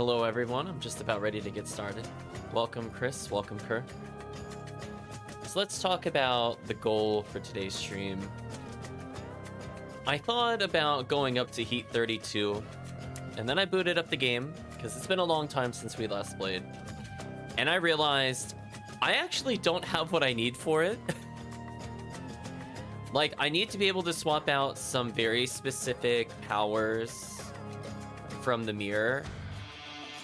Hello everyone, I'm just about ready to get started. Welcome Chris, welcome Kerr. So let's talk about the goal for today's stream. I thought about going up to Heat 32, and then I booted up the game, because it's been a long time since we last played. And I realized I actually don't have what I need for it. Like, I need to be able to swap out some very specific powers from the mirror.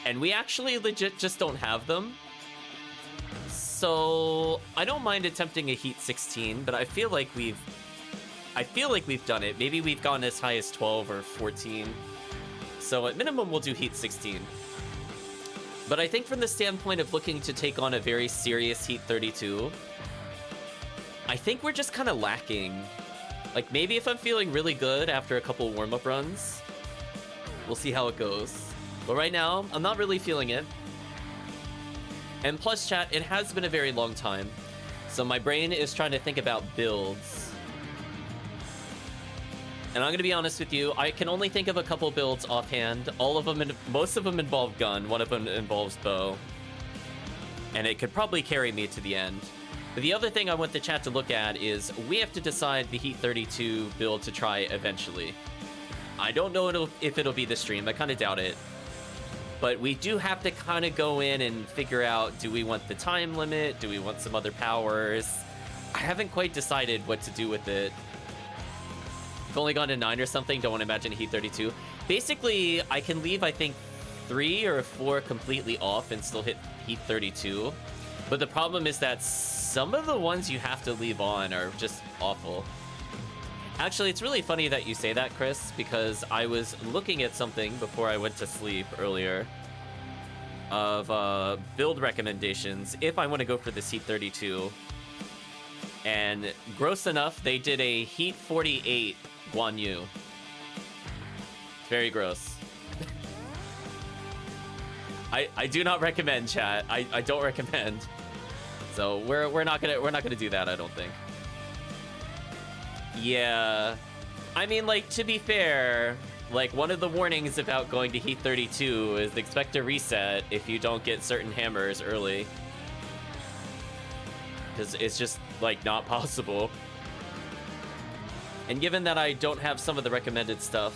And we actually legit just don't have them. So I don't mind attempting a Heat 16, but I feel like we've done it. Maybe we've gone as high as 12 or 14. So at minimum, we'll do Heat 16. But I think from the standpoint of looking to take on a very serious Heat 32, I think we're just kind of lacking. Like, maybe if I'm feeling really good after a couple warm-up runs, we'll see how it goes. But right now, I'm not really feeling it. And plus, chat, it has been a very long time. So my brain is trying to think about builds. And I'm going to be honest with you, I can only think of a couple builds offhand. Most of them involve gun, one of them involves bow. And it could probably carry me to the end. But the other thing I want the chat to look at is we have to decide the Heat 32 build to try eventually. I don't know if it'll be this stream, I kind of doubt it. But we do have to kind of go in and figure out, do we want the time limit? Do we want some other powers? I haven't quite decided what to do with it. I've only gone to 9 or something, don't want to imagine Heat 32. Basically, I can leave, I think, 3 or 4 completely off and still hit Heat 32. But the problem is that some of the ones you have to leave on are just awful. Actually, it's really funny that you say that, Chris, because I was looking at something before I went to sleep earlier of build recommendations if I want to go for this Heat 32. And gross enough, they did a Heat 48 Guan Yu. Very gross. I do not recommend, chat. I don't recommend. So we're not gonna do that, I don't think. Yeah, I mean, like, to be fair, like, one of the warnings about going to Heat 32 is expect a reset if you don't get certain hammers early. Because it's just, like, not possible. And given that I don't have some of the recommended stuff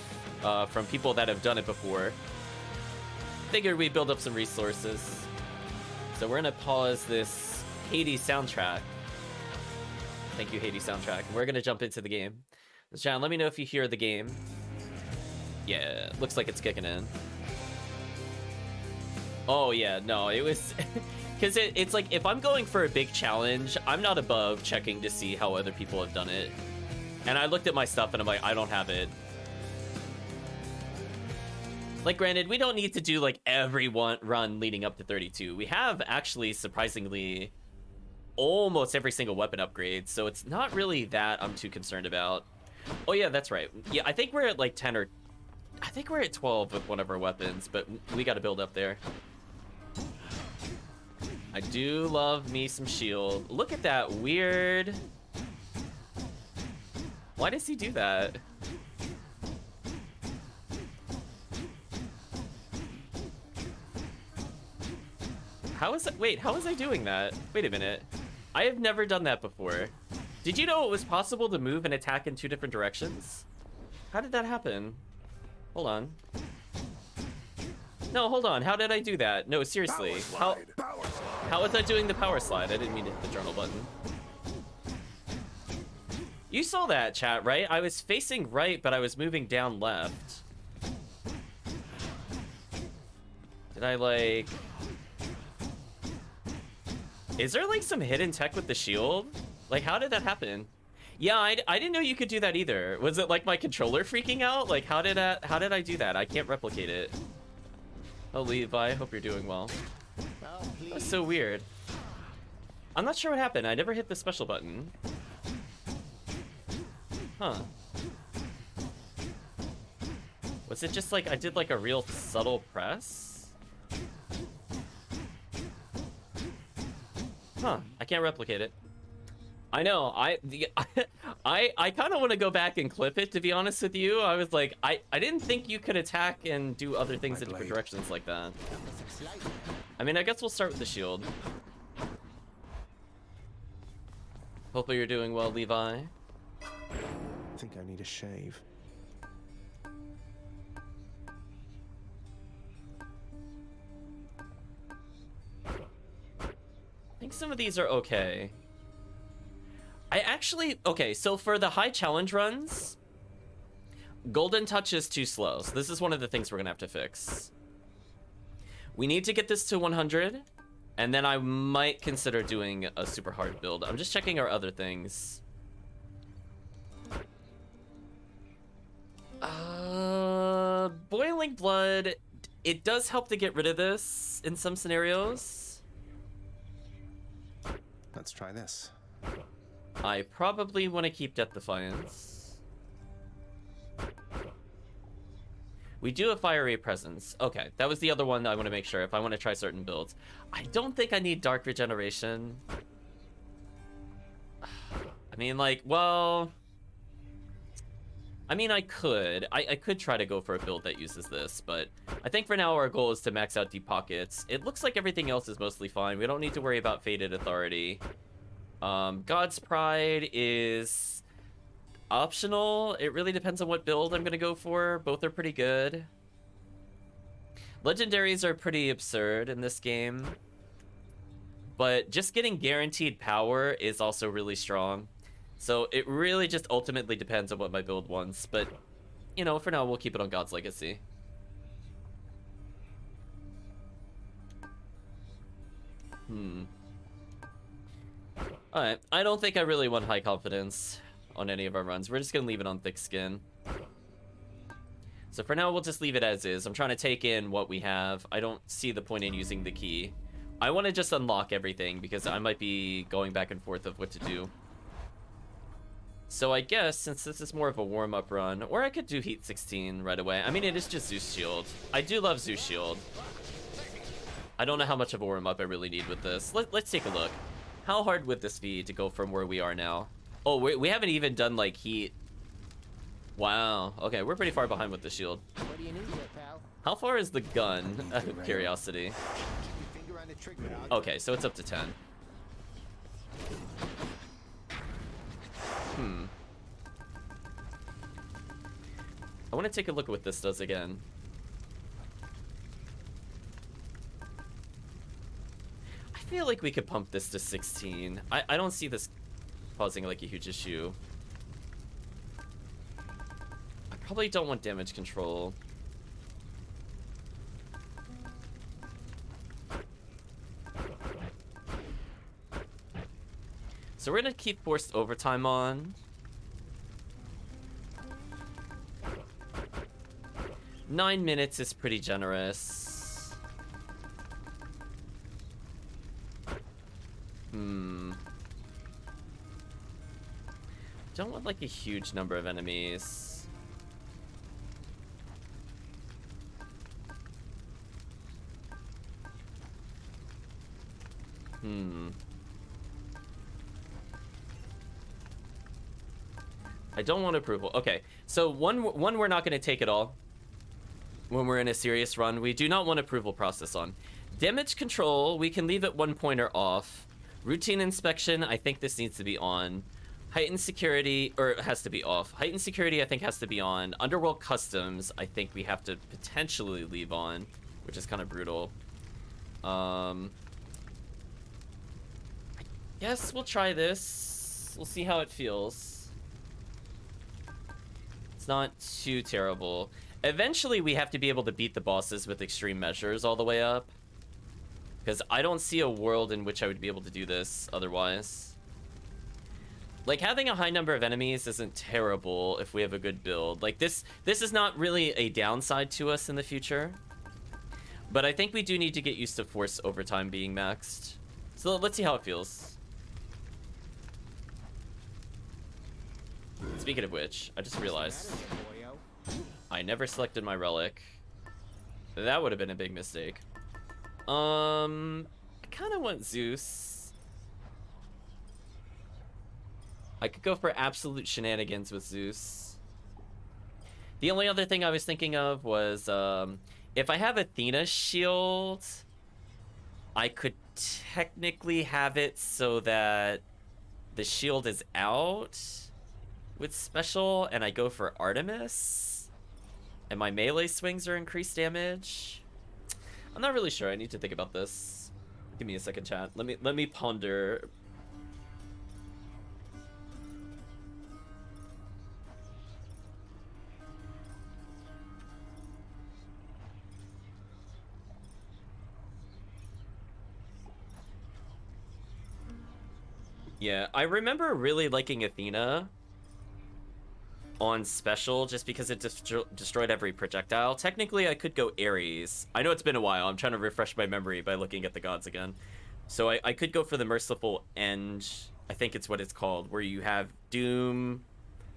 from people that have done it before, figured we'd build up some resources. So we're gonna pause this Hades soundtrack. Thank you, Hades soundtrack. We're gonna jump into the game. John, let me know if you hear the game. Yeah, looks like it's kicking in. Oh yeah, no, it was... Because it's like, if I'm going for a big challenge, I'm not above checking to see how other people have done it. And I looked at my stuff and I'm like, I don't have it. Like, granted, we don't need to do, like, every run leading up to 32. We have, actually, surprisingly, almost every single weapon upgrade, so it's not really that I'm too concerned about. Oh, yeah, that's right. Yeah, I think we're at, like, 10 or... I think we're at 12 with one of our weapons, but we gotta build up there. I do love me some shield. Look at that weird... Why does he do that? How is it? Wait, how was I doing that? Wait a minute. I have never done that before. Did you know it was possible to move and attack in 2 different directions? How did that happen? Hold on. No, hold on. How did I do that? No, seriously. How was I doing the power slide? I didn't mean to hit the journal button. You saw that, chat, right? I was facing right, but I was moving down left. Did I, like... Is there, like, some hidden tech with the shield? Like, how did that happen? Yeah, I didn't know you could do that either. Was it, like, my controller freaking out? Like, how did I do that? I can't replicate it. Oh, Levi, hope you're doing well. That was so weird. I'm not sure what happened. I never hit the special button. Huh. Was it just, like, I did, like, a real subtle press? Huh, I can't replicate it. I know. I kind of want to go back and clip it, to be honest with you. I was like, I didn't think you could attack and do other things in different directions like that. I mean, I guess we'll start with the shield. Hopefully you're doing well, Levi. I think I need a shave. I think some of these are okay. Okay, so for the high challenge runs, Golden Touch is too slow. So this is one of the things we're gonna have to fix. We need to get this to 100, and then I might consider doing a super hard build. I'm just checking our other things. Boiling Blood, it does help to get rid of this in some scenarios. Let's try this. I probably want to keep Death Defiance. We do have Fiery Presence. Okay, that was the other one that I want to make sure if I want to try certain builds. I don't think I need Dark Regeneration. I mean, like, well... I mean, I could try to go for a build that uses this, but I think for now our goal is to max out Deep Pockets. It looks like everything else is mostly fine. We don't need to worry about Fated Authority. God's Pride is optional. It really depends on what build I'm gonna go for. Both are pretty good. Legendaries are pretty absurd in this game, but just getting guaranteed power is also really strong. So it really just ultimately depends on what my build wants, but, you know, for now we'll keep it on God's Legacy. Alright, I don't think I really want high confidence on any of our runs. We're just gonna leave it on Thick Skin. So for now, we'll just leave it as is. I'm trying to take in what we have. I don't see the point in using the key. I want to just unlock everything because I might be going back and forth of what to do. So I guess, since this is more of a warm-up run, or I could do Heat 16 right away. I mean, it is just Zeus Shield. I do love Zeus Shield. I don't know how much of a warm-up I really need with this. Let's take a look. How hard would this be to go from where we are now? Oh, we haven't even done, like, Heat. Wow. Okay, we're pretty far behind with the shield. What do you need there, pal? How far is the gun? Out of curiosity. Okay, so it's up to 10. I want to take a look at what this does again. I feel like we could pump this to 16. I don't see this causing like a huge issue. I probably don't want damage control. So we're gonna keep forced overtime on. 9 minutes is pretty generous. Don't want like a huge number of enemies. I don't want approval. Okay, so one we're not going to take at all. When we're in a serious run, we do not want approval process on. Damage control, we can leave it 1 pointer off. Routine inspection, I think this needs to be on. Heightened security, or it has to be off. Heightened security, I think, has to be on. Underworld customs, I think we have to potentially leave on, which is kind of brutal. I guess we'll try this. We'll see how it feels. It's not too terrible. Eventually, we have to be able to beat the bosses with extreme measures all the way up. Because I don't see a world in which I would be able to do this otherwise. Like, having a high number of enemies isn't terrible if we have a good build. Like, this is not really a downside to us in the future. But I think we do need to get used to force overtime being maxed. So let's see how it feels. Speaking of which, I just realized I never selected my relic. That would have been a big mistake. I kind of want Zeus. I could go for absolute shenanigans with Zeus. The only other thing I was thinking of was if I have Athena's shield, I could technically have it so that the shield is out with special, and I go for Artemis, and my melee swings are increased damage. I'm not really sure. I need to think about this. Give me a second, chat. Let me ponder. Yeah, I remember really liking Athena on special just because it destroyed every projectile. Technically, I could go Ares. I know it's been a while. I'm trying to refresh my memory by looking at the gods again. So I could go for the Merciful End. I think it's what it's called, where you have Doom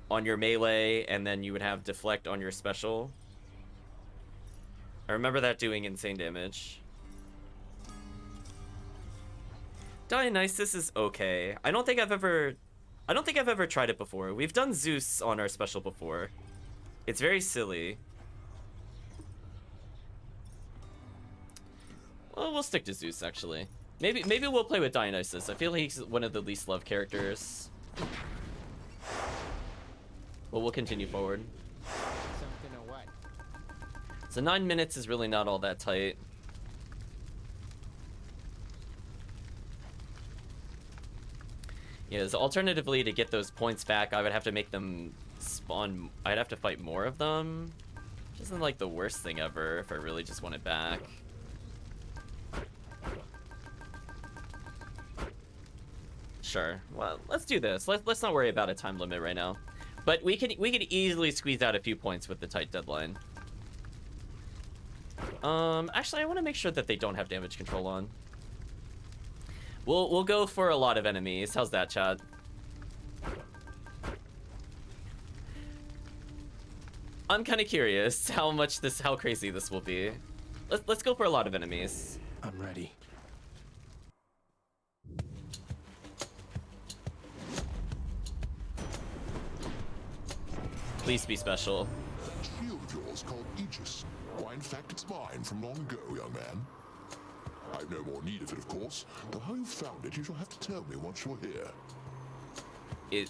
on your melee, and then you would have Deflect on your special. I remember that doing insane damage. Dionysus is okay. I don't think I've ever tried it before. We've done Zeus on our special before. It's very silly. Well, we'll stick to Zeus actually. Maybe we'll play with Dionysus. I feel like he's one of the least loved characters. Well, we'll continue forward. Something or what? So 9 minutes is really not all that tight. Yeah, so alternatively, to get those points back, I would have to make them spawn. I'd have to fight more of them. Which isn't like the worst thing ever if I really just want it back. Sure. Well, let's do this. Let's not worry about a time limit right now. But we could easily squeeze out a few points with the tight deadline. Actually, I want to make sure that they don't have damage control on. We'll go for a lot of enemies. How's that, chat? I'm kind of curious how crazy this will be. Let's go for a lot of enemies. I'm ready. Please be special. That shield of yours called Aegis. Why, in fact, it's mine from long ago, young man. I've no more need of it, of course, though how you found it you shall have to tell me once you're here.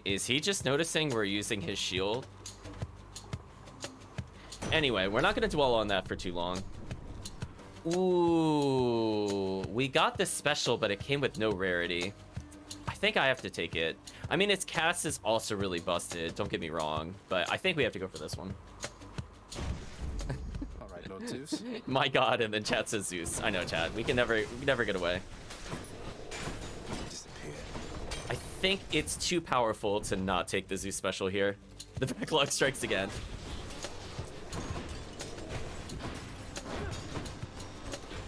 Is he just noticing we're using his shield? Anyway, we're not going to dwell on that for too long. Ooh, we got this special, but it came with no rarity. I think I have to take it. I mean, its cast is also really busted, don't get me wrong, but I think we have to go for this one. Lord Zeus. My god, and then chat says Zeus. I know, chat. We can never get away. Disappear. I think it's too powerful to not take the Zeus special here. The backlog strikes again.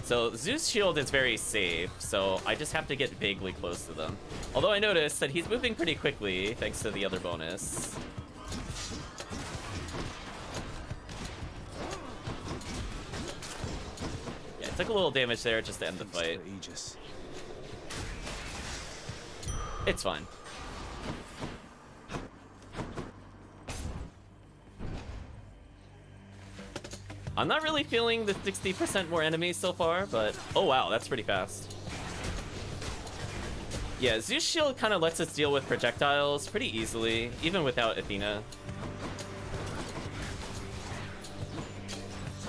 So Zeus shield is very safe, so I just have to get vaguely close to them. Although I noticed that he's moving pretty quickly thanks to the other bonus. Took a little damage there just to end the fight. Aegis. It's fine. I'm not really feeling the 60% more enemies so far, but oh wow, that's pretty fast. Yeah, Zeus shield kind of lets us deal with projectiles pretty easily, even without Athena.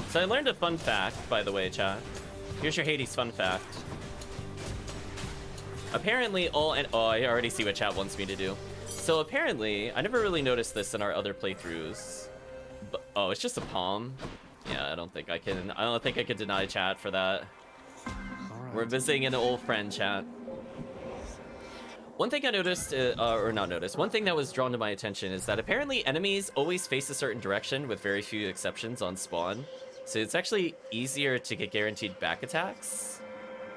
So I learned a fun fact, by the way, chat. Here's your Hades fun fact. Apparently oh, I already see what chat wants me to do. So apparently, I never really noticed this in our other playthroughs. But, oh, it's just a palm. Yeah, I don't think I can deny chat for that. Right. We're visiting an old friend, chat. One thing I noticed, or not noticed, one thing that was drawn to my attention is that apparently enemies always face a certain direction with very few exceptions on spawn. So it's actually easier to get guaranteed back attacks.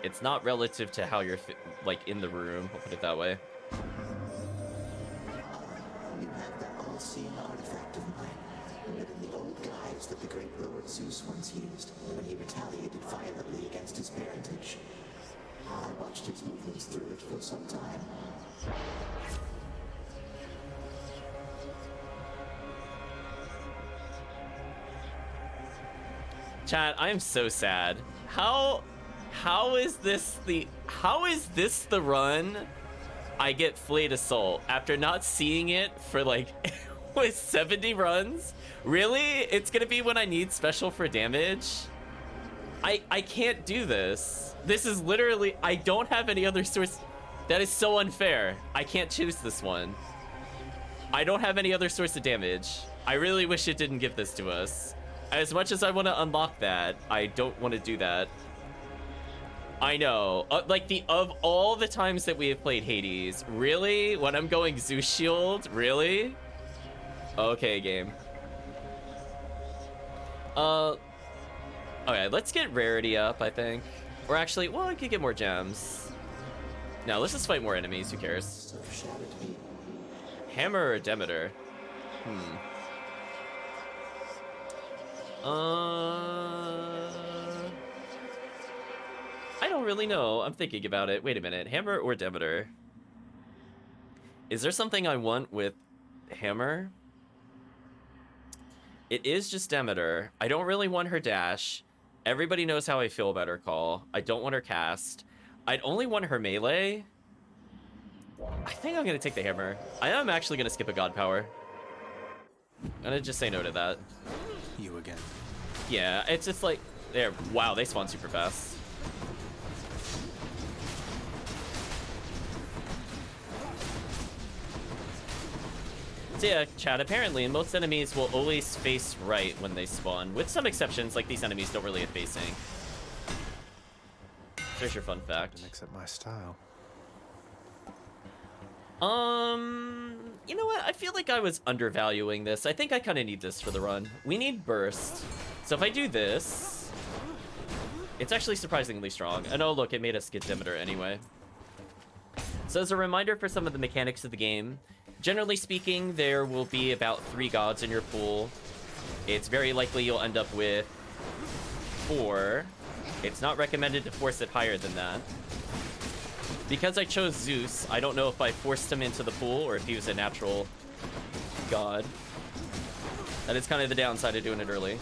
It's not relative to how you're like in the room, I'll put it that way. You have that all-seeing artifact of mine, but in the old guise that the great Lord Zeus once used when he retaliated violently against his parentage. I watched his movements through it for some time. Chat, I am so sad. How is this the run I get Flayed Assault after not seeing it for like with 70 runs? Really? It's gonna be when I need special for damage? I can't do this. This is literally, I don't have any other source. That is so unfair. I can't choose this one. I don't have any other source of damage. I really wish it didn't give this to us. As much as I want to unlock that, I don't want to do that. I know. Like, of all the times that we have played Hades, really? When I'm going Zeus Shield? Really? Okay, game. Okay, let's get rarity up, I think. Or actually, well, I could get more gems. No, let's just fight more enemies. Who cares? Hammer or Demeter? I don't really know. I'm thinking about it. Wait a minute. Hammer or Demeter? Is there something I want with Hammer? It is just Demeter. I don't really want her dash. Everybody knows how I feel about her call. I don't want her cast. I'd only want her melee. I think I'm gonna take the hammer. I am actually gonna skip a god power. I'm gonna just say no to that. You again. Yeah, it's just like, there. Wow, they spawn super fast. So yeah, chat, apparently most enemies will always face right when they spawn, with some exceptions, like these enemies don't really have facing. There's your fun fact. Didn't accept my style. You know what? I feel like I was undervaluing this. I think I kind of need this for the run. We need burst. So if I do this, it's actually surprisingly strong. And oh, look, it made us get Demeter anyway. So as a reminder for some of the mechanics of the game, generally speaking, there will be about 3 gods in your pool. It's very likely you'll end up with 4. It's not recommended to force it higher than that. Because I chose Zeus, I don't know if I forced him into the pool or if he was a natural god. That is kind of the downside of doing it early.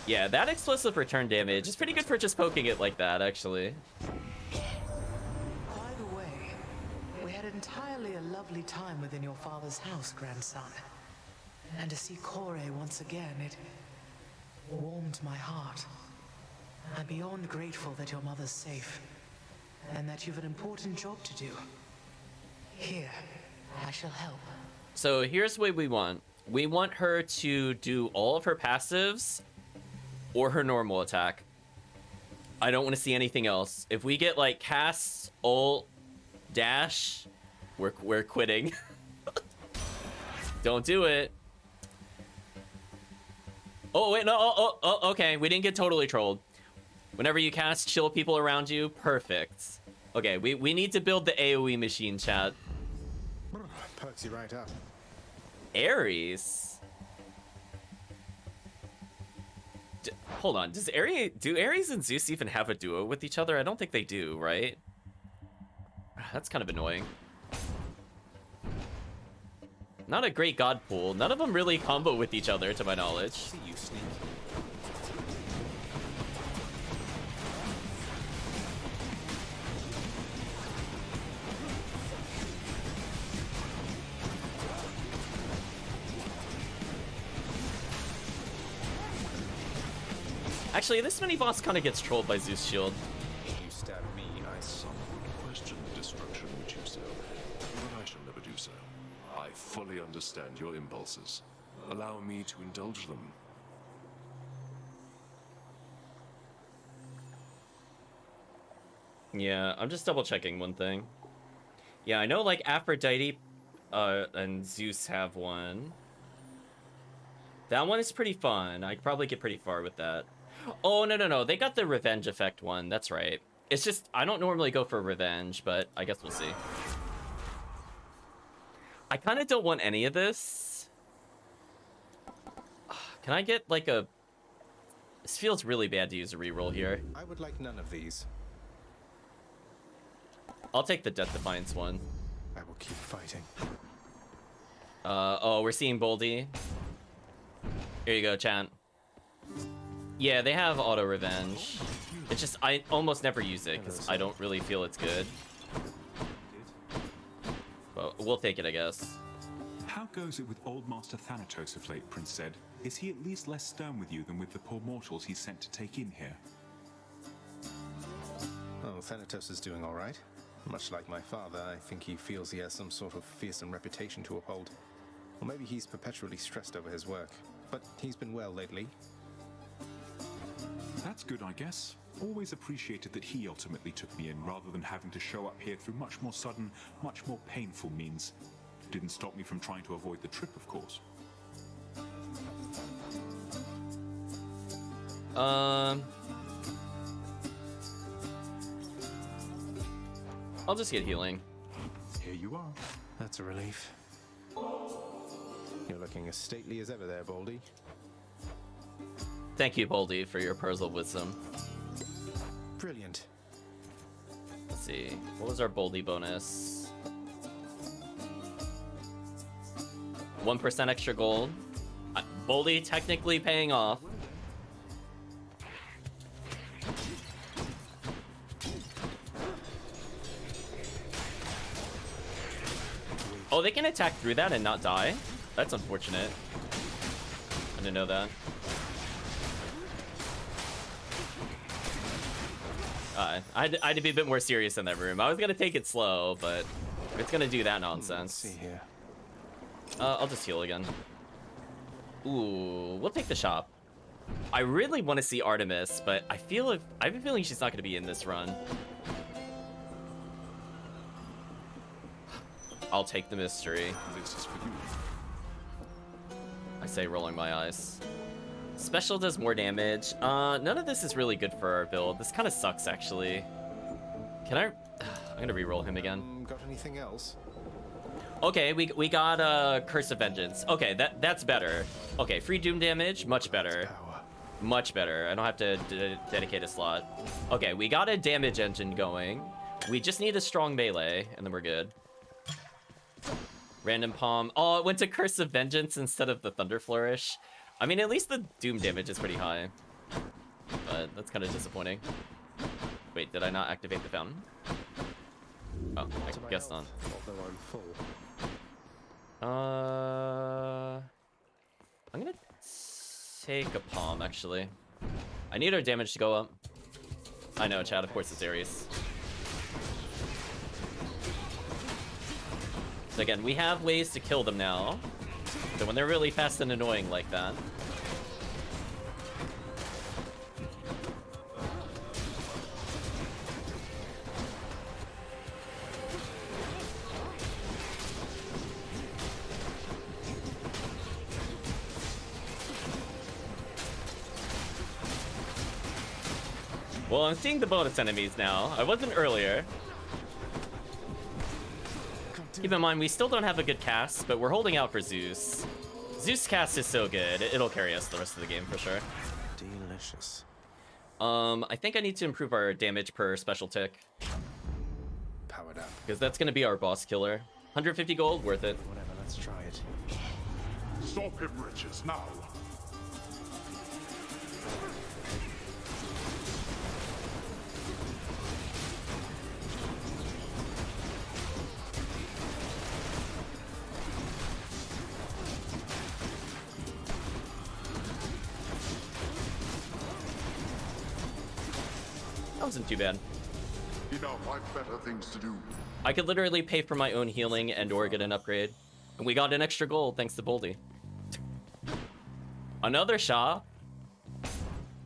Yeah, that explosive return damage is pretty good for just poking it like that, actually. By the way, we had entirely a lovely time within your father's house, grandson. And to see Kore once again, it warmed my heart. I'm beyond grateful that your mother's safe, and that you've an important job to do. Here, I shall help. So here's what we want. We want her to do all of her passives or her normal attack. I don't want to see anything else. If we get like cast, ult, dash, we're quitting. Don't do it. Oh wait, no, oh, okay, we didn't get totally trolled. Whenever you cast, chill people around you, perfect. Okay, we need to build the AoE machine, chat. Perks you right up. Ares? Hold on, do Ares and Zeus even have a duo with each other? I don't think they do, right? That's kind of annoying. Not a great god pool. None of them really combo with each other, to my knowledge. See you, sneak. Actually, this mini boss kind of gets trolled by Zeus Shield. You stab me, I summon. Question the destruction which you sow, but I shall never do so. I fully understand your impulses. Allow me to indulge them. Yeah, I'm just double checking one thing. Yeah, I know like Aphrodite and Zeus have one. That one is pretty fun. I could probably get pretty far with that. Oh, no. They got the revenge effect one. That's right. It's just, I don't normally go for revenge, but I guess we'll see. I kind of don't want any of this. Can I get like a... This feels really bad to use a reroll here. I would like none of these. I'll take the Death Defiance one. I will keep fighting. Oh, we're seeing Boldy. Here you go, chat. Yeah, they have auto revenge. It's just I almost never use it because I don't really feel it's good. But we'll take it, I guess. How goes it with old Master Thanatos of late, Prince Zed? Is he at least less stern with you than with the poor mortals he's sent to take in here? Oh, Thanatos is doing all right. Much like my father, I think he feels he has some sort of fearsome reputation to uphold. Or maybe he's perpetually stressed over his work. But he's been well lately. That's good, I guess. Always appreciated that he ultimately took me in rather than having to show up here through much more sudden, much more painful means. Didn't stop me from trying to avoid the trip, of course. I'll just get healing. Here you are. That's a relief. You're looking as stately as ever there, Baldy. Thank you, Boldy, for your pearls of wisdom. Brilliant. Let's see. What was our Boldy bonus? 1% extra gold. Boldy technically paying off. Oh, they can attack through that and not die? That's unfortunate. I didn't know that. I had to be a bit more serious in that room. I was gonna take it slow, but it's gonna do that nonsense. Let's see here. I'll just heal again. Ooh, we'll take the shop. I really want to see Artemis, but I have a feeling she's not gonna be in this run. I'll take the mystery. This is for you. I say, rolling my eyes. Special does more damage. None of this is really good for our build. This kind of sucks, actually. Can I? I'm gonna re-roll him again. Got anything else? Okay, we got Curse of Vengeance. Okay, that's better. Okay, free Doom damage, much better. Power. Much better. I don't have to dedicate a slot. Okay, we got a damage engine going. We just need a strong melee, and then we're good. Random Palm. Oh, it went to Curse of Vengeance instead of the Thunder Flourish. I mean, at least the Doom damage is pretty high. But that's kind of disappointing. Wait, did I not activate the fountain? Oh, I guess not. Although I'm full. I'm gonna take a palm, actually. I need our damage to go up. I know, Chad, of course it's Ares. So again, we have ways to kill them now. So when they're really fast and annoying like that. Well, I'm seeing the bonus enemies now. I wasn't earlier. Keep in mind, we still don't have a good cast, but we're holding out for Zeus. Zeus cast is so good, it'll carry us the rest of the game for sure. Delicious. I think I need to improve our damage per special tick, Powered up. because that's going to be our boss killer. 150 gold, worth it. Whatever, let's try it. Stop him, Riches, now! That wasn't too bad. Enough, I've better things to do. I could literally pay for my own healing and or get an upgrade. And we got an extra gold thanks to Boldy. Another shop?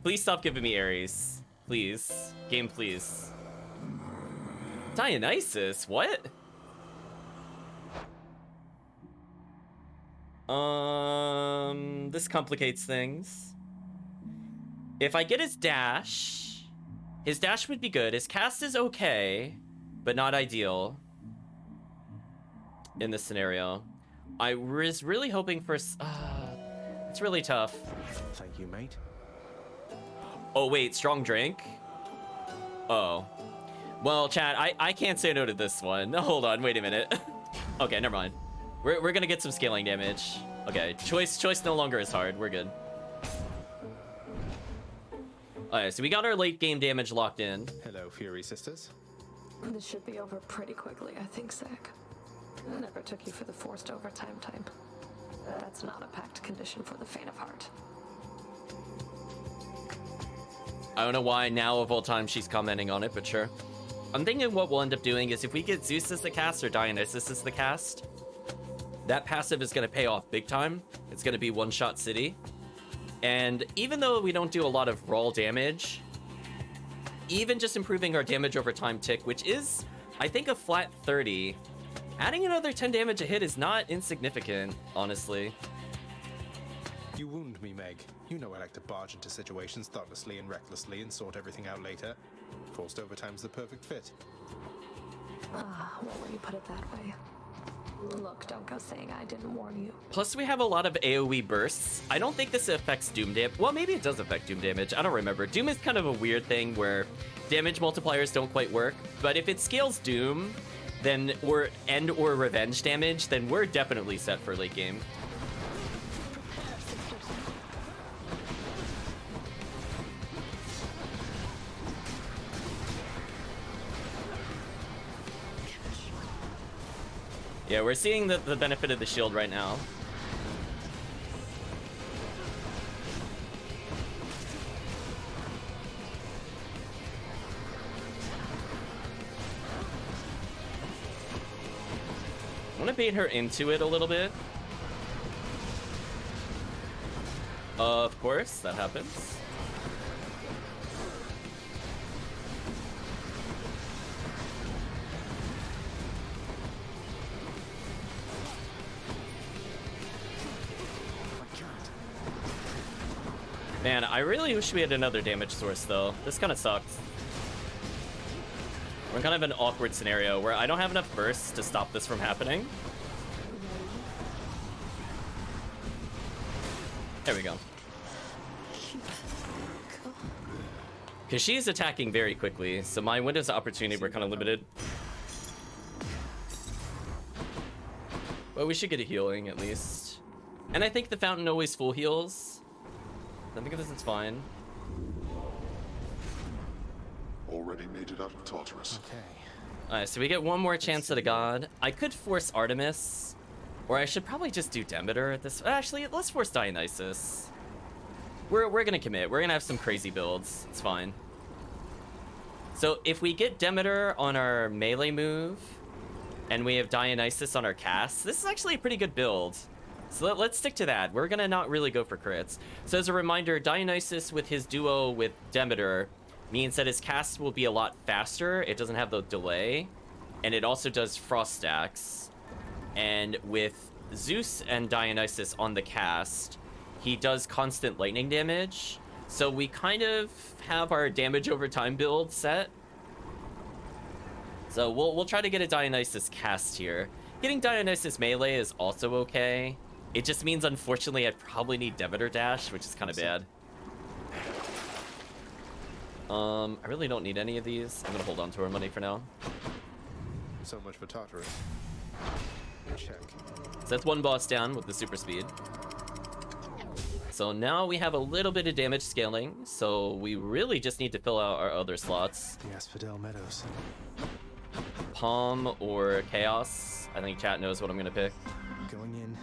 Please stop giving me Ares. Please. Game, please. Dionysus? What? This complicates things. If I get his dash would be good. His cast is okay, but not ideal in this scenario. I was really hoping for... it's really tough. Thank you, mate. Oh, wait, strong drink? Oh. Well, chat, I can't say no to this one. Hold on, wait a minute. Okay, never mind. We're gonna get some scaling damage. Okay, choice no longer is hard. We're good. Alright, so we got our late game damage locked in. Hello, Fury Sisters. This should be over pretty quickly, I think, Zach. Never took you for the forced overtime type. That's not a packed condition for the faint of heart. I don't know why now of all time she's commenting on it, but sure. I'm thinking what we'll end up doing is if we get Zeus as the cast or Dionysus as the cast, that passive is going to pay off big time. It's going to be one-shot city. And even though we don't do a lot of raw damage, even just improving our damage over time tick, which is, I think, a flat 30, adding another 10 damage a hit is not insignificant, honestly. You wound me, Meg. You know I like to barge into situations thoughtlessly and recklessly and sort everything out later. Forced overtime's the perfect fit. Ah, well, when you put it that way. Look, don't go saying I didn't warn you. Plus, we have a lot of AoE bursts. I don't think this affects Doom damage. Well, maybe it does affect Doom damage. I don't remember. Doom is kind of a weird thing where damage multipliers don't quite work. But if it scales Doom, then or revenge damage, then we're definitely set for late game. Yeah, we're seeing the benefit of the shield right now. I want to bait her into it a little bit. Of course, that happens. Man, I really wish we had another damage source, though. This kind of sucks. We're in kind of an awkward scenario where I don't have enough bursts to stop this from happening. There we go. Because she's attacking very quickly, so my windows of opportunity were kind of limited. But we should get a healing, at least. And I think the fountain always full heals. I think this is fine. Already made it out of Tartarus. Okay. Alright, so we get one more chance at a god. I could force Artemis, or I should probably just do Demeter at this. Actually, let's force Dionysus. We're gonna commit. We're gonna have some crazy builds. It's fine. So if we get Demeter on our melee move, and we have Dionysus on our cast, this is actually a pretty good build. So let's stick to that. We're gonna not really go for crits. So as a reminder, Dionysus with his duo with Demeter means that his cast will be a lot faster. It doesn't have the delay. And it also does frost stacks. And with Zeus and Dionysus on the cast, he does constant lightning damage. So we kind of have our damage over time build set. So we'll try to get a Dionysus cast here. Getting Dionysus melee is also okay. It just means, unfortunately, I'd probably need Demeter dash, which is kind of bad. I really don't need any of these. I'm gonna hold on to our money for now. So much for Tartarus. Check. So that's one boss down with the super speed. So now we have a little bit of damage scaling, so we really just need to fill out our other slots. The Asphodel Meadows. Palm or Chaos. I think chat knows what I'm gonna pick. Going in.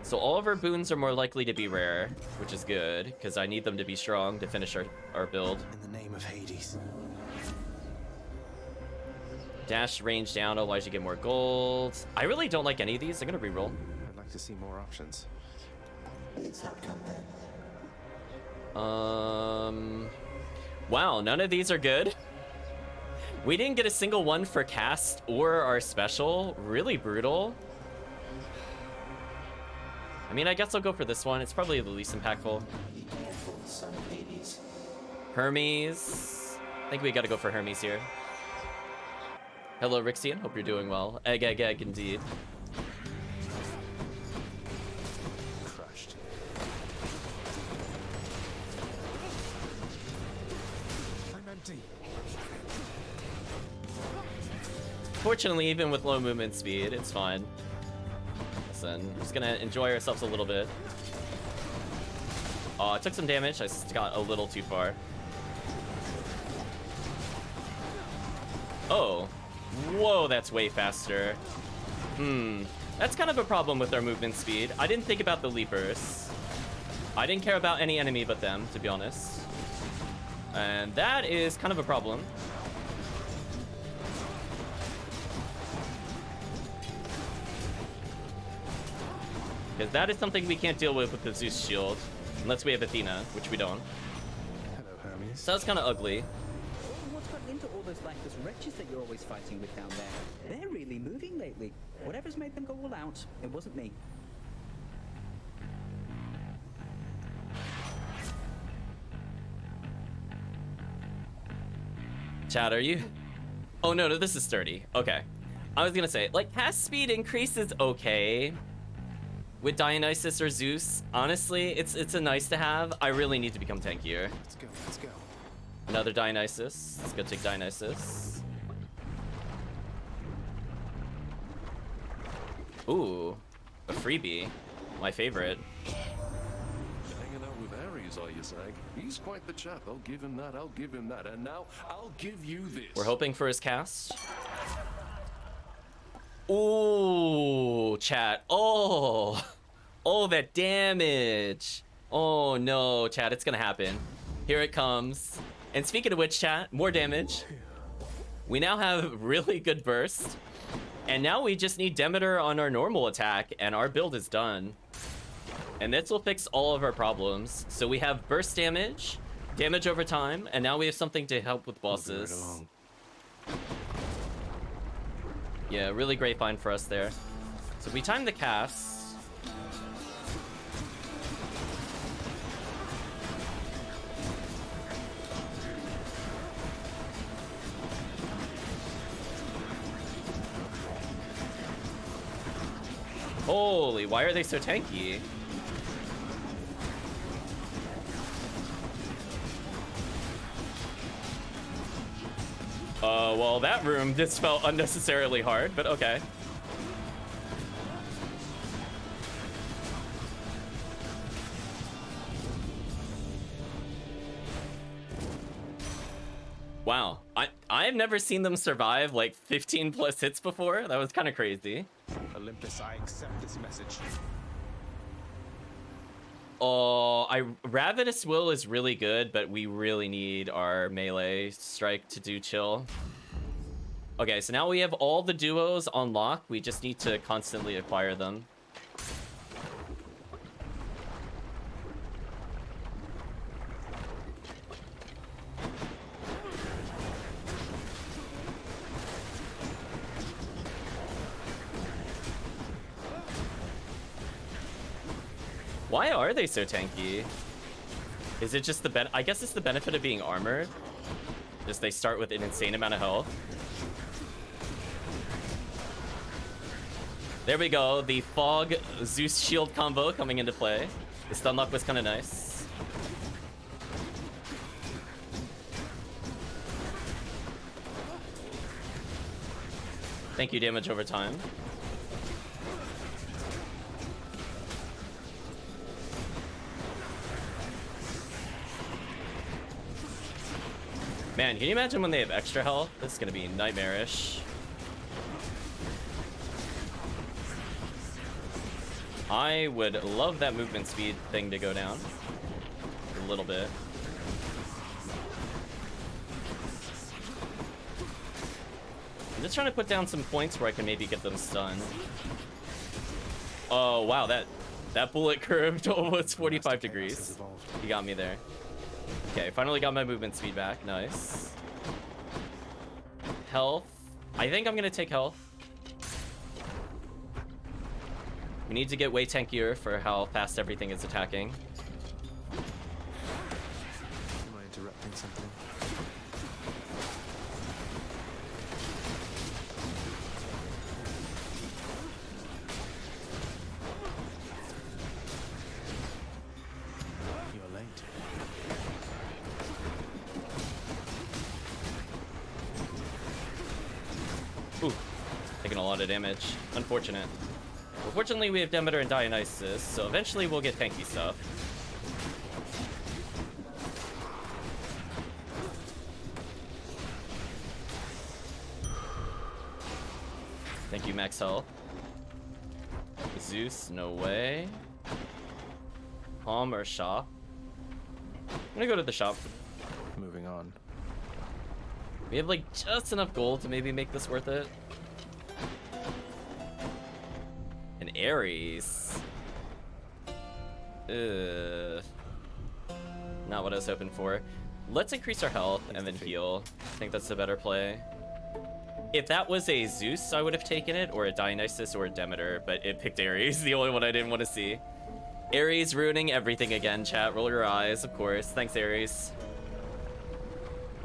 So all of our boons are more likely to be rare, which is good, because I need them to be strong to finish our build. In the name of Hades. Dash range down, otherwise you get more gold. I really don't like any of these. I'm gonna reroll. I'd like to see more options. Its outcome then. Wow, none of these are good. We didn't get a single one for cast or our special. Really brutal. I mean, I guess I'll go for this one. It's probably the least impactful. Be careful, son of Hades. Hermes. I think we gotta go for Hermes here. Hello, Rixian. Hope you're doing well. Egg, indeed. Crushed. I'm empty. Fortunately, even with low movement speed, it's fine. Listen, we're just gonna enjoy ourselves a little bit. I took some damage. I just got a little too far. Oh. Whoa, that's way faster. That's kind of a problem with our movement speed. I didn't think about the leapers. I didn't care about any enemy but them, to be honest. And that is kind of a problem. Because that is something we can't deal with the Zeus shield. Unless we have Athena, which we don't. Hello, Hermes. So that's kind of ugly. What's gotten into all those lifeless wretches that you're always fighting with down there? They're really moving lately. Whatever's made them go all out, it wasn't me. Chat, are you? Oh, no, this is sturdy. Okay. I was gonna say, like, cast speed increase is okay. With Dionysus or Zeus, honestly, it's a nice to have. I really need to become tankier. Let's go. Another Dionysus. Let's go take Dionysus. Ooh, a freebie. My favorite. Hanging out with Ares, are you, Zag? He's quite the chap. I'll give him that. I'll give him that. And now I'll give you this. We're hoping for his cast. Ooh, chat. Oh, that damage. Oh no, chat, it's gonna happen. Here it comes. And speaking of which, chat, more damage. We now have really good burst. And now we just need Demeter on our normal attack, and our build is done. And this will fix all of our problems. So we have burst damage, damage over time, and now we have something to help with bosses. Yeah, really great find for us there. So we time the cast. Holy, why are they so tanky? Well, that room just felt unnecessarily hard, but okay. Wow, I've never seen them survive like 15 plus hits before. That was kind of crazy. Olympus, I accept this message. Oh, Ravenous Will is really good, but we really need our melee strike to do chill. Okay, so now we have all the duos on lock. We just need to constantly acquire them. Why are they so tanky? Is it just the I guess it's the benefit of being armored. Just they start with an insane amount of health. There we go, the Fog Zeus shield combo coming into play. The stun lock was kind of nice. Thank you, damage over time. Man, can you imagine when they have extra health? This is gonna be nightmarish. I would love that movement speed thing to go down a little bit. I'm just trying to put down some points where I can maybe get them stunned. Oh wow, that bullet curved almost 45 degrees. He got me there. Okay, finally got my movement speed back. Nice. Health. I think I'm gonna take health. We need to get way tankier for how fast everything is attacking. Am I interrupting something? You're late. Ooh, taking a lot of damage. Unfortunate. Well, fortunately, we have Demeter and Dionysus, so eventually we'll get tanky stuff. Thank you, max health. Zeus, no way. Palm or shop? I'm gonna go to the shop. Moving on. We have like just enough gold to maybe make this worth it. An Ares. Ugh. Not what I was hoping for. Let's increase our health and then heal. I think that's the better play. If that was a Zeus, I would have taken it, or a Dionysus, or a Demeter, but it picked Ares, the only one I didn't want to see. Ares ruining everything again, chat. Roll your eyes, of course. Thanks, Ares.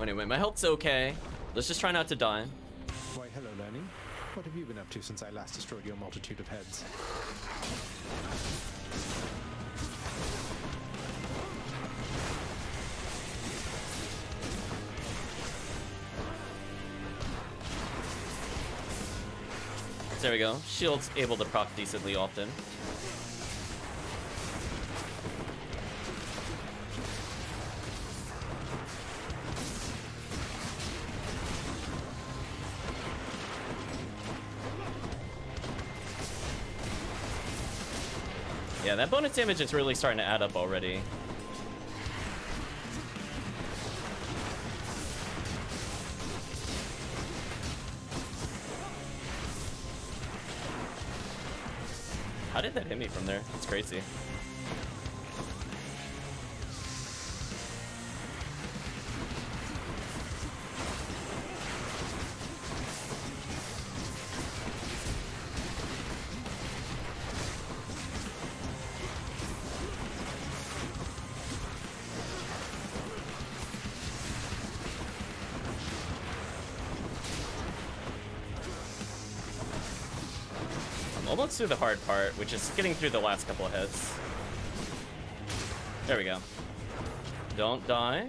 Anyway, my health's okay. Let's just try not to die. Why, hello, Lenny. What have you been up to since I last destroyed your multitude of heads? There we go. Shield's able to proc decently often. Yeah, that bonus damage is really starting to add up already. How did that hit me from there? It's crazy. Almost through the hard part, which is getting through the last couple of heads. There we go. Don't die.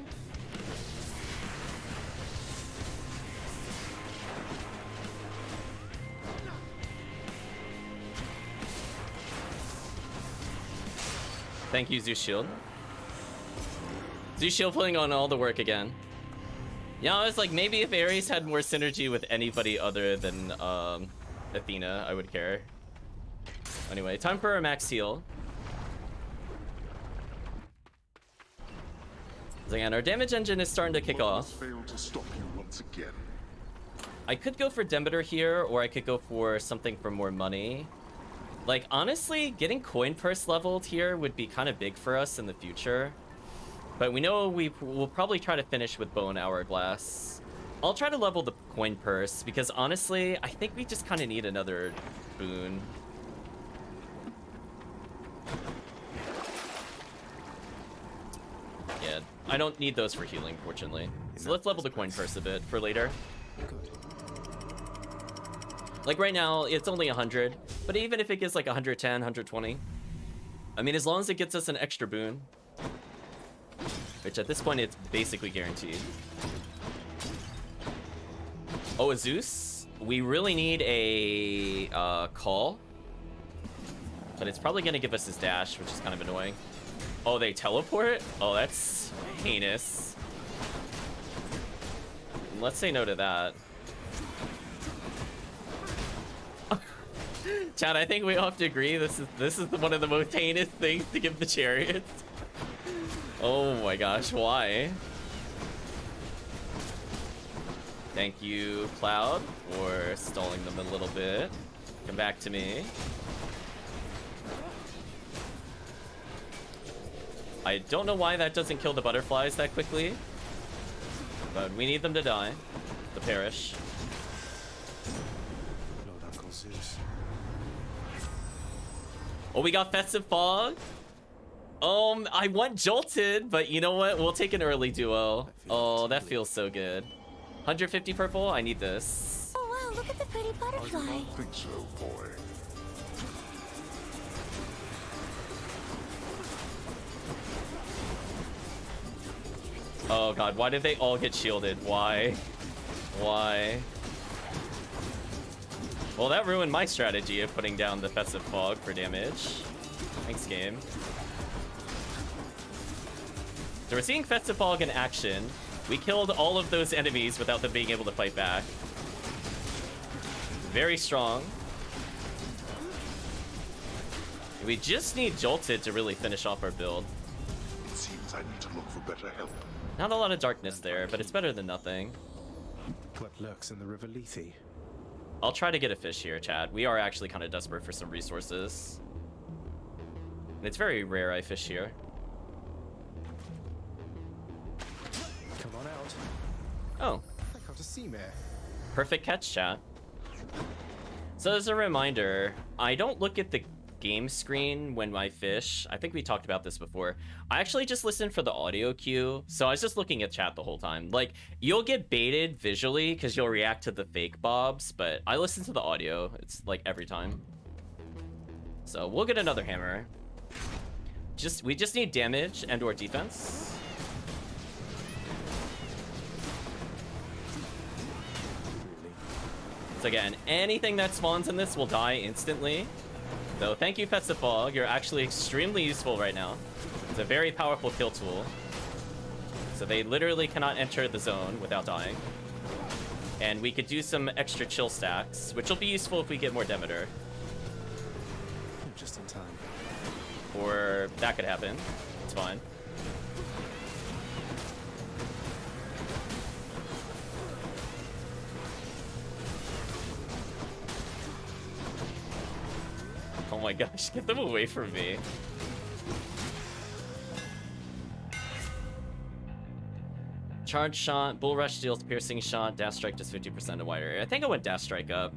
Thank you, Zeus Shield. Zeus Shield putting on all the work again. Yeah, I was like, maybe if Ares had more synergy with anybody other than Athena, I would care. Anyway, time for a max heal. So again, our damage engine is starting to kick off. Failed to stop you once again. I could go for Demeter here, or I could go for something for more money. Like, honestly, getting coin purse leveled here would be kind of big for us in the future. But we know we'll probably try to finish with Bow and Hourglass. I'll try to level the coin purse, because honestly, I think we just kind of need another boon. Yeah, I don't need those for healing, fortunately. So let's level the coin purse a bit for later. Good. Like right now, it's only 100, but even if it gets like 110, 120, I mean, as long as it gets us an extra boon, which at this point it's basically guaranteed. Oh, a Zeus? We really need a call, but it's probably gonna give us his dash, which is kind of annoying. Oh, they teleport? Oh, that's heinous. Let's say no to that. Chad, I think we all have to agree this is one of the most heinous things to give the chariots. Oh my gosh, why? Thank you, Cloud, for stalling them a little bit. Come back to me. I don't know why that doesn't kill the butterflies that quickly, but we need them to die, to perish. Lord Uncle Zeus. Oh, we got Festive Fog. I want Jolted, but you know what? We'll take an early duo. Oh, that feels so good. 150 purple. I need this. Oh wow! Look at the pretty butterfly. I don't think so, boy. Oh god, why did they all get shielded? Why? Why? Well, that ruined my strategy of putting down the Festive Fog for damage. Thanks, game. So we're seeing Festive Fog in action. We killed all of those enemies without them being able to fight back. Very strong. We just need Jolted to really finish off our build. It seems I need to look for better help. Not a lot of darkness there, but it's better than nothing. What lurks in the River Lethe? I'll try to get a fish here, Chad. We are actually kind of desperate for some resources. And it's very rare I fish here. Come on out. Oh. I caught a sea mare. Perfect catch, chat. So as a reminder, I don't look at the game screen when I fish. I think we talked about this before. I actually just listen for the audio cue. So I was just looking at chat the whole time. Like, you'll get baited visually because you'll react to the fake bobs, but I listen to the audio. It's like every time. So we'll get another hammer. We just need damage and or defense. So again, anything that spawns in this will die instantly. So thank you, Pets of Fog. You're actually extremely useful right now. It's a very powerful kill tool. So they literally cannot enter the zone without dying. And we could do some extra chill stacks, which will be useful if we get more Demeter. Just in time. Or that could happen. It's fine. Oh my gosh, get them away from me. Charge shot, bull rush deals piercing shot, dash strike does 50% and wider. I think I went dash strike up.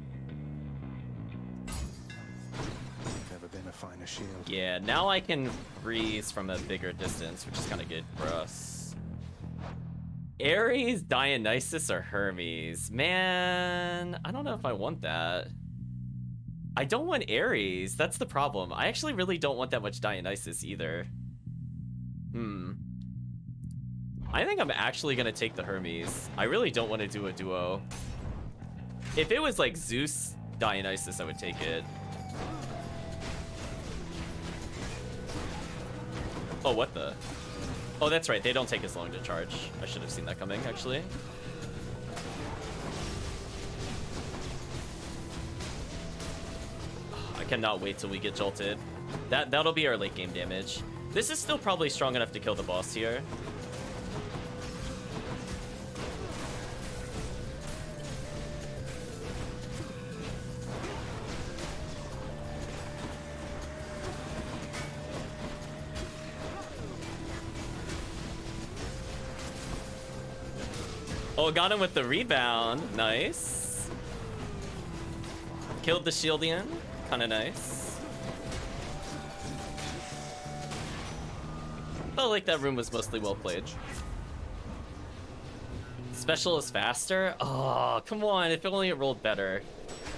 Never been a finer shield. Yeah, now I can freeze from a bigger distance, which is kind of good for us. Ares, Dionysus, or Hermes? Man, I don't know if I want that. I don't want Ares. That's the problem. I actually really don't want that much Dionysus either. I think I'm actually gonna take the Hermes. I really don't want to do a duo. If it was like Zeus, Dionysus, I would take it. Oh, what the? Oh, that's right. They don't take as long to charge. I should have seen that coming, actually. I cannot wait till we get jolted. That'll be our late game damage. This is still probably strong enough to kill the boss here. Oh, got him with the rebound. Nice. Killed the Shieldian. Kinda nice. Felt like that room was mostly well played. Special is faster? Oh, come on. If only it rolled better.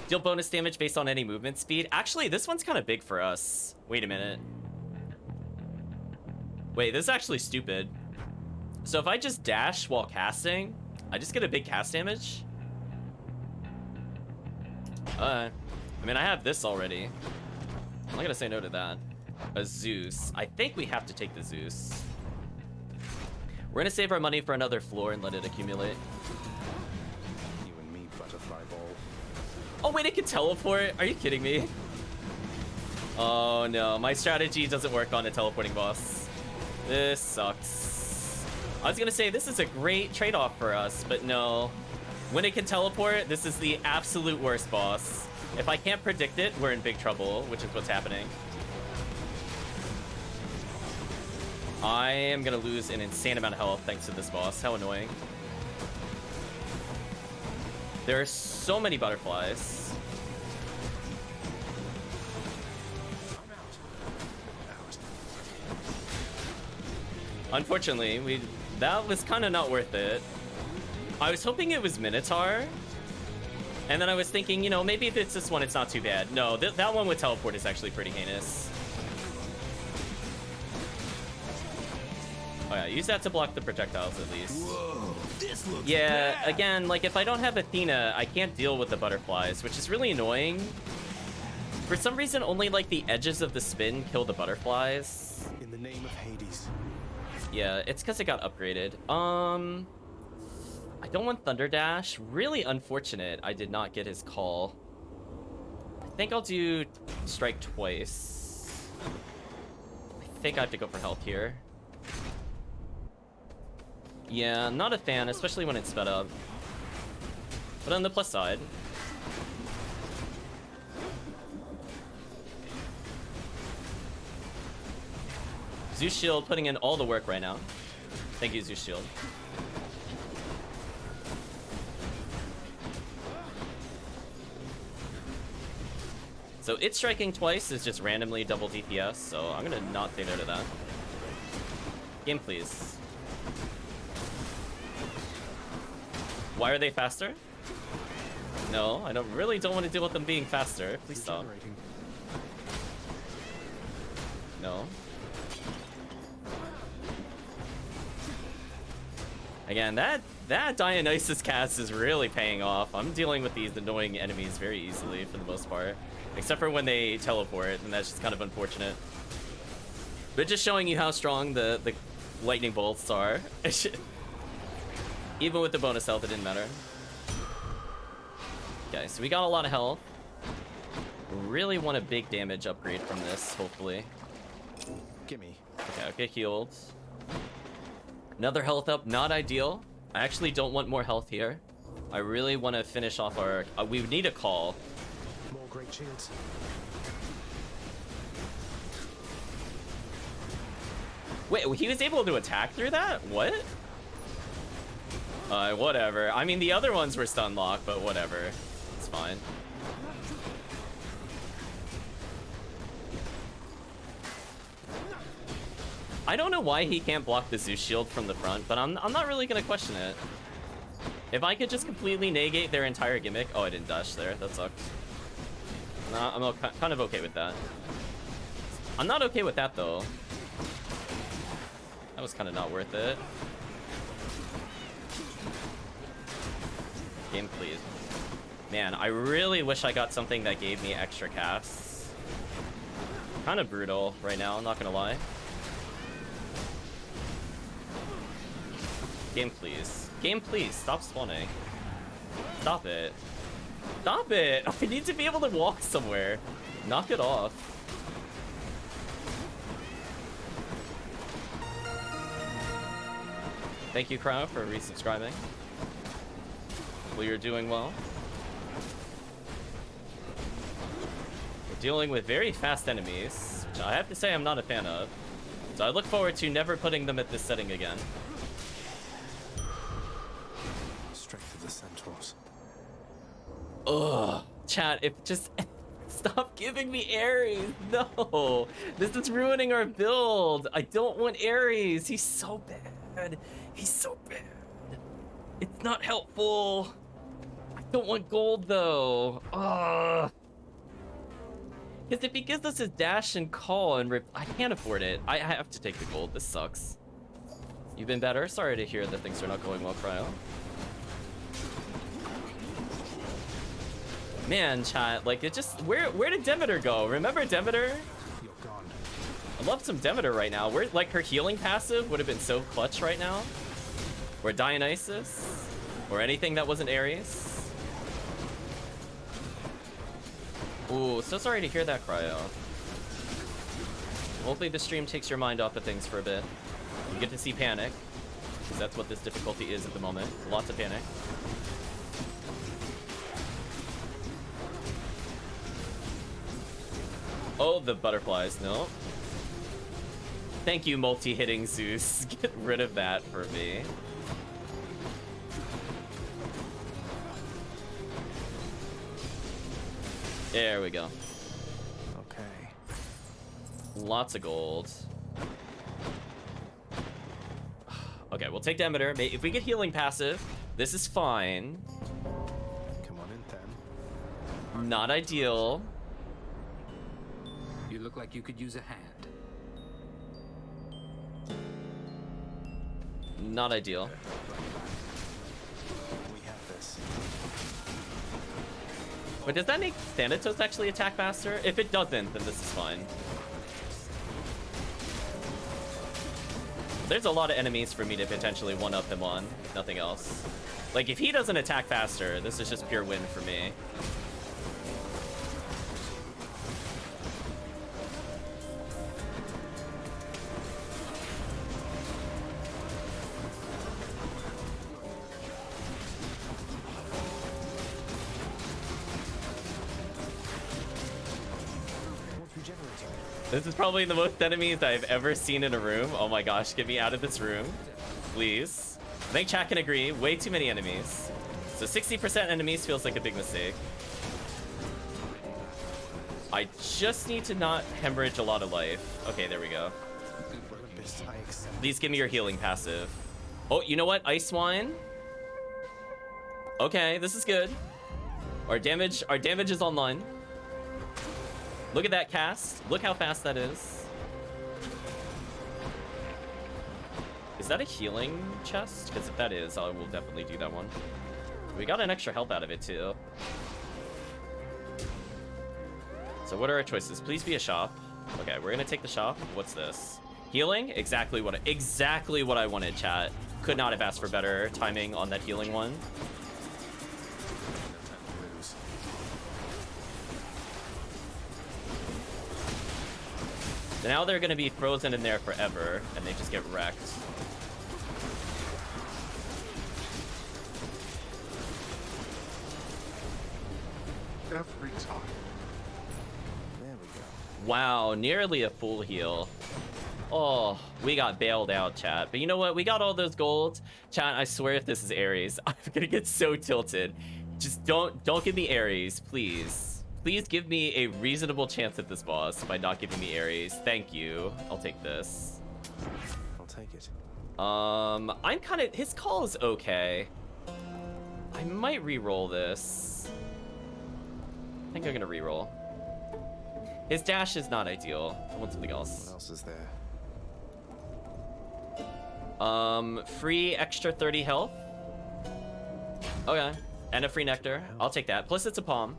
Deal bonus damage based on any movement speed. Actually, this one's kind of big for us. Wait a minute. Wait, this is actually stupid. So if I just dash while casting, I just get a big cast damage? I mean, I have this already. I'm not gonna say no to that. A Zeus. I think we have to take the Zeus. We're gonna save our money for another floor and let it accumulate. You and me, butterfly ball. Oh wait, it can teleport? Are you kidding me? Oh no, my strategy doesn't work on a teleporting boss. This sucks. I was gonna say this is a great trade-off for us, but no. When it can teleport, this is the absolute worst boss. If I can't predict it, we're in big trouble, which is what's happening. I am gonna lose an insane amount of health thanks to this boss. How annoying. There are so many butterflies. Unfortunately, that was kind of not worth it. I was hoping it was Minotaur. And then I was thinking, you know, maybe if it's this one, it's not too bad. No, that one with teleport is actually pretty heinous. Oh yeah, use that to block the projectiles at least. Whoa, this looks yeah, bad. again, like if I don't have Athena, I can't deal with the butterflies, which is really annoying. For some reason, only like the edges of the spin kill the butterflies. In the name of Hades. Yeah, it's because it got upgraded. I don't want Thunder Dash. Really unfortunate I did not get his call. think I'll do strike twice. I think I have to go for health here. Yeah, not a fan, especially when it's sped up. But on the plus side, Zeus Shield putting in all the work right now. Thank you, Zeus Shield. So it striking twice is just randomly double DPS, so I'm gonna not say no to that. Game, please. Why are they faster? No, I really don't want to deal with them being faster. Please stop. No. Again, that Dionysus cast is really paying off. I'm dealing with these annoying enemies very easily for the most part. Except for when they teleport, and that's just kind of unfortunate. But just showing you how strong the lightning bolts are. Even with the bonus health, it didn't matter. Okay, so we got a lot of health. Really want a big damage upgrade from this, hopefully. Gimme. Okay, I'll get healed. Another health up, not ideal. I actually don't want more health here. I really want to finish off our... we need a call. More great shields. Wait, he was able to attack through that? What? Whatever. I mean, the other ones were stun locked, but whatever. It's fine. I don't know why he can't block the Zeus shield from the front, but I'm not really gonna question it. If I could just completely negate their entire gimmick... Oh, I didn't dash there. That sucked. Nah, I'm kind of okay with that. I'm not okay with that, though. That was kind of not worth it. Game, please. Man, I really wish I got something that gave me extra casts. Kind of brutal right now, I'm not gonna lie. Game, please. Game, please. Stop spawning. Stop it. Stop it! I need to be able to walk somewhere. Knock it off. Thank you, Crow, for resubscribing. Well, you're doing well. We're dealing with very fast enemies, which I have to say I'm not a fan of. So I look forward to never putting them at this setting again. Strength of the centaurs. Ugh. Chat, if just... Stop giving me Ares! No! This is ruining our build! I don't want Ares! He's so bad! He's so bad! It's not helpful! I don't want gold, though! Ugh! Because if he gives us his dash and call and rip... I can't afford it. I have to take the gold. This sucks. You've been better? Sorry to hear that things are not going well, Cryo. Man, chat, like, it just... Where did Demeter go? Remember Demeter? You're gone. I love some Demeter right now. Where, like, her healing passive would have been so clutch right now. Or Dionysus. Or anything that wasn't Ares. Ooh, so sorry to hear that, Cryo. Hopefully the stream takes your mind off of things for a bit. You get to see panic. Because that's what this difficulty is at the moment. Lots of panic. Oh, the butterflies, no. Thank you, multi-hitting Zeus. Get rid of that for me. There we go. Okay. Lots of gold. Okay, we'll take Demeter. If we get healing passive, this is fine. Come on in, then. Not ideal. You look like you could use a hand. Not ideal. We have this. But does that make Thanatos actually attack faster? If it doesn't, then this is fine. There's a lot of enemies for me to potentially one-up him on. Nothing else. Like, if he doesn't attack faster, this is just pure win for me. This is probably the most enemies I've ever seen in a room. Oh my gosh, get me out of this room, please. I think chat can agree, way too many enemies. So 60% enemies feels like a big mistake. I just need to not hemorrhage a lot of life. Okay, there we go. Please give me your healing passive. Oh, you know what? Ice wine. Okay, this is good. Our damage is online. Look at that cast. Look how fast that is. Is that a healing chest? Because if that is, I will definitely do that one. We got an extra health out of it too. So what are our choices? Please be a shop. Okay, we're gonna take the shop. What's this? Healing? Exactly what I wanted, chat. Could not have asked for better timing on that healing one. So now they're gonna be frozen in there forever, and they just get wrecked. Every time. There we go. Wow, nearly a full heal. Oh, we got bailed out, chat. But you know what? We got all those golds. Chat, I swear if this is Ares, I'm gonna get so tilted. Just don't give me Ares, please. Please give me a reasonable chance at this boss by not giving me Ares. Thank you. I'll take this. I'll take it. I'm kind of... His call is okay. I might re-roll this. I think I'm gonna re-roll. His dash is not ideal. I want something else. What else is there? Free extra 30 health. Okay. And a free nectar. I'll take that. Plus it's a palm.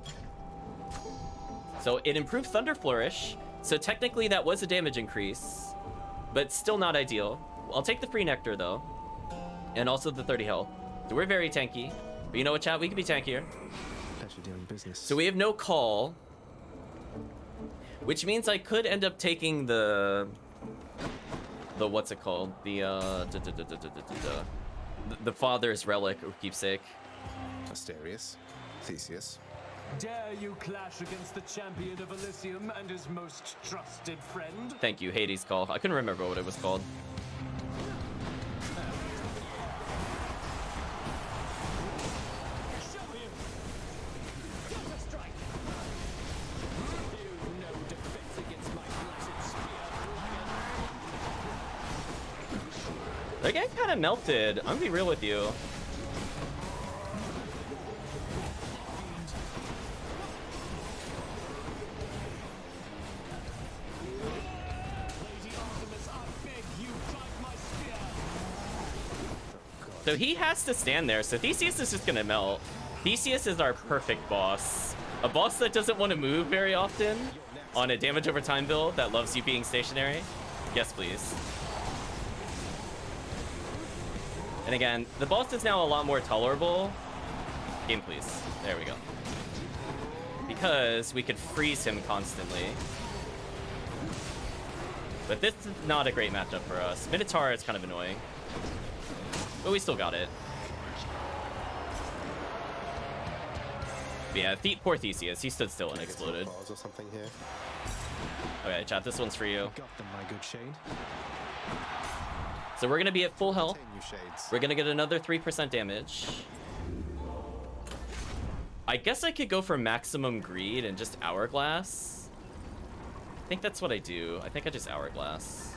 So it improved Thunder Flourish. So technically that was a damage increase, but still not ideal. I'll take the free nectar though. And also the 30 health. So we're very tanky. But you know what, chat? We can be tankier. Pleasure doing business. So we have no call, which means I could end up taking the what's it called? The father's relic or keepsake. Asterius, Theseus. Dare you clash against the champion of Elysium and his most trusted friend? Thank you, Hades call. I couldn't remember what it was called. They're getting kind of melted. I'm gonna be real with you. So he has to stand there. So Theseus is just gonna melt. Theseus is our perfect boss. A boss that doesn't want to move very often on a damage over time build that loves you being stationary. Yes, please. And again, the boss is now a lot more tolerable. Game, please. There we go. Because we could freeze him constantly. But this is not a great matchup for us. Minotaur is kind of annoying. But we still got it. But yeah, poor Theseus. He stood still and exploded. Or something here. Okay, chat, this one's for you. Got them, my good shade. So we're gonna be at full health. You shades. We're gonna get another 3% damage. I guess I could go for maximum greed and just hourglass. I think that's what I do. I think I just hourglass.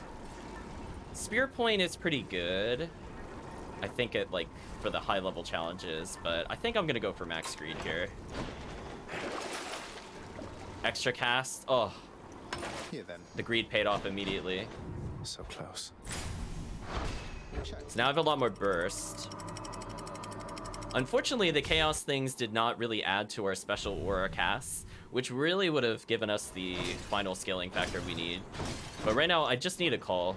Spear point is pretty good. I think it like for the high level challenges, but I think I'm gonna go for max greed here. Extra cast. Oh, Here then. the greed paid off immediately. So close. So now I have a lot more burst. Unfortunately, the chaos things did not really add to our special aura casts, which really would have given us the final scaling factor we need. But right now, I just need a call.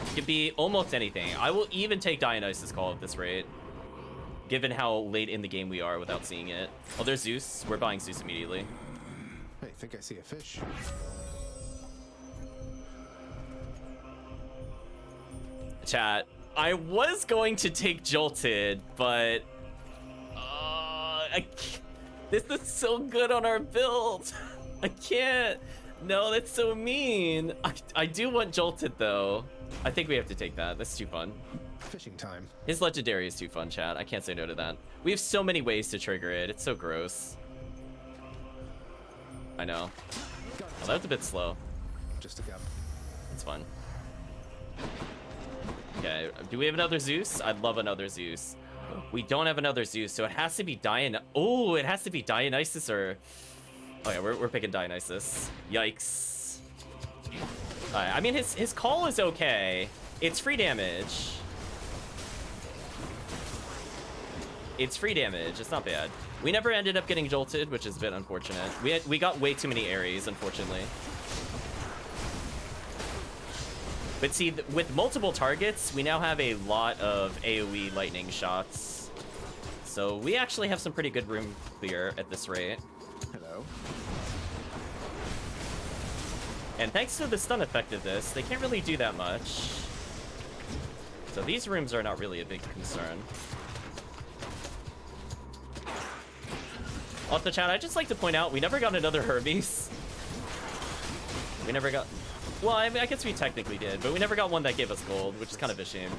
It could be almost anything. I will even take Dionysus' call at this rate, given how late in the game we are without seeing it. Oh, there's Zeus. We're buying Zeus immediately. Hey, think I see a fish. Chat, I was going to take Jolted, but this is so good on our build. I No, that's so mean. I do want Jolted, though. I think we have to take that. That's too fun. Fishing time. His legendary is too fun, chat. I can't say no to that. We have so many ways to trigger it. It's so gross. I know. Oh, that was a bit slow. Just a gap. It's fun. Okay, do we have another Zeus? I'd love another Zeus. We don't have another Zeus, so it has to be Oh, it has to be Dionysus or... Oh yeah, we're picking Dionysus. Yikes. I mean, his call is okay. It's free damage. It's free damage. It's not bad. We never ended up getting jolted, which is a bit unfortunate. We got way too many Ares, unfortunately. But see, with multiple targets, we now have a lot of AoE lightning shots. So we actually have some pretty good room clear at this rate. Hello. And thanks to the stun effect of this, they can't really do that much. So these rooms are not really a big concern. Also, chat, I'd just like to point out, we never got another Hermes. We never got... Well, I mean, I guess we technically did, but we never got one that gave us gold, which is kind of a shame.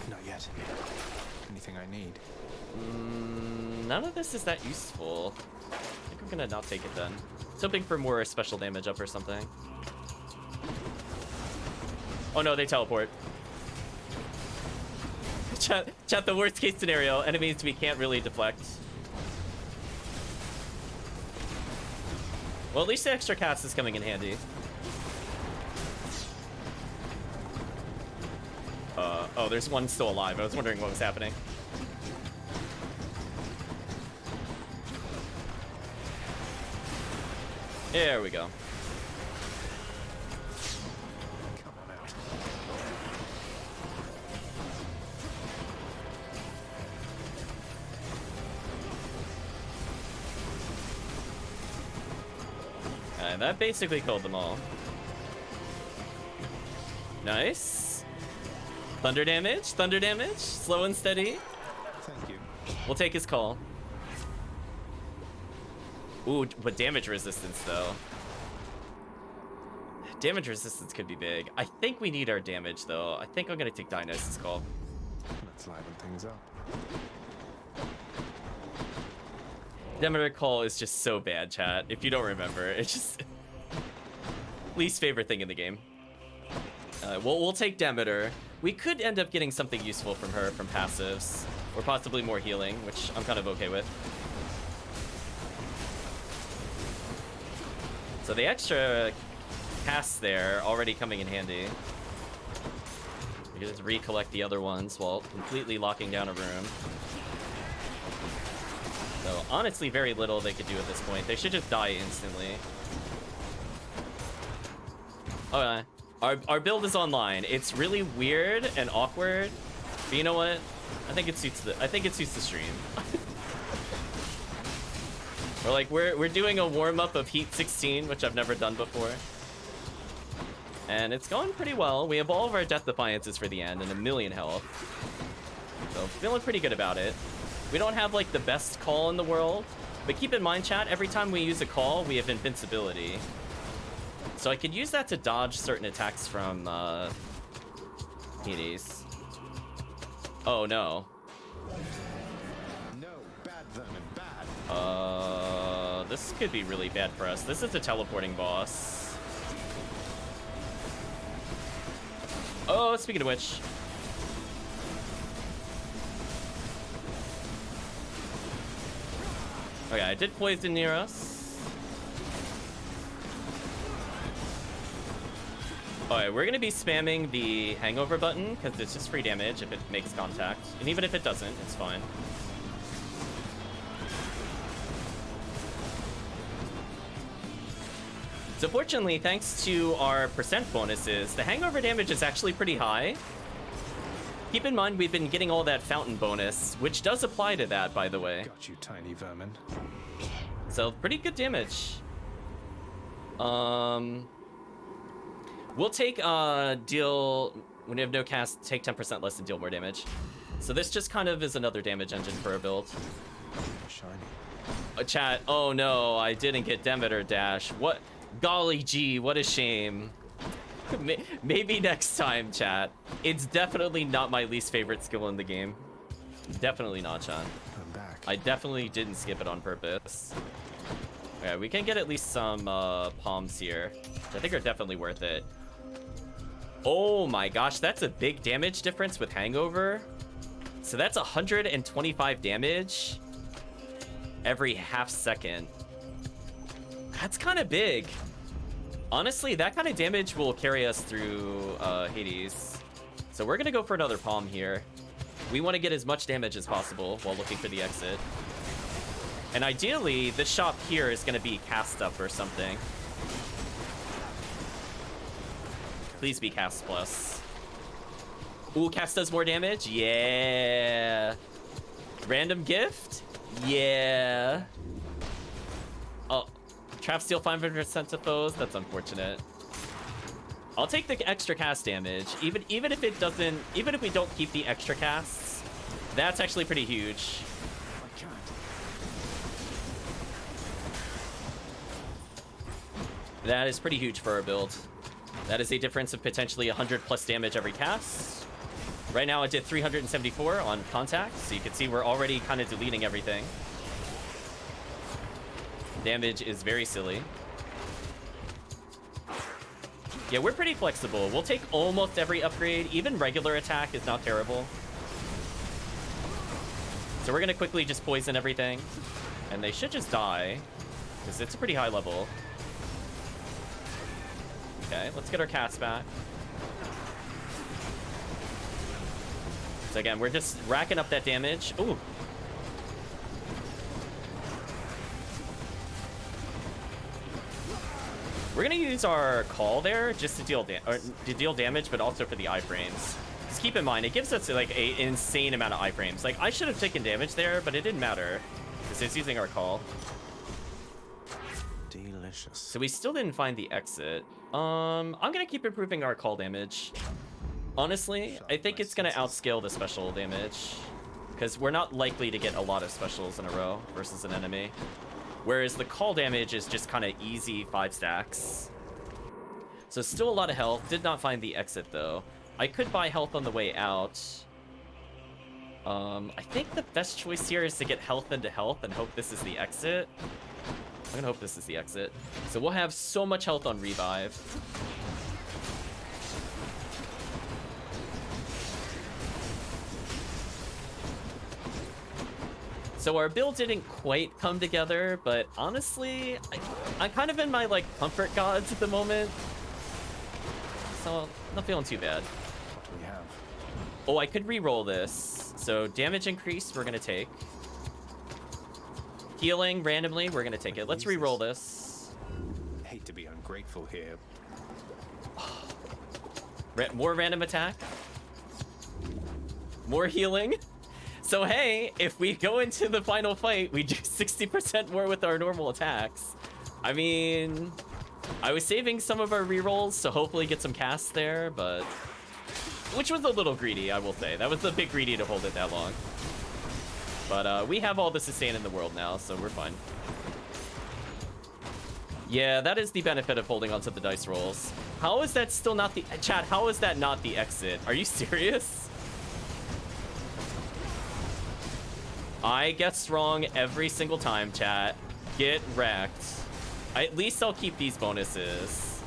Not yet. Anything I need? None of this is that useful. I think I'm gonna not take it then. I was hoping for more special damage up or something. Oh no, they teleport. Chat, the worst case scenario, enemies we can't really deflect. Well, at least the extra cast is coming in handy. Oh, there's one still alive. I was wondering what was happening. There we go. Come on out. And that basically killed them all. Nice. Thunder damage, slow and steady. Thank you. We'll take his call. Ooh, but damage resistance though. Damage resistance could be big. I think we need our damage though. I think I'm gonna take Dionysus' call. Let's liven things up. Demeter call is just so bad, chat. If you don't remember, it's just least favorite thing in the game. We'll take Demeter. We could end up getting something useful from her from passives, or possibly more healing, which I'm kind of okay with. So the extra casts there already coming in handy. We can just recollect the other ones while completely locking down a room. So honestly, very little they could do at this point. They should just die instantly. Okay. Our build is online. It's really weird and awkward, but you know what? I think it suits the stream. We're doing a warm-up of Heat 16, which I've never done before. And it's going pretty well. We have all of our Death Defiances for the end and 1,000,000 health. So feeling pretty good about it. We don't have like the best call in the world, but keep in mind, chat, every time we use a call, we have invincibility. So I could use that to dodge certain attacks from Hades. Oh no. No, bad vermin, bad. This could be really bad for us. This is a teleporting boss. Oh, speaking of which. Okay, I did poison near us. Alright, we're gonna be spamming the hangover button because it's just free damage if it makes contact. And even if it doesn't, it's fine. So fortunately, thanks to our percent bonuses, the hangover damage is actually pretty high. Keep in mind, we've been getting all that fountain bonus, which does apply to that, by the way. Got you, tiny vermin. So pretty good damage. We'll take deal when you have no cast, take 10% less and deal more damage. So this just kind of is another damage engine for our build. Shiny. Chat, oh no, I didn't get Demeter Dash. What? Golly gee, what a shame. Maybe next time, chat. It's definitely not my least favorite skill in the game. Definitely not, Sean. I'm back. I definitely didn't skip it on purpose. Okay, we can get at least some palms here, which I think are definitely worth it. Oh my gosh, that's a big damage difference with Hangover. So that's 125 damage every half second. That's kind of big. Honestly, that kind of damage will carry us through Hades. So we're gonna go for another palm here. We want to get as much damage as possible while looking for the exit. And ideally, the shop here is gonna be cast up or something. Please be cast plus. Ooh, cast does more damage? Yeah. Random gift? Yeah. Oh, trap steal 500% to foes? That's unfortunate. I'll take the extra cast damage. Even if it doesn't, even if we don't keep the extra casts, that's actually pretty huge. That is pretty huge for our build. That is a difference of potentially 100 plus damage every cast. Right now I did 374 on contact, so you can see we're already kind of deleting everything. Damage is very silly. Yeah, we're pretty flexible. We'll take almost every upgrade. Even regular attack is not terrible. So we're gonna quickly just poison everything. And they should just die, because it's a pretty high level. Okay, let's get our cast back. So again, we're just racking up that damage. Ooh. We're gonna use our call there just to deal damage, but also for the iframes. Just keep in mind, it gives us like an insane amount of iframes. Like I should have taken damage there, but it didn't matter because it's using our call. Delicious. So we still didn't find the exit. I'm gonna keep improving our call damage. Honestly, I think it's gonna outscale the special damage because we're not likely to get a lot of specials in a row versus an enemy. Whereas the call damage is just kind of easy 5 stacks. So still a lot of health. Did not find the exit though. I could buy health on the way out. I think the best choice here is to get health into health and hope this is the exit. I'm gonna hope this is the exit. So we'll have so much health on revive. So our build didn't quite come together, but honestly, I'm kind of in my like comfort gods at the moment. So not feeling too bad. What do we have? Oh, I could re-roll this. So damage increase, we're gonna take. Healing randomly, we're gonna take it. Let's re-roll this. Hate to be ungrateful here. More random attack. More healing. So hey, if we go into the final fight, we do 60% more with our normal attacks. I mean, I was saving some of our rerolls to hopefully get some casts there, but which was a little greedy, I will say. That was a bit greedy to hold it that long. But we have all the sustain in the world now, so we're fine. Yeah, that is the benefit of holding onto the dice rolls. How is that still not the... Chat, how is that not the exit? Are you serious? I guess wrong every single time, chat. Get wrecked. At least I'll keep these bonuses.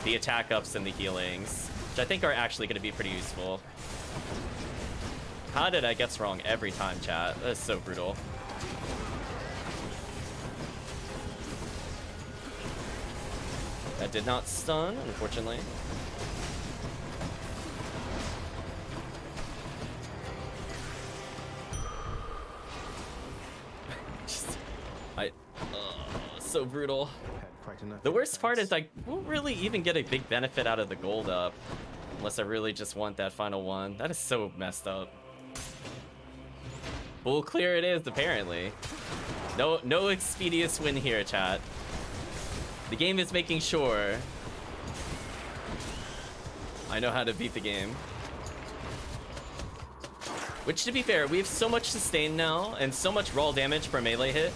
The attack ups and the healings, which I think are actually going to be pretty useful. How did I guess wrong every time, chat? That is so brutal. That did not stun, unfortunately. So brutal. The worst part is I won't really even get a big benefit out of the gold up unless I really just want that final one. That is so messed up. Full clear it is, apparently. No expeditious win here, chat. The game is making sure I know how to beat the game. Which, to be fair, we have so much sustain now and so much raw damage per melee hit.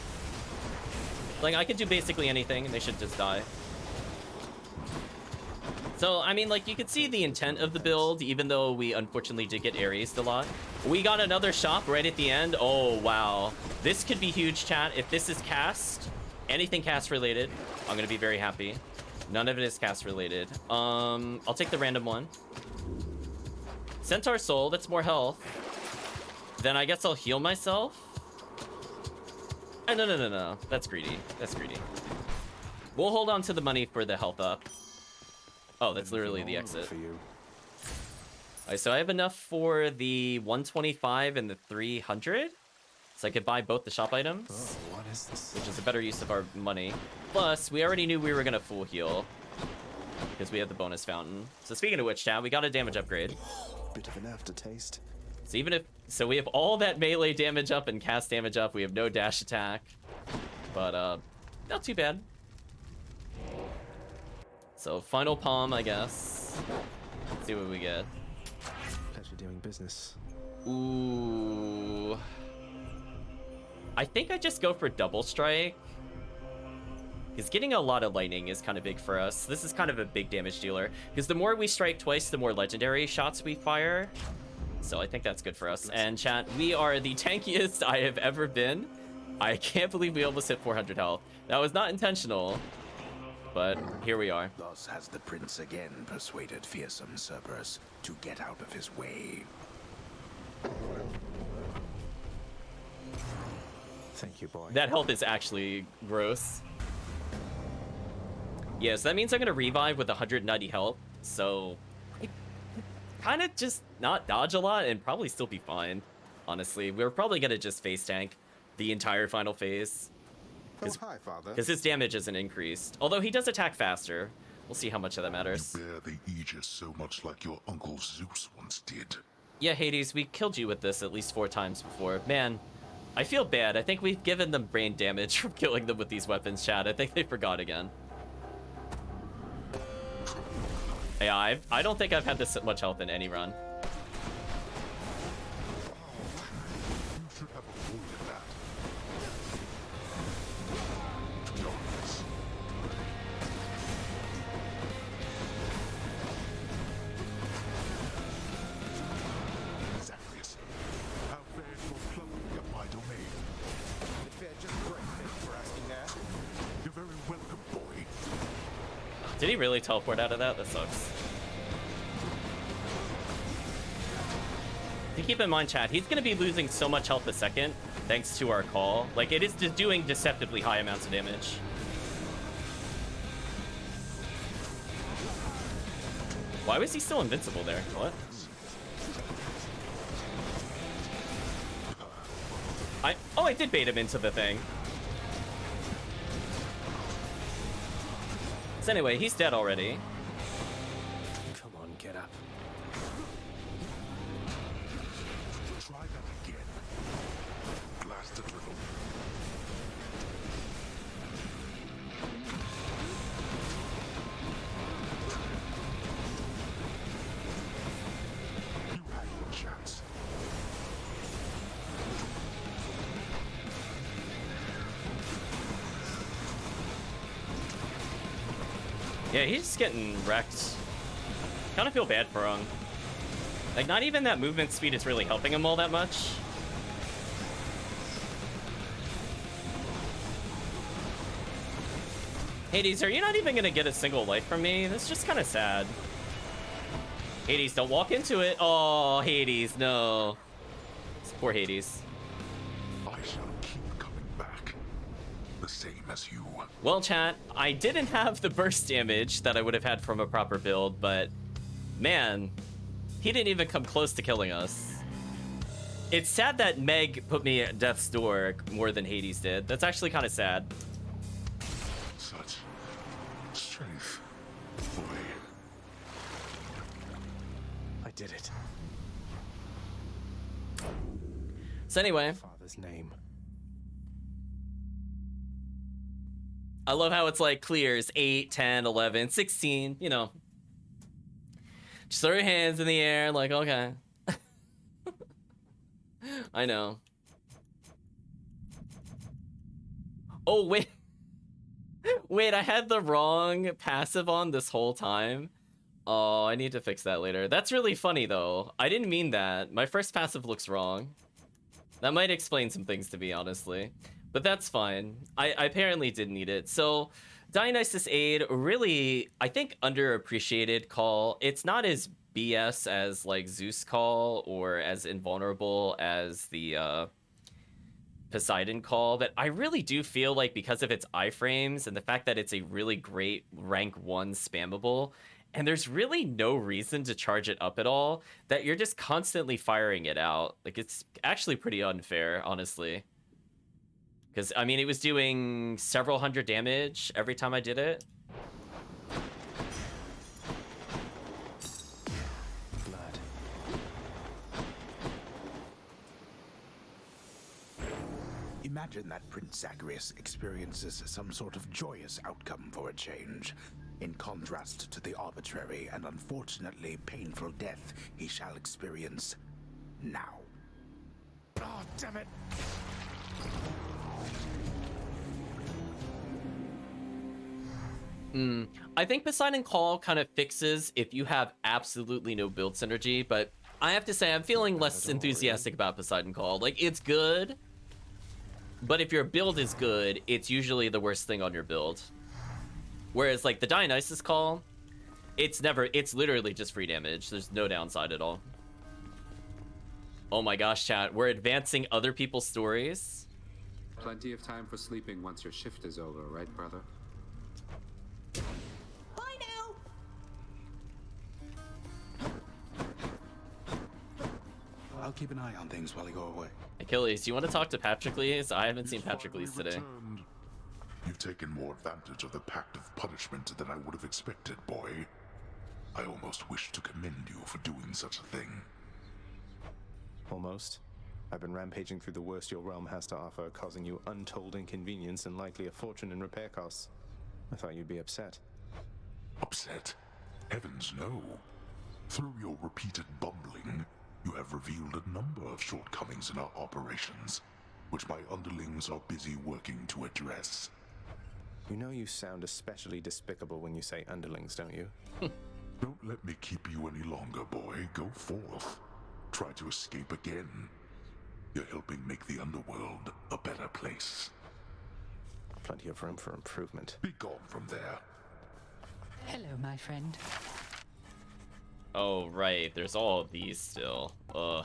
Like, I could do basically anything and they should just die. So, I mean, like, you could see the intent of the build, even though we unfortunately did get Ares a lot. We got another shop right at the end. Oh, wow. This could be huge, chat. If this is cast, anything cast related, I'm gonna be very happy. None of it is cast related. I'll take the random one. Centaur Soul, that's more health. Then I guess I'll heal myself. No. That's greedy. That's greedy. We'll hold on to the money for the health up. Oh, that's literally the exit. Alright, so I have enough for the 125 and the 300. So I could buy both the shop items. Oh, what is this? Which is a better use of our money. Plus, we already knew we were gonna full heal. Because we had the bonus fountain. So speaking of which, chat, we got a damage upgrade. Bit of an aftertaste. So even if... So we have all that melee damage up and cast damage up. We have no dash attack. But, not too bad. So, final palm, I guess. Let's see what we get. Pleasure doing business. Ooh. I think I just go for double strike. Because getting a lot of lightning is kind of big for us. This is kind of a big damage dealer. Because the more we strike twice, the more legendary shots we fire. So I think that's good for us. And chat, we are the tankiest I have ever been. I can't believe we almost hit 400 health. That was not intentional. But here we are. Thus has the prince again persuaded fearsome Cerberus to get out of his way. Thank you, boy. That health is actually gross. Yeah, so that means I'm going to revive with 190 health. So, kind of just not dodge a lot and probably still be fine, honestly. We're probably going to just face tank the entire final phase. Oh, hi, Father. Because his damage isn't increased. Although he does attack faster. We'll see how much of that matters. You bear the Aegis so much like your uncle Zeus once did. Yeah, Hades, we killed you with this at least 4 times before. Man, I feel bad. I think we've given them brain damage from killing them with these weapons, Chad. I think they forgot again. Yeah, I don't think I've had this much health in any run. You should have avoided that. Zacharias, how fares your cloaking of my domain? It fared just great, thank you for asking that. You're very welcome, boy. Did he really teleport out of that? That sucks. To keep in mind, chat, he's going to be losing so much health a second thanks to our call. Like, it is doing deceptively high amounts of damage. Why was he still invincible there? What? Oh, I did bait him into the thing. So anyway, he's dead already. Come on, get up. Try that again. Blast a little. You had your chance. Yeah, he's getting wrecked. Kind of feel bad for him. Like, not even that movement speed is really helping him all that much. Hades, are you not even gonna get a single life from me? That's just kind of sad. Hades, don't walk into it. Oh, Hades, no. Poor Hades. I shall keep coming back. The same as you. Well, chat, I didn't have the burst damage that I would have had from a proper build, but man, he didn't even come close to killing us. It's sad that Meg put me at death's door more than Hades did. That's actually kind of sad. Such strength, boy. I did it. So anyway, Father's name. I love how it's like clears 8, 10, 11, 16, you know. Just throw your hands in the air like, okay. I know. Oh, wait. Wait, I had the wrong passive on this whole time. Oh, I need to fix that later. That's really funny, though. I didn't mean that. My first passive looks wrong. That might explain some things to me, honestly. But that's fine. I apparently did need it. So, Dionysus Aid, really, I think, underappreciated call. It's not as BS as, like, Zeus call or as invulnerable as the Poseidon call, but I really do feel like because of its iframes and the fact that it's a really great rank 1 spammable, and there's really no reason to charge it up at all, that you're just constantly firing it out. Like, it's actually pretty unfair, honestly. Because, I mean, it was doing several hundred damage every time I did it. Blood. Imagine that Prince Zagreus experiences some sort of joyous outcome for a change, in contrast to the arbitrary and unfortunately painful death he shall experience now. Oh, damn it! I think Poseidon Call kind of fixes if you have absolutely no build synergy, but I have to say I'm feeling less enthusiastic about Poseidon Call. Like, it's good, but if your build is good, it's usually the worst thing on your build. Whereas, like, the Dionysus Call, it's literally just free damage. There's no downside at all. Oh my gosh, chat, we're advancing other people's stories. Plenty of time for sleeping once your shift is over, right, brother? Bye now! I'll keep an eye on things while you go away. Achilles, do you want to talk to Patrocles? I haven't seen Patrocles today. You've taken more advantage of the Pact of Punishment than I would have expected, boy. I almost wish to commend you for doing such a thing. Almost. I've been rampaging through the worst your realm has to offer, causing you untold inconvenience and likely a fortune in repair costs. I thought you'd be upset. Upset? Heavens, no. Through your repeated bumbling, you have revealed a number of shortcomings in our operations, which my underlings are busy working to address. You know you sound especially despicable when you say underlings, don't you? Don't let me keep you any longer, boy. Go forth. Try to escape again. You're helping make the underworld a better place. Plenty of room for improvement. Be gone from there. Hello, my friend. Oh, right. There's all of these still. Ugh.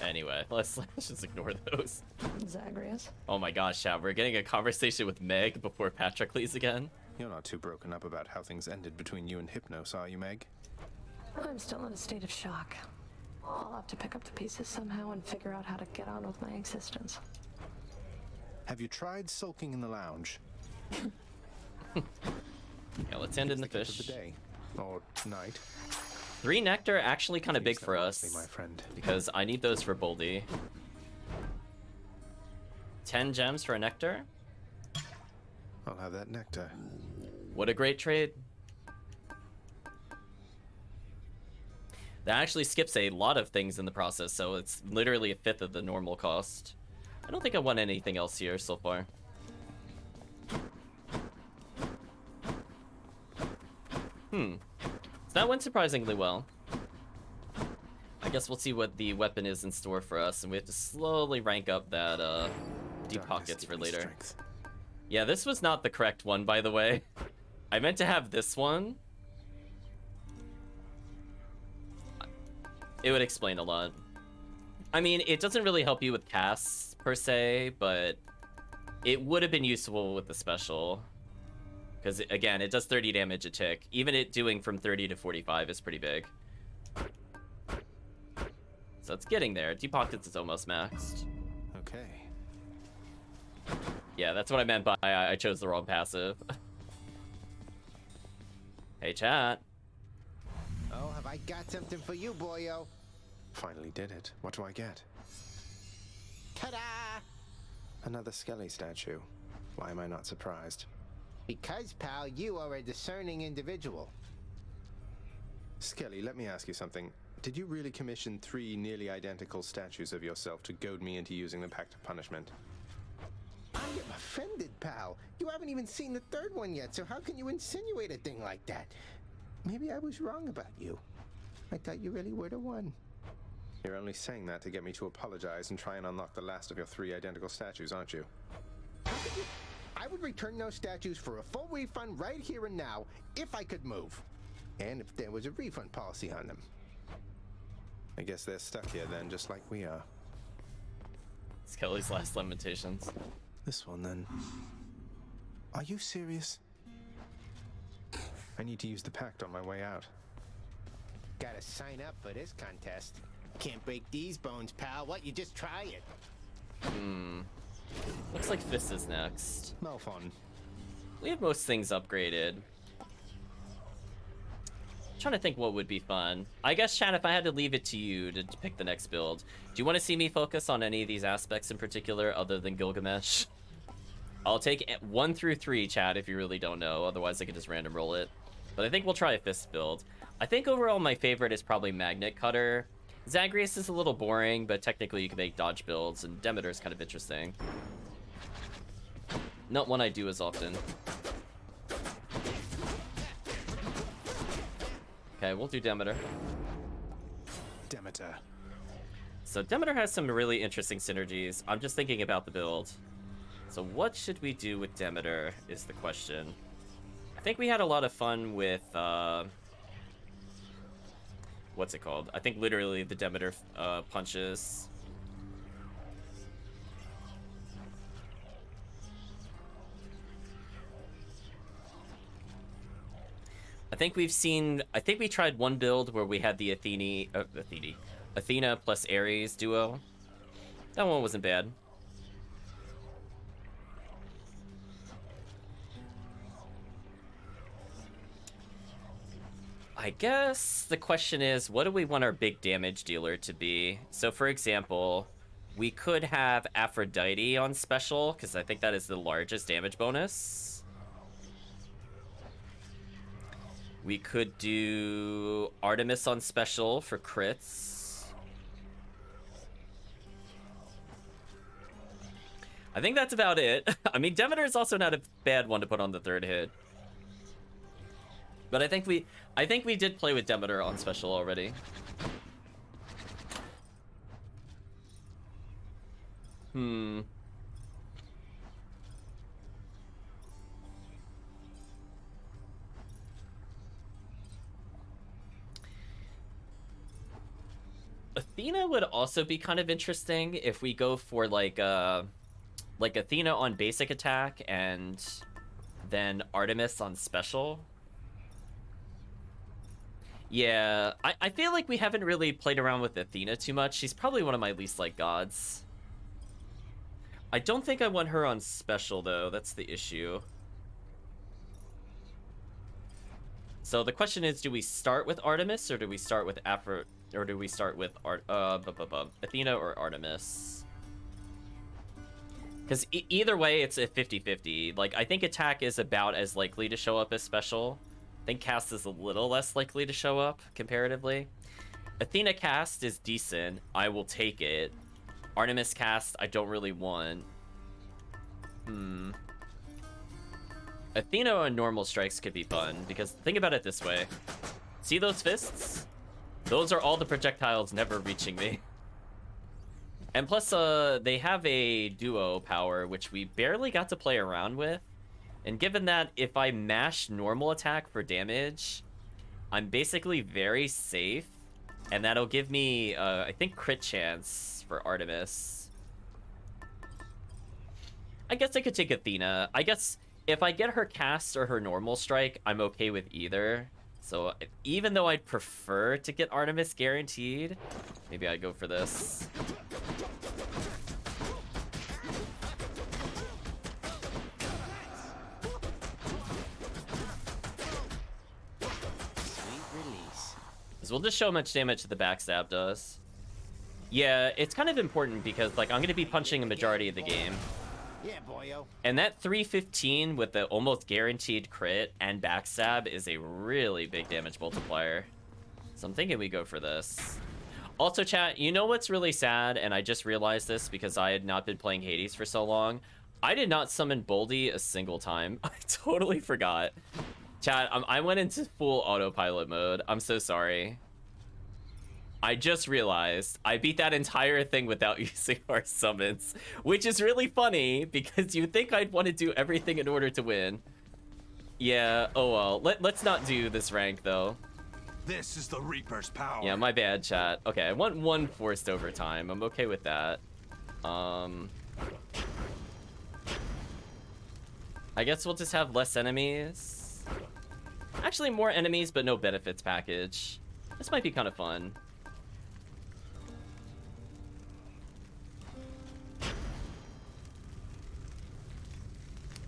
Anyway, let's just ignore those. Zagreus. Oh my gosh, chat. We're getting a conversation with Meg before Patrocles again. You're not too broken up about how things ended between you and Hypnos, are you, Meg? I'm still in a state of shock. I'll have to pick up the pieces somehow and figure out how to get on with my existence. Have you tried sulking in the lounge? Yeah, let's end in the fish. Of the day or night. 3 nectar actually kind of big for us, my friend. because I need those for Boldy. 10 gems for a nectar. I'll have that nectar. What a great trade. That actually skips a lot of things in the process, so it's literally a 1/5 of the normal cost. I don't think I want anything else here so far. So that went surprisingly well. I guess we'll see what the weapon is in store for us, and we have to slowly rank up that deep pockets for later. Strength. Yeah, this was not the correct one, by the way. I meant to have this one. It would explain a lot. I mean, it doesn't really help you with casts, per se, but it would have been useful with the special. Because, again, it does 30 damage a tick. Even it doing from 30 to 45 is pretty big. So it's getting there. Deep Pockets is almost maxed. Okay. Yeah, that's what I meant by I chose the wrong passive. Hey, chat. Oh, have I got something for you, boyo? Finally did it. What do I get? Ta-da! Another Skelly statue. Why am I not surprised? Because, pal, you are a discerning individual. Skelly, let me ask you something. Did you really commission 3 nearly identical statues of yourself to goad me into using the Pact of Punishment? I am offended, pal. You haven't even seen the 3rd one yet, so how can you insinuate a thing like that? maybe I was wrong about you. I thought you really were the one. You're only saying that to get me to apologize and try and unlock the last of your 3 identical statues, aren't you? I would return those statues for a full refund right here and now, if I could move. And if there was a refund policy on them. I guess they're stuck here then, just like we are. It's Kelly's last lamentations. This one then. Are you serious? I need to use the pact on my way out. Gotta sign up for this contest. Can't break these bones, pal. What, you just try it? Looks like Fist is next. No fun. We have most things upgraded. Trying to think what would be fun. I guess, Chad, if I had to leave it to you to pick the next build, do you want to see me focus on any of these aspects in particular other than Gilgamesh? I'll take 1 through 3, Chad, if you really don't know. Otherwise, I could just random roll it. But I think we'll try a Fist build. I think overall my favorite is probably Magnet Cutter. Zagreus is a little boring, but technically you can make dodge builds, and Demeter is kind of interesting. Not one I do as often. Okay, we'll do Demeter. Demeter. So Demeter has some really interesting synergies. I'm just thinking about the build. So what should we do with Demeter is the question. I think we had a lot of fun with, what's it called? I think literally the Demeter punches. I think we tried one build where we had the Athena plus Ares duo. That one wasn't bad. I guess the question is, what do we want our big damage dealer to be? So for example, we could have Aphrodite on special, because I think that is the largest damage bonus. We could do Artemis on special for crits. I think that's about it. I mean, Demeter is also not a bad one to put on the 3rd hit. But I think we did play with Demeter on special already. Athena would also be kind of interesting if we go for like Athena on basic attack and then Artemis on special. Yeah, I feel like we haven't really played around with Athena too much. She's probably one of my least liked gods. I don't think I want her on special though. That's the issue. So the question is, do we start with Artemis or do we start with Athena or Artemis? Because either way, it's a 50-50. Like, I think attack is about as likely to show up as special. I think cast is a little less likely to show up comparatively. Athena cast is decent. I will take it. Artemis cast, I don't really want. Athena on normal strikes could be fun, because think about it this way. See those fists? Those are all the projectiles never reaching me. And plus, they have a duo power, which we barely got to play around with. And given that if I mash normal attack for damage, I'm basically very safe. And that'll give me, I think, crit chance for Artemis. I guess I could take Athena. I guess if I get her cast or her normal strike, I'm okay with either. So even though I'd prefer to get Artemis guaranteed, maybe I'd go for this. We'll just show how much damage the backstab does. Yeah, it's kind of important because, like, I'm going to be punching a majority of the game. Yeah, boyo. And that 315 with the almost guaranteed crit and backstab is a really big damage multiplier. So I'm thinking we go for this. Also, chat, you know what's really sad? And I just realized this because I had not been playing Hades for so long. I did not summon Boldy a single time. I totally forgot. Chat, I went into full autopilot mode. I'm so sorry. I just realized I beat that entire thing without using our summons, which is really funny because you'd think I'd want to do everything in order to win. Yeah, oh well. Let's not do this rank though. This is the Reaper's power. Yeah, my bad, chat. Okay, I want 1 forced overtime. I'm okay with that. I guess we'll just have less enemies. Actually, more enemies, but no benefits package. This might be kind of fun.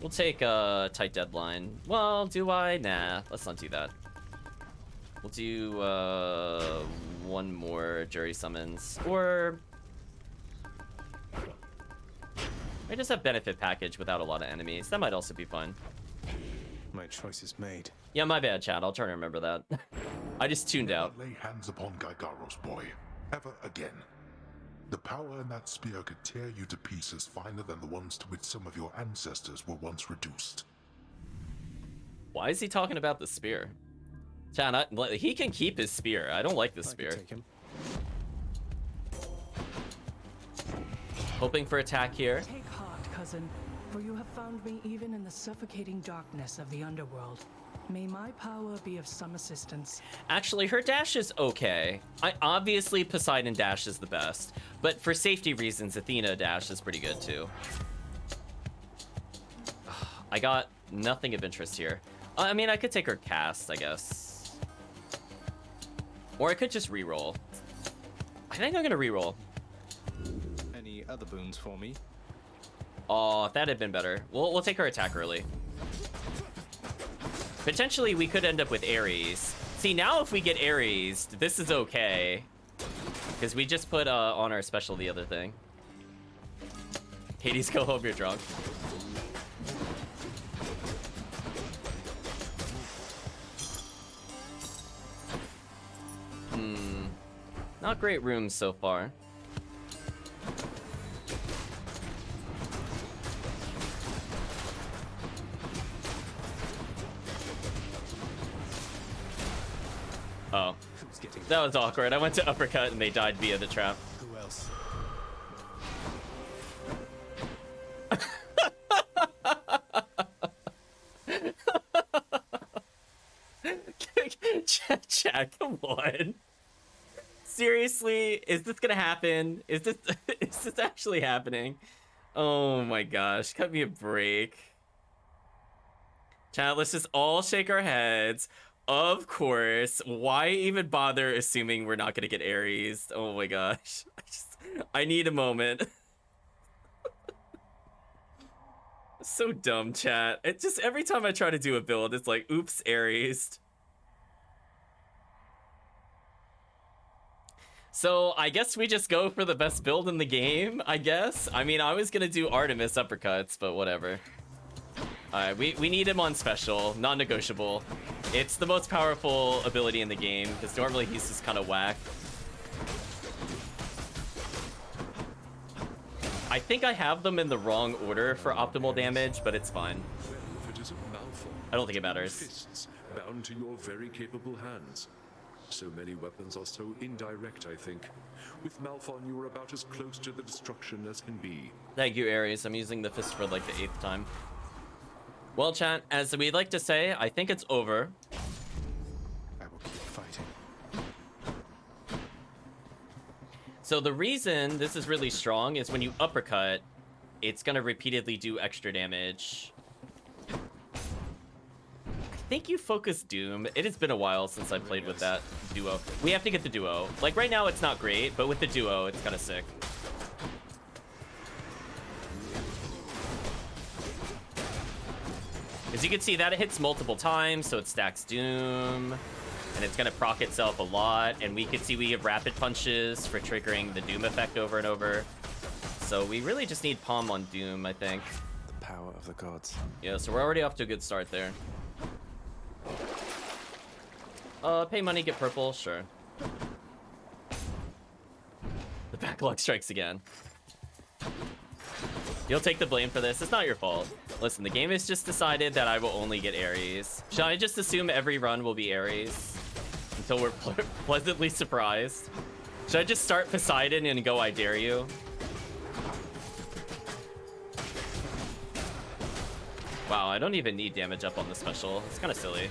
We'll take a tight deadline. Well, do I? Nah, let's not do that. We'll do 1 more jury summons, or I just have benefit package without a lot of enemies. That might also be fun. My choice is made. Yeah, my bad, Chad. I'll try to remember that. I just tuned out. Lay hands upon Gygaros, boy. Ever again. The power in that spear could tear you to pieces finer than the ones to which some of your ancestors were once reduced. Why is he talking about the spear? Chad, he can keep his spear. I don't like this spear. Take him. Hoping for attack here. Take heart, cousin, for you have found me even in the suffocating darkness of the underworld. May my power be of some assistance. Actually, her dash is okay. Obviously Poseidon dash is the best, but for safety reasons, Athena dash is pretty good too. I got nothing of interest here. I mean, I could take her cast, I guess. Or I could just reroll. I think I'm gonna reroll. Any other boons for me? Oh, that had been better. We'll take her attack early. Potentially, we could end up with Ares. See, now if we get Ares, this is okay. Because we just put on our special the other thing. Hades, go home, you're drunk. Not great rooms so far. Oh, that was awkward. I went to uppercut and they died via the trap. Who else? Chat, come on. Seriously, is this gonna happen? Is this actually happening? Oh my gosh, cut me a break. Chat, let's just all shake our heads. Of course. Why even bother assuming we're not gonna get Ares? Oh my gosh. I need a moment. So dumb, chat. It just every time I try to do a build, it's like, oops, Ares. So I guess we just go for the best build in the game, I guess. I mean, I was gonna do Artemis uppercuts, but whatever. Alright, we need him on special, non-negotiable. It's the most powerful ability in the game, because normally he's just kind of whack. I think I have them in the wrong order for optimal damage, but it's fine. Well, if it isn't Malphon, I don't think it matters. Fists bound to your very capable hands. So many weapons are so indirect, I think. With Malphon, you are about as close to the destruction as can be. Thank you, Ares. I'm using the fist for like the 8th time. Well, chat, as we'd like to say, I think it's over. I will keep fighting. So the reason this is really strong is when you uppercut, it's gonna repeatedly do extra damage. I think you focus Doom. It has been a while since I played with that duo. We have to get the duo. Like right now it's not great, but with the duo it's kind of sick. As you can see, that it hits multiple times, so it stacks Doom, and it's gonna proc itself a lot, and we can see we have rapid punches for triggering the Doom effect over and over. So we really just need Palm on Doom, I think. The power of the gods. Yeah, so we're already off to a good start there. Pay money, get purple, sure. The backlog strikes again. You'll take the blame for this. It's not your fault. Listen, the game has just decided that I will only get Ares. Should I just assume every run will be Ares until we're pleasantly surprised? Should I just start Poseidon and go I dare you? Wow, I don't even need damage up on the special. It's kind of silly.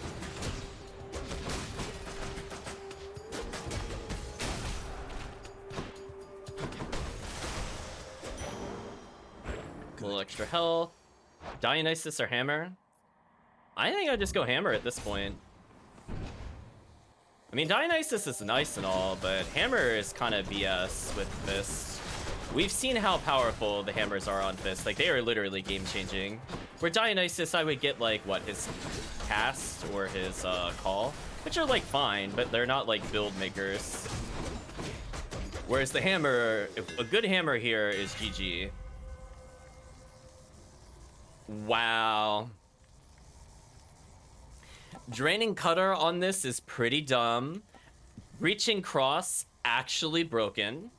A little extra health. Dionysus or Hammer? I think I'd just go Hammer at this point. I mean, Dionysus is nice and all, but Hammer is kind of BS with Fist. We've seen how powerful the hammers are on Fist. Like, they are literally game-changing. Where Dionysus, I would get, like, what, his cast or his call? Which are, like, fine, but they're not, like, build makers. Whereas the Hammer, a good Hammer here is GG. Wow. Draining Cutter on this is pretty dumb. Reaching Cross, actually broken.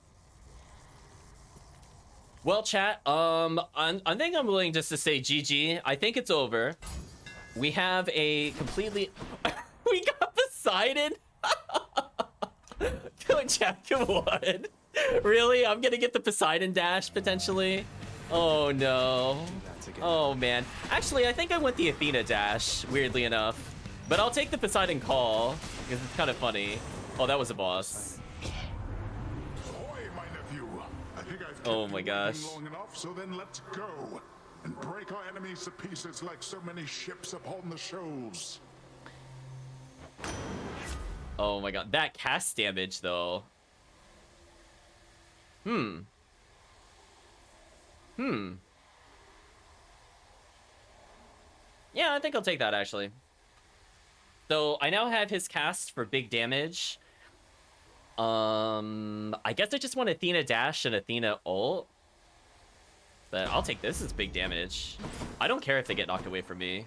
Well, chat, I think I'm willing just to say GG. I think it's over. We have a completely... We got Poseidon? Chat, come on. Really? I'm gonna get the Poseidon dash, potentially? Oh, no. Oh, man. Actually, I think I went the Athena dash, weirdly enough. But I'll take the Poseidon call, because it's kind of funny. Oh, that was a boss. Oh my gosh. Long enough, so then let's go and break our enemies to pieces like so many ships upon the shoals. Oh my god, that cast damage though. Yeah, I think I'll take that actually. So I now have his cast for big damage. I guess I just want Athena dash and Athena ult. But I'll take this as big damage. I don't care if they get knocked away from me.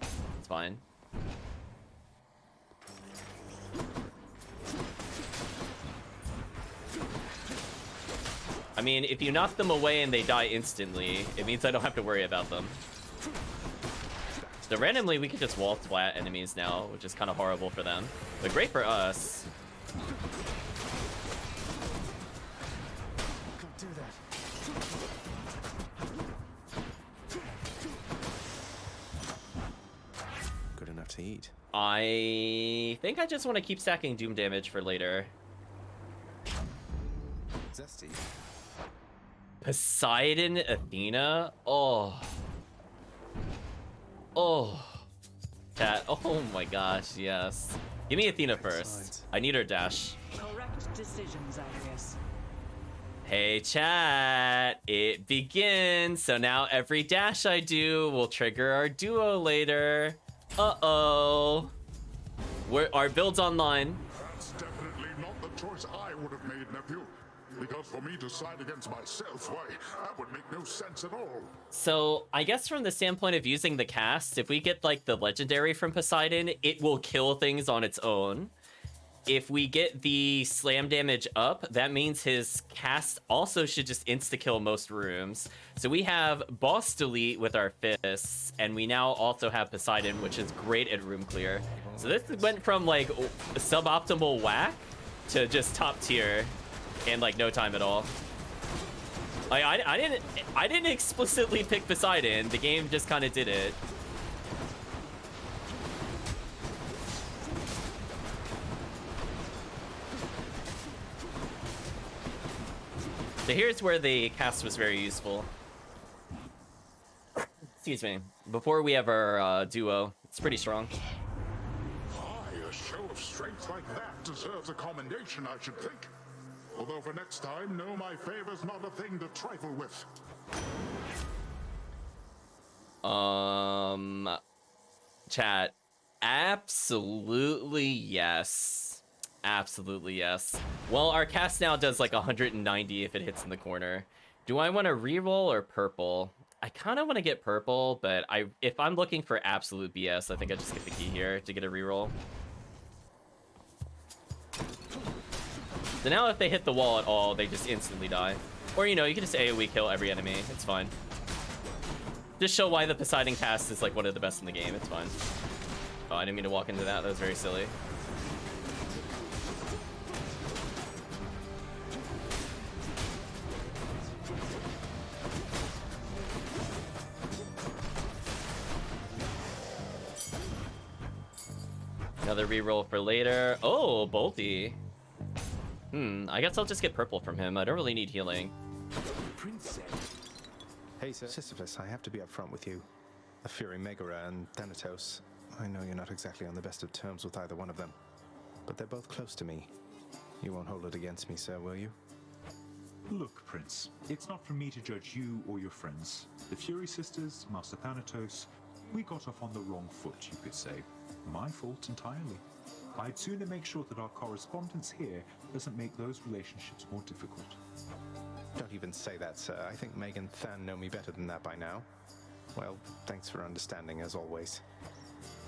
It's fine. I mean, if you knock them away and they die instantly, it means I don't have to worry about them. So randomly, we can just wall splat enemies now, which is kind of horrible for them. But great for us. Don't do that. Good enough to eat. I think I just want to keep stacking Doom damage for later. Zesty. Poseidon, Athena? Oh. Oh. Chat. Oh my gosh, yes. Give me Athena first. I need her dash. Correct decision, Zagreus. Hey chat, it begins. So now every dash I do will trigger our duo later. Uh-oh. Our build's online. That's definitely not the choice I would have made, nephew. Because for me to side against myself, why, that would make no sense at all. So I guess from the standpoint of using the cast, if we get like the legendary from Poseidon, it will kill things on its own. If we get the slam damage up, that means his cast also should just insta-kill most rooms. So we have boss delete with our fists, and we now also have Poseidon, which is great at room clear. So this went from like suboptimal whack to just top tier in like no time at all. Like I didn't explicitly pick Poseidon. The game just kind of did it. So here's where the cast was very useful. Excuse me. Before we have our duo, it's pretty strong. Aye, a show of strength like that deserves a commendation, I should think. Although for next time, know my favor's not a thing to trifle with. Chat. Absolutely yes. Absolutely yes. Well, our cast now does like 190 if it hits in the corner. Do I want to reroll or purple? I kind of want to get purple, but if I'm looking for absolute BS, I think I just get the key here to get a reroll. So now if they hit the wall at all, they just instantly die. Or, you know, you can just AoE kill every enemy. It's fine. Just show why the Poseidon cast is like one of the best in the game. It's fine. Oh, I didn't mean to walk into that. That was very silly. Another reroll for later. Oh, Bolty. I guess I'll just get purple from him. I don't really need healing. Hey, sir. Sisyphus, I have to be upfront with you. The Fury Megara and Thanatos. I know you're not exactly on the best of terms with either one of them, but they're both close to me. You won't hold it against me, sir, will you? Look, Prince, it's not for me to judge you or your friends. The Fury Sisters, Master Thanatos, we got off on the wrong foot, you could say. My fault entirely. I'd sooner make sure that our correspondence here doesn't make those relationships more difficult. Don't even say that, sir. I think Meg and Than know me better than that by now. Well, thanks for understanding, as always.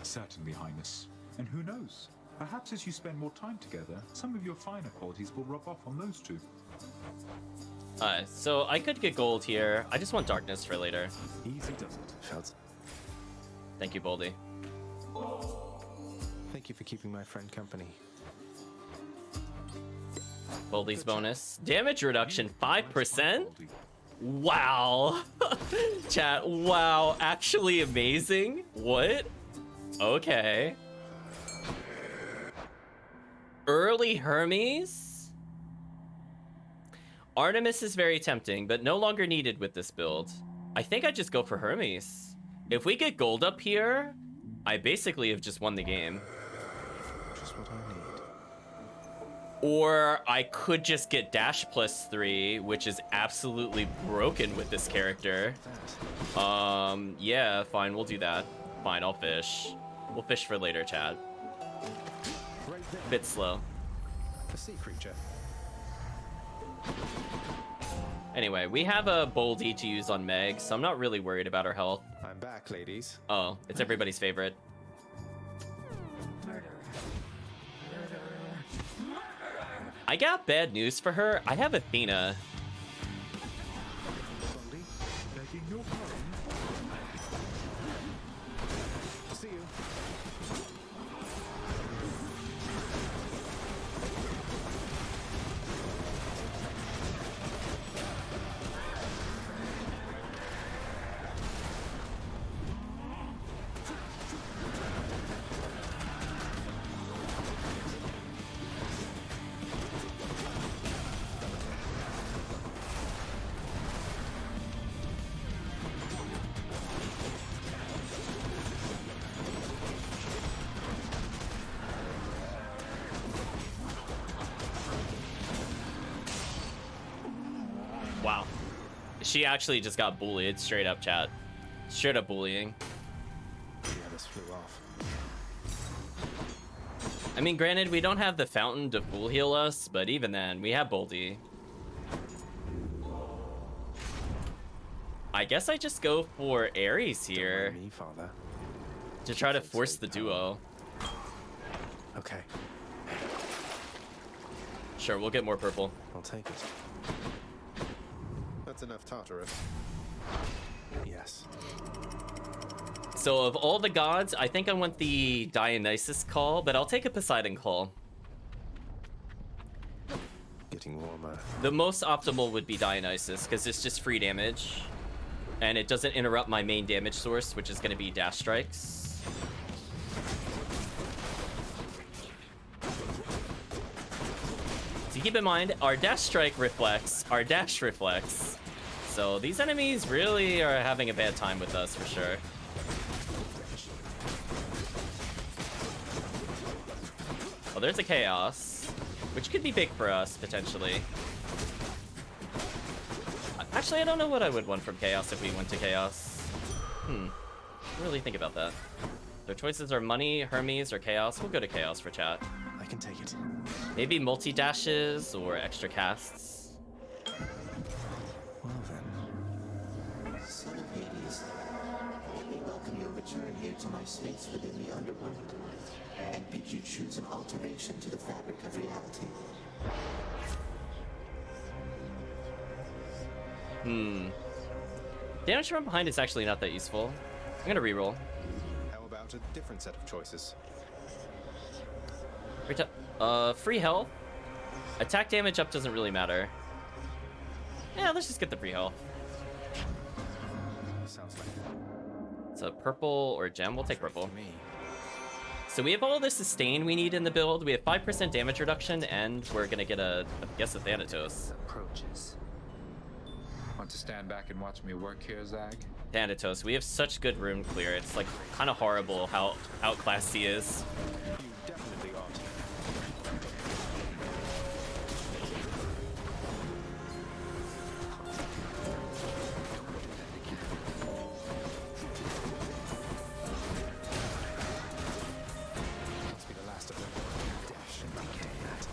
Certainly, Highness. And who knows? Perhaps as you spend more time together, some of your finer qualities will rub off on those two. Alright, so I could get gold here. I just want darkness for later. Easy does it. Felt. Thank you, Boldy. Thank you for keeping my friend company. Boldy's bonus. Damage reduction 5%? Wow. Chat, wow. Actually amazing? What? Okay. Early Hermes? Artemis is very tempting, but no longer needed with this build. I think I just go for Hermes. If we get gold up here, I basically have just won the game. Just what I need. Or I could just get dash +3, which is absolutely broken with this character. Yeah, fine, we'll do that. Fine, I'll fish. We'll fish for later, Chad. Bit slow. A sea creature. Anyway, we have a Boldy to use on Meg, so I'm not really worried about her health. I'm back, ladies. Oh, it's everybody's favorite. I got bad news for her. I have Athena. See you. Wow. She actually just got bullied, straight up, chat. Straight up bullying. Yeah, this flew off. I mean, granted, we don't have the fountain to full heal us, but even then, we have Boldy. I guess I just go for Ares here. Me, Father. To try to force the duo. Okay. Sure, we'll get more purple. I'll take it. That's enough Tartarus. Yes. So of all the gods, I think I want the Dionysus call, but I'll take a Poseidon call. Getting warmer. The most optimal would be Dionysus, because it's just free damage. And it doesn't interrupt my main damage source, which is going to be dash strikes. So keep in mind, our dash strike reflects our dash reflex. So these enemies really are having a bad time with us for sure. Oh, there's a Chaos, which could be big for us, potentially. Actually, I don't know what I would want from Chaos if we went to Chaos. Really think about that. Their choices are money, Hermes, or Chaos. We'll go to Chaos for chat. I can take it. Maybe multi-dashes or extra casts. Well then. Son of Hades, let me welcome your return here to my space within the underworld, and bid you choose an alteration to the fabric of reality. Damage from behind is actually not that useful. I'm gonna reroll. How about a different set of choices? Free health. Attack damage up doesn't really matter. Yeah, let's just get the free health. Sounds like It's a purple or gem. We'll take purple. So we have all the sustain we need in the build. We have 5% damage reduction, and we're gonna get I guess, a Thanatos. Approaches. Want to stand back and watch me work here, Zag? Thanatos. We have such good rune clear. It's like kind of horrible how outclassed he is. you definitely ought. Must be the last of them. Dash and decay that.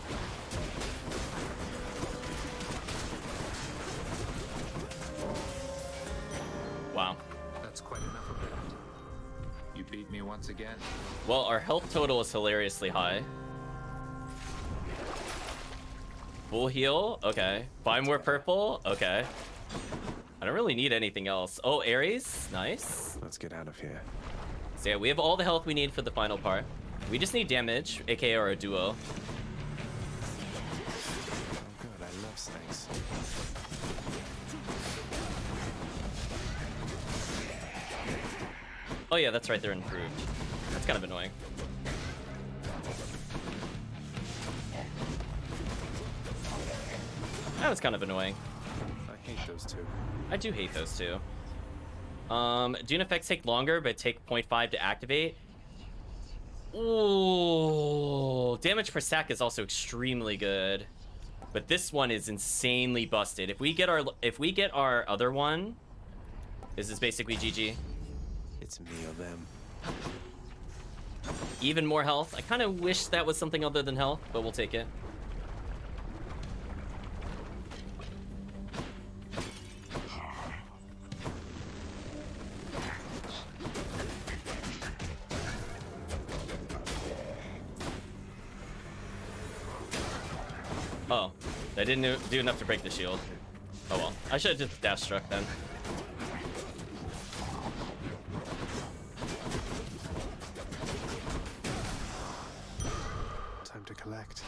Wow. That's quite enough of that. You beat me once again. Well, our health total is hilariously high. Full heal? Okay. Buy more purple? Okay. I don't really need anything else. Oh, Ares? Nice. Let's get out of here. So yeah, we have all the health we need for the final part. We just need damage, aka our duo. Oh good, I love snakes. Oh yeah, that's right, they're improved. That's kind of annoying. That was kind of annoying. I hate those two. I do hate those two. Dune effects take longer, but take 0.5 to activate. Ooh, damage per stack is also extremely good, but this one is insanely busted. If we get our other one, this is basically GG. It's me or them. Even more health. I kind of wish that was something other than health, but we'll take it. Oh, I didn't do enough to break the shield. Oh well, I should have just dash struck then. Time to collect.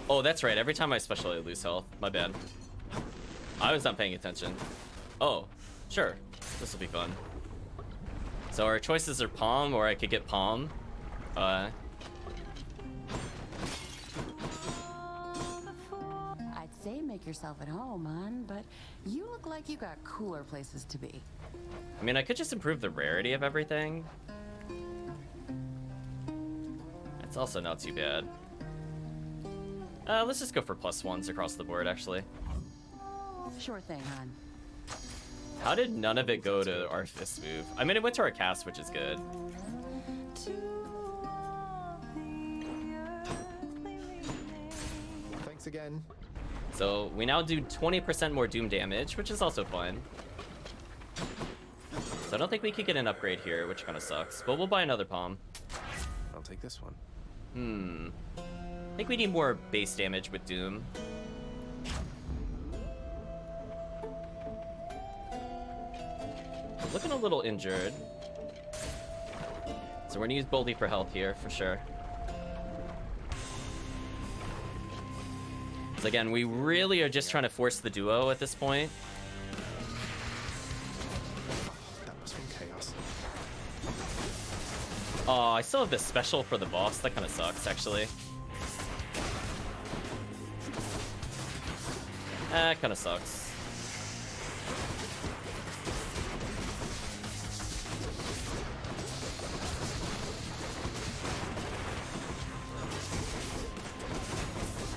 Oh, that's right. Every time I special, I lose health. My bad. I was not paying attention. Oh, sure. This will be fun. So our choices are Palm, or I could get Palm. I'd say make yourself at home, hon, but you look like you got cooler places to be. I mean, I could just improve the rarity of everything. That's also not too bad. Let's just go for +1s across the board, actually. Sure thing, hon. How did none of it go to our fist move? I mean, it went to our cast, which is good. Thanks again. So we now do 20% more Doom damage, which is also fun. So I don't think we could get an upgrade here, which kind of sucks. But we'll buy another Palm. I'll take this one. I think we need more base damage with Doom. Looking a little injured. So we're gonna use Boldy for health here, for sure. So again, we really are just trying to force the duo at this point. That was from chaos. Oh, I still have this special for the boss. That kind of sucks, actually. Kind of sucks.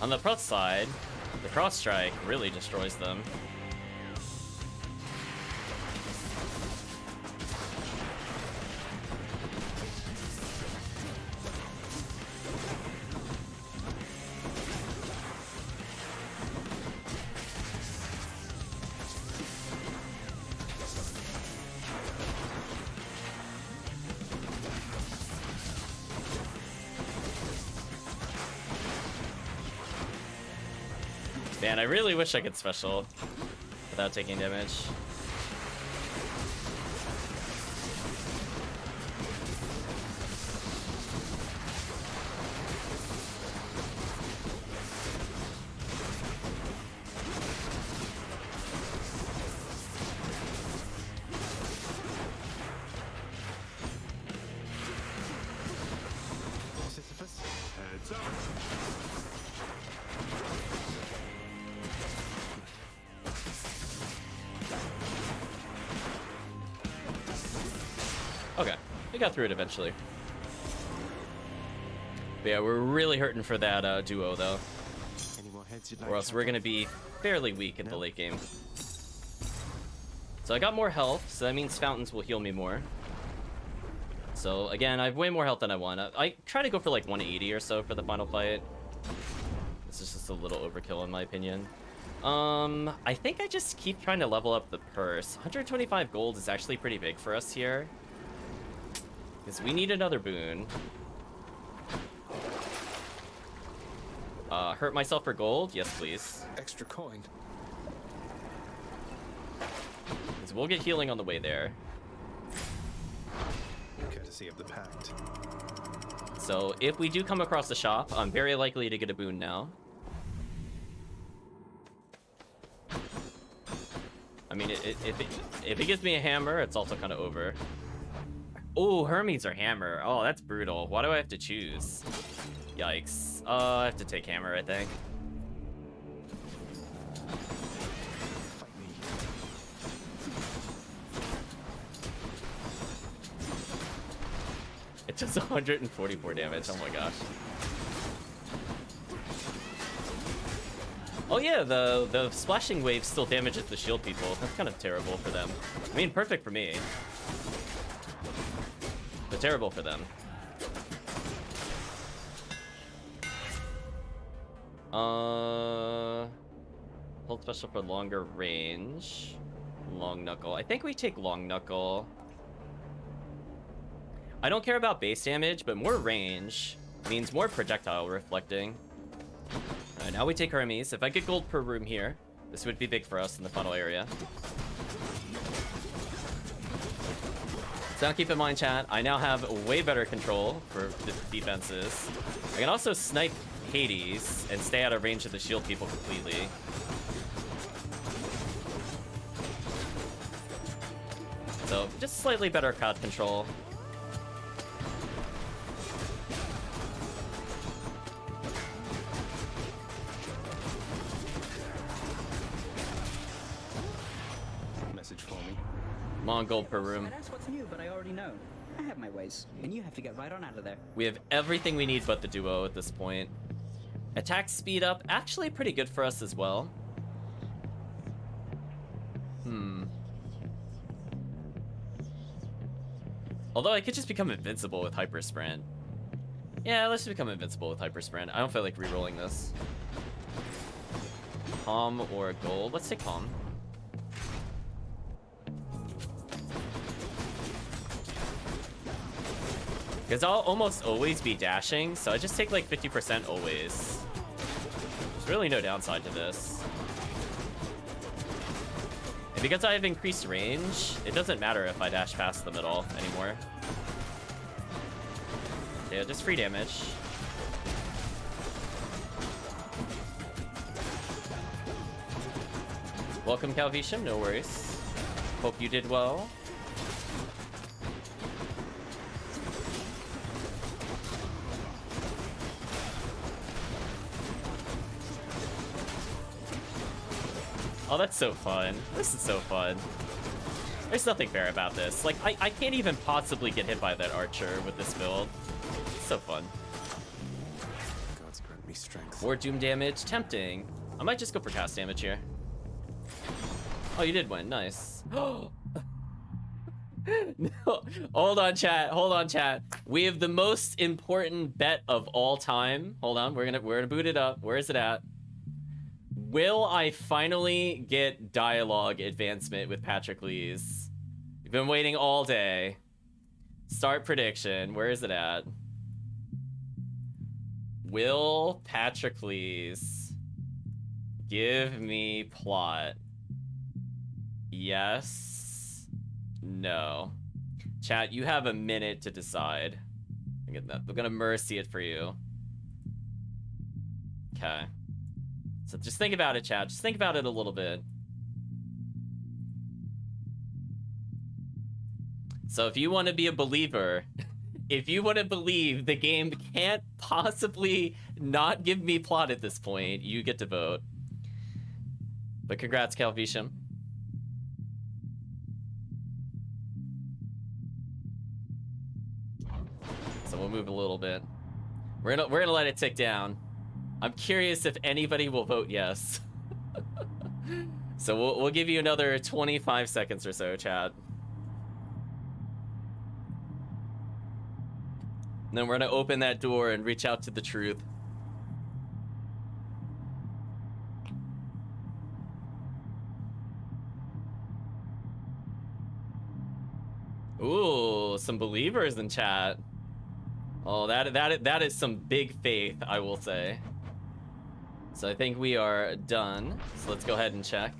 On the plus side, the cross strike really destroys them. Man, I really wish I could special. without taking damage. Sisyphus? Heads up. Okay, we got through it eventually. But yeah, we're really hurting for that duo though, Any more heads you'd like or else to we're chop gonna off? be fairly weak in the late game. So I got more health, so that means fountains will heal me more. So again, I have way more health than I want. I try to go for like 180 or so for the final fight. This is just a little overkill in my opinion. I think I just keep trying to level up the purse. 125 gold is actually pretty big for us here, because we need another boon. Hurt myself for gold? Yes, please. Extra coin. Because we'll get healing on the way there. Courtesy of the pact. So if we do come across the shop, I'm very likely to get a boon now. I mean, if it gives me a hammer, it's also kind of over. Oh, Hermes or hammer. Oh, that's brutal. Why do I have to choose? Yikes. I have to take hammer, I think. Fight me. It does 144 damage. Oh my gosh. Oh yeah, the splashing wave still damages the shield people. That's kind of terrible for them. I mean, perfect for me, but terrible for them. Hold special for longer range. Long knuckle. I think we take long knuckle. I don't care about base damage, but more range means more projectile reflecting. Alright, now we take Hermes. If I get gold per room here, this would be big for us in the funnel area. So now keep in mind, chat, I now have way better control for the defenses. I can also snipe Hades and stay out of range of the shield people completely. So, just slightly better crowd control. Message for me. Long gold per room. That's what's new, but I already know. I have my ways, and you have to get right on out of there. We have everything we need but the duo at this point. Attack speed up, actually pretty good for us as well. Although I could just become invincible with hyper sprint. Yeah, let's just become invincible with hyper sprint. I don't feel like re-rolling this. Calm or gold? Let's take calm. Because I'll almost always be dashing, so I just take like 50% always. There's really no downside to this. And because I have increased range, it doesn't matter if I dash past them at all anymore. Yeah, just free damage. Welcome, Calvisham, no worries. Hope you did well. Oh, that's so fun. This is so fun. There's nothing fair about this. Like, I can't even possibly get hit by that archer with this build. It's so fun. Gods grant me strength. More doom damage. Tempting. I might just go for cast damage here. Oh, you did win. Nice. No. Hold on, chat. Hold on, chat. We have the most important bet of all time. Hold on. We're gonna boot it up. Where is it at? Will I finally get dialogue advancement with Patrocles? We've been waiting all day. Start prediction. Where is it at? Will Patrocles give me plot? Yes. No. Chat, you have a minute to decide. I'm gonna mercy it for you. Okay. So just think about it, chat. Just think about it a little bit. So if you want to be a believer, if you want to believe the game can't possibly not give me plot at this point, you get to vote. But congrats, Calvisham. So we'll move a little bit. We're gonna let it tick down. I'm curious if anybody will vote yes. So we'll give you another 25 seconds or so, chat. And then we're gonna open that door and reach out to the truth. Ooh, some believers in chat. Oh, that is some big faith, I will say. So I think we are done. So let's go ahead and check.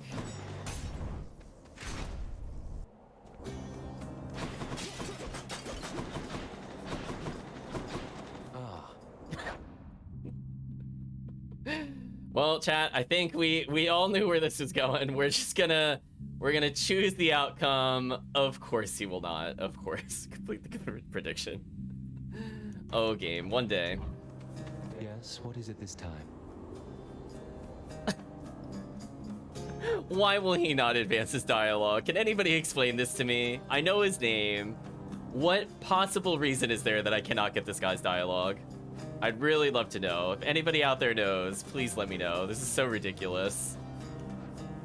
Well, chat, I think we all knew where this was going. We're gonna choose the outcome. Of course he will not. Of course. Complete the prediction. Oh, game. One day. Yes, what is it this time? Why will he not advance his dialogue? Can anybody explain this to me? I know his name. What possible reason is there that I cannot get this guy's dialogue? I'd really love to know. If anybody out there knows, please let me know. This is so ridiculous.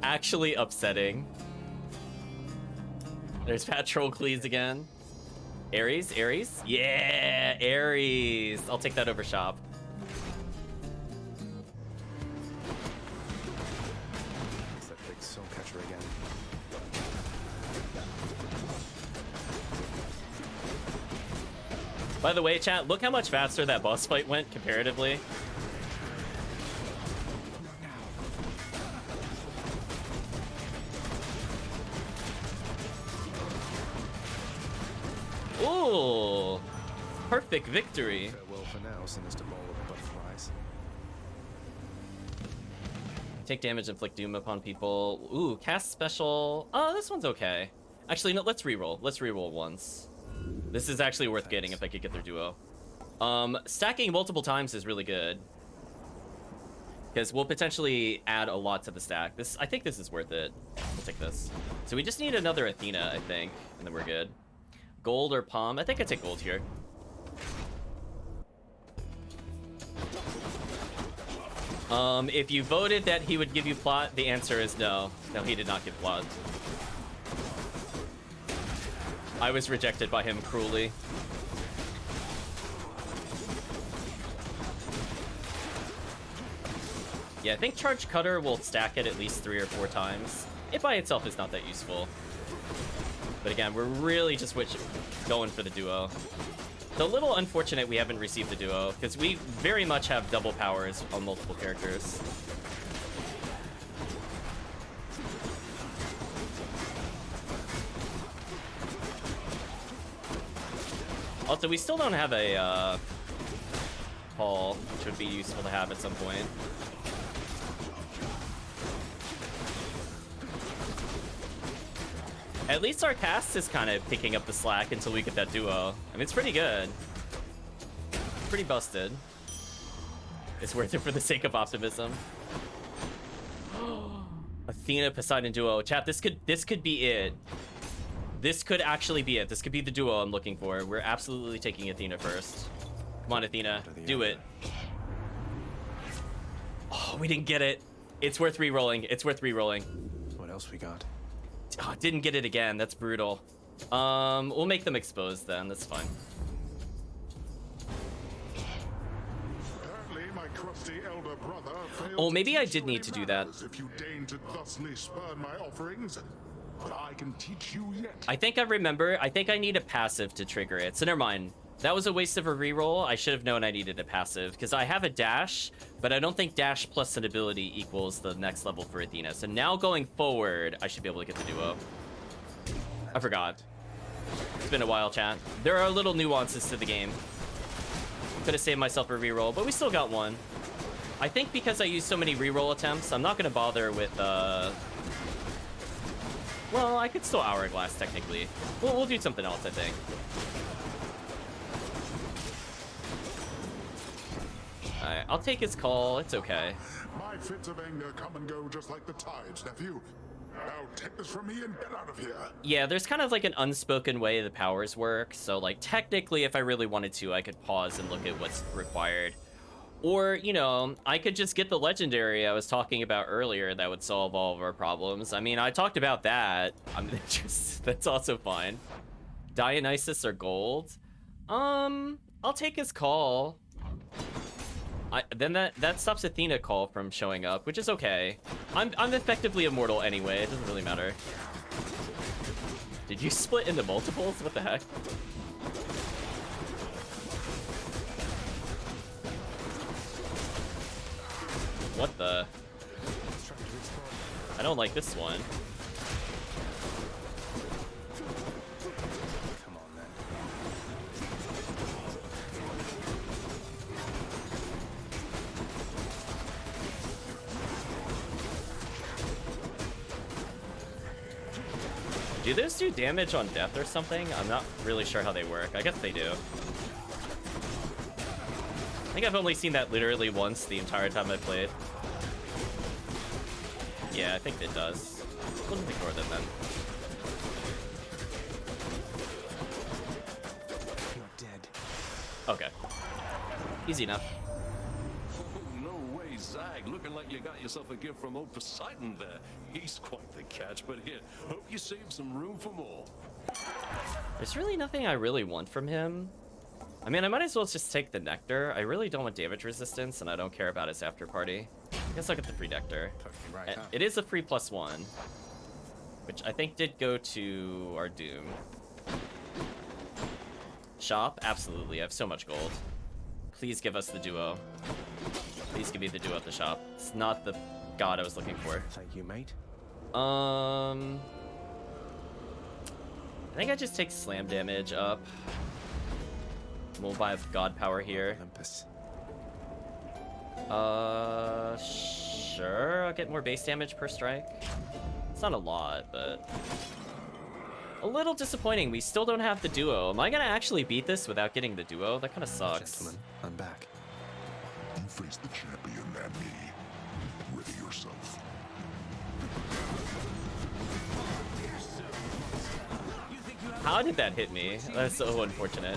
Actually upsetting. There's Patrocles again. Ares? Ares? Yeah, Ares. I'll take that over shop. It's that big soul catcher again. By the way, chat, look how much faster that boss fight went comparatively. Ooh, perfect victory. Farewell for now, sinister ball of butterflies. Take damage, inflict doom upon people. Ooh, cast special. Oh, this one's okay. Actually, no, let's reroll. Let's reroll once. This is actually worth getting if I could get their duo. Stacking multiple times is really good. Because we'll potentially add a lot to the stack. I think this is worth it. We'll take this. So we just need another Athena, I think, and then we're good. Gold or Palm? I think I take gold here. If you voted that he would give you plot, the answer is no. No, he did not give plot. I was rejected by him cruelly. Yeah, I think Charge Cutter will stack it at least 3 or 4 times. It by itself is not that useful. But again, we're really just going for the duo. It's a little unfortunate we haven't received the duo, because we very much have double powers on multiple characters. Also, we still don't have a Paul, which would be useful to have at some point. At least our cast is kind of picking up the slack until we get that duo. I mean, it's pretty good. Pretty busted. It's worth it for the sake of optimism. Athena Poseidon duo. Chat, this could be it. This could actually be it. This could be the duo I'm looking for. We're absolutely taking Athena first. Come on, Athena. Do it. Oh, we didn't get it. It's worth re-rolling. It's worth re-rolling. What else we got? Oh, didn't get it again. That's brutal. We'll make them exposed then. That's fine. Apparently, my crusty elder brother failed Oh, maybe to I teach did you need any to do that. manners if you deign to thusly spurn my offerings. But I can teach you yet. I think I remember. I think I need a passive to trigger it. So never mind. That was a waste of a reroll. I should have known I needed a passive, because I have a dash, but I don't think dash plus an ability equals the next level for Athena. So now going forward, I should be able to get the duo. I forgot. It's been a while, chat. There are little nuances to the game. Could have saved myself a reroll, but we still got one. I think because I used so many reroll attempts, I'm not going to bother with... Well, I could still Hourglass, technically. We'll do something else, I think. Alright, I'll take his call. It's okay. My fits of anger come and go just like the tides, nephew. Now take this from me and get out of here. Yeah, there's kind of like an unspoken way the powers work. So, like, technically, if I really wanted to, I could pause and look at what's required. Or, you know, I could just get the legendary I was talking about earlier that would solve all of our problems. I mean, I talked about that. That's also fine. Dionysus or gold? I'll take his call. Then that stops Athena call from showing up, which is okay. I'm effectively immortal anyway. It doesn't really matter. Did you split into multiples? What the heck? What the? I don't like this one. Come on, then. Do those do damage on death or something? I'm not really sure how they work. I guess they do. I think I've only seen that literally once the entire time I played. Yeah, I think it does. We'll just ignore them then. You're dead. Okay. Easy enough. No way, Zag. Looking like you got yourself a gift from old Poseidon there. He's quite the catch, but here, hope you save some room for more. There's really nothing I really want from him. I mean, I might as well just take the Nectar. I really don't want damage resistance, and I don't care about his after party. I guess I'll get the free Nectar. Totally right, huh? It is a free +1, which I think did go to our Doom. Shop? Absolutely. I have so much gold. Please give us the duo. Please give me the duo at the shop. It's not the god I was looking for. Thank you, mate. I think I just take slam damage up. We'll buy god power here. Olympus. Sure. I'll get more base damage per strike. It's not a lot, but a little disappointing. We still don't have the duo. Am I gonna actually beat this without getting the duo? That kind of sucks. Gentlemen, I'm back. You face the champion and me. Ready yourself. How did that hit me? That's so unfortunate.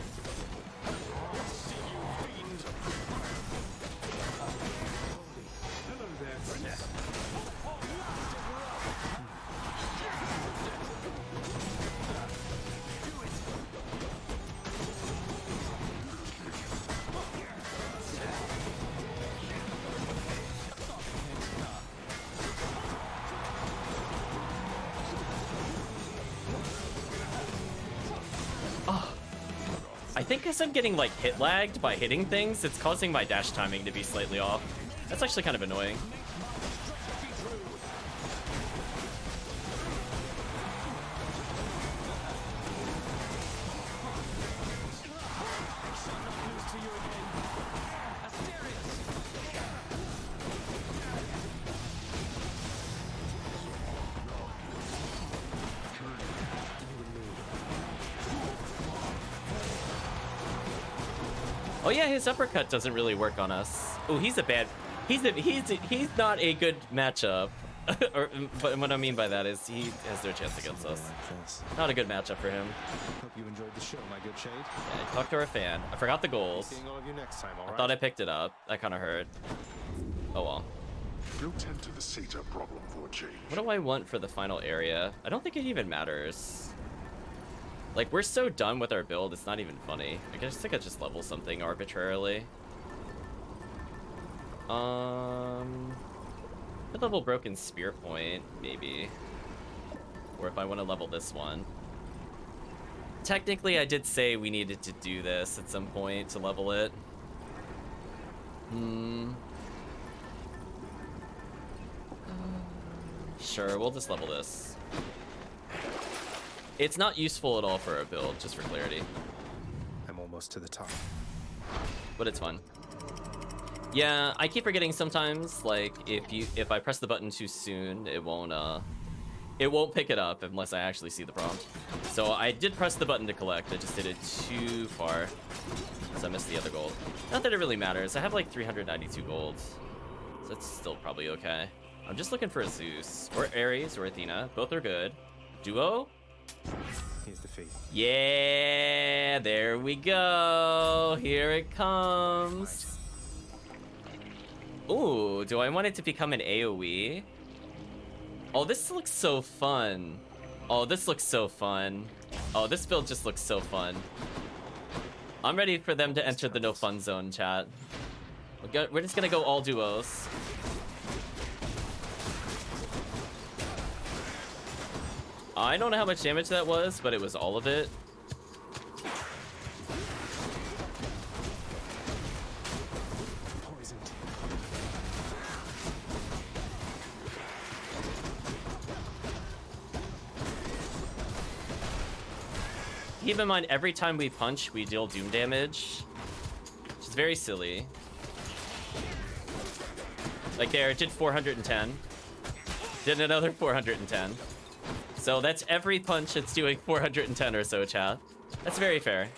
I think as I'm getting like hit lagged by hitting things, it's causing my dash timing to be slightly off. That's actually kind of annoying. Oh yeah, his uppercut doesn't really work on us. Oh, he's a bad. He's not a good matchup. But what I mean by that is he has no chance against us. Not a good matchup for him. Hope you enjoyed the show, my good shade. Yeah, talk to our fan. I forgot the goals. Seeing all of you next time, all I right? thought I picked it up. That kind of hurt. Oh well. You'll tend to the Seta problem for a change. What do I want for the final area? I don't think it even matters. Like, we're so done with our build, it's not even funny. I think I just level something arbitrarily. Mid-level Broken Spear Point, maybe. Or if I want to level this one. Technically, I did say we needed to do this at some point to level it. Sure, we'll just level this. It's not useful at all for our build, just for clarity. I'm almost to the top. But it's fun. Yeah, I keep forgetting sometimes, like, if I press the button too soon, it won't pick it up unless I actually see the prompt. So I did press the button to collect, I just did it too far. So I missed the other gold. Not that it really matters, I have like 392 gold. So that's still probably okay. I'm just looking for a Zeus, or Ares, or Athena. Both are good. Duo? Here's the fee. Yeah, there we go. Here it comes. Ooh, do I want it to become an AoE? Oh, this looks so fun. Oh, this looks so fun. Oh, this build just looks so fun. I'm ready for them to enter the no fun zone, chat. We're just gonna go all duos. I don't know how much damage that was, but it was all of it. Poisoned. Keep in mind, every time we punch, we deal doom damage. Which is very silly. Like there, it did 410. Did another 410. So that's every punch it's doing 410 or so, chat. That's very fair.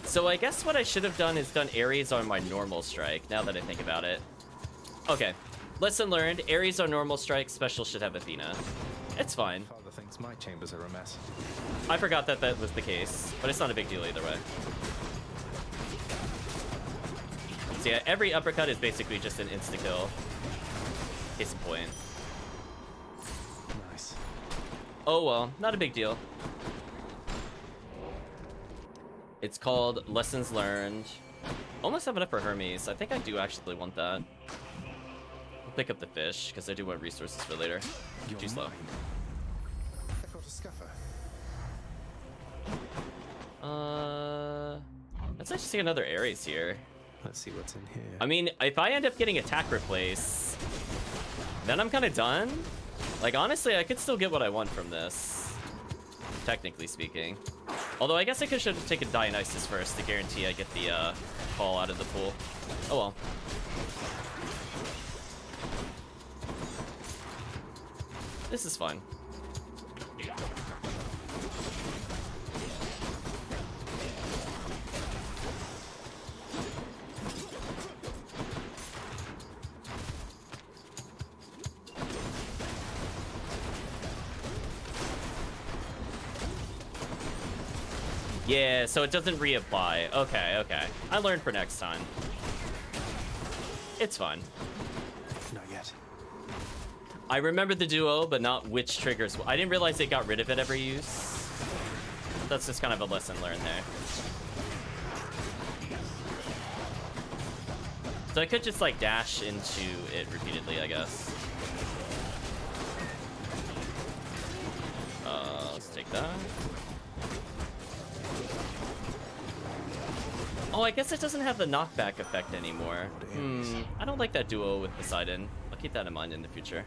So I guess what I should have done is done Ares on my normal strike, now that I think about it. Okay, lesson learned. Ares on normal strike, special should have Athena. It's fine. Father thinks my chambers are a mess. I forgot that that was the case, but it's not a big deal either way. So yeah, every uppercut is basically just an insta-kill. Case in point. Nice. Oh well, not a big deal. It's called Lessons Learned. Almost have enough for Hermes. I think I do actually want that. I'll pick up the fish, because I do want resources for later. Too slow. I caught a scuffer. Let's actually see another Ares here. Let's see what's in here. I mean, if I end up getting attack replace, then I'm kind of done. Like, honestly, I could still get what I want from this, technically speaking. Although, I guess I should have taken Dionysus first to guarantee I get the call out of the pool. Oh well. This is fun. Yeah, so it doesn't reapply. Okay, okay. I learned for next time. It's fine. Not yet. I remember the duo, but not which triggers. I didn't realize they got rid of it every use. That's just kind of a lesson learned there. So I could just like dash into it repeatedly, I guess. Let's take that. Oh, I guess it doesn't have the knockback effect anymore. I don't like that duo with Poseidon. I'll keep that in mind in the future.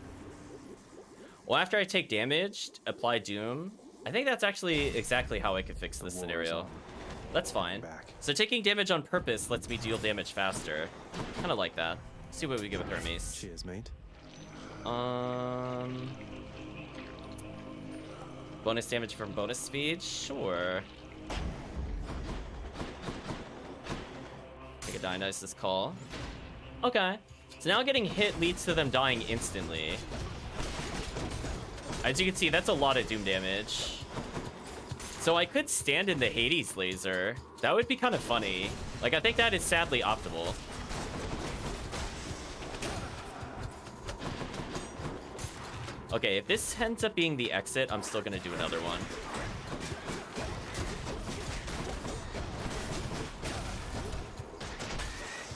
Well, after I take damage, apply Doom. I think that's actually exactly how I could fix this scenario. That's fine. So taking damage on purpose lets me deal damage faster. Kind of like that. Let's see what we get with Hermes. Cheers, mate. Bonus damage from bonus speed? Sure. Take a Dionysus call. Okay. So now getting hit leads to them dying instantly. As you can see, that's a lot of Doom damage. So I could stand in the Hades laser. That would be kind of funny. Like, I think that is sadly optimal. Okay, if this ends up being the exit, I'm still gonna do another one.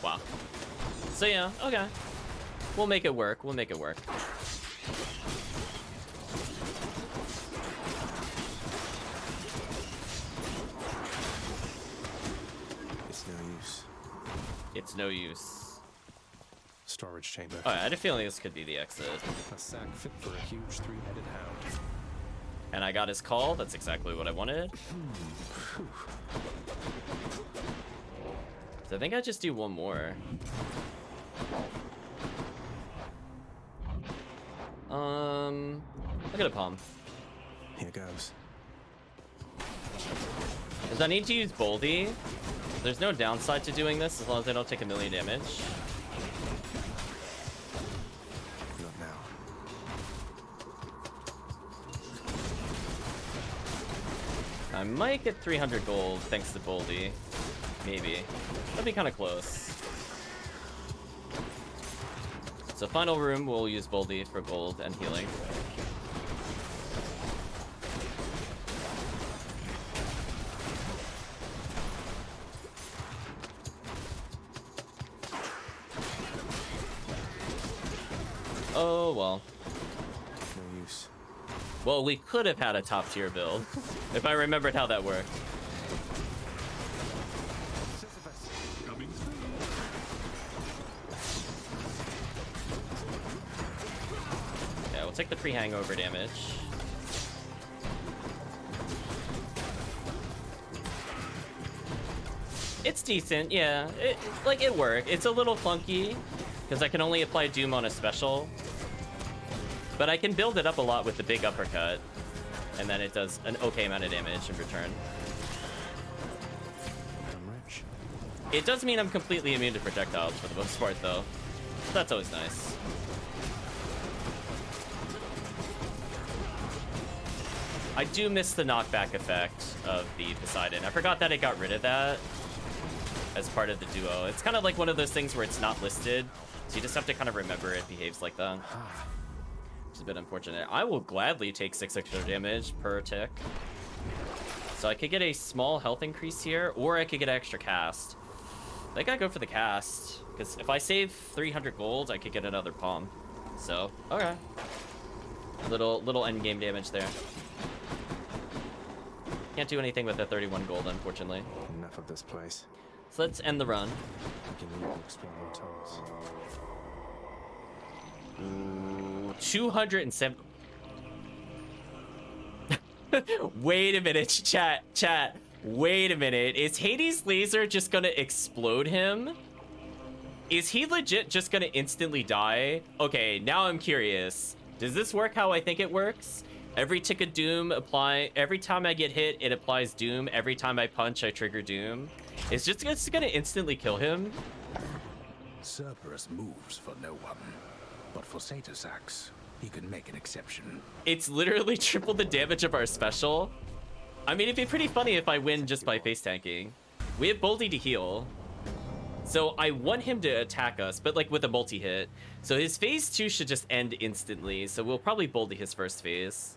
Wow. So yeah, okay. We'll make it work. We'll make it work. It's no use. It's no use. Storage chamber. Alright, I had a feeling this could be the exit. A sack fit for a huge three-headed hound. And I got his call. That's exactly what I wanted. So I think I just do one more. Look at a palm. Here goes. Because I need to use Boldy. There's no downside to doing this as long as I don't take 1,000,000 damage. Not now. I might get 300 gold thanks to Boldy. Maybe. That'd be kind of close. So final room, we'll use Boldy for gold and healing. Oh, well. No use. Well, we could have had a top tier build, if I remembered how that worked. Yeah, we'll take the pre-hangover damage. It's decent, yeah. It worked. It's a little clunky, because I can only apply Doom on a special. But I can build it up a lot with the big uppercut, and then it does an okay amount of damage in return. I'm rich. It does mean I'm completely immune to projectiles for the most part, though. So that's always nice. I do miss the knockback effect of the Poseidon. I forgot that it got rid of that as part of the duo. It's kind of like one of those things where it's not listed, so you just have to kind of remember it behaves like that. Which is a bit unfortunate. I will gladly take 6 extra damage per tick. So I could get a small health increase here, or I could get extra cast. I think I go for the cast, because if I save 300 gold, I could get another palm. So, okay. Little end game damage there. Can't do anything with the 31 gold, unfortunately. Enough of this place. So let's end the run. We can leave and explore more tunnels. 207. Wait a minute, chat. Wait a minute. Is Hades' laser just gonna explode him? Is he legit just gonna instantly die? Okay, now I'm curious. Does this work how I think it works? Every tick of doom every time I get hit, it applies doom. Every time I punch, I trigger doom. It's just gonna instantly kill him. Cerberus moves for no one, but for Satasax, he can make an exception. It's literally triple the damage of our special. I mean, it'd be pretty funny if I win just by face tanking. We have Boldy to heal. So I want him to attack us, but like with a multi-hit. So his phase 2 should just end instantly. So we'll probably Boldy his first phase.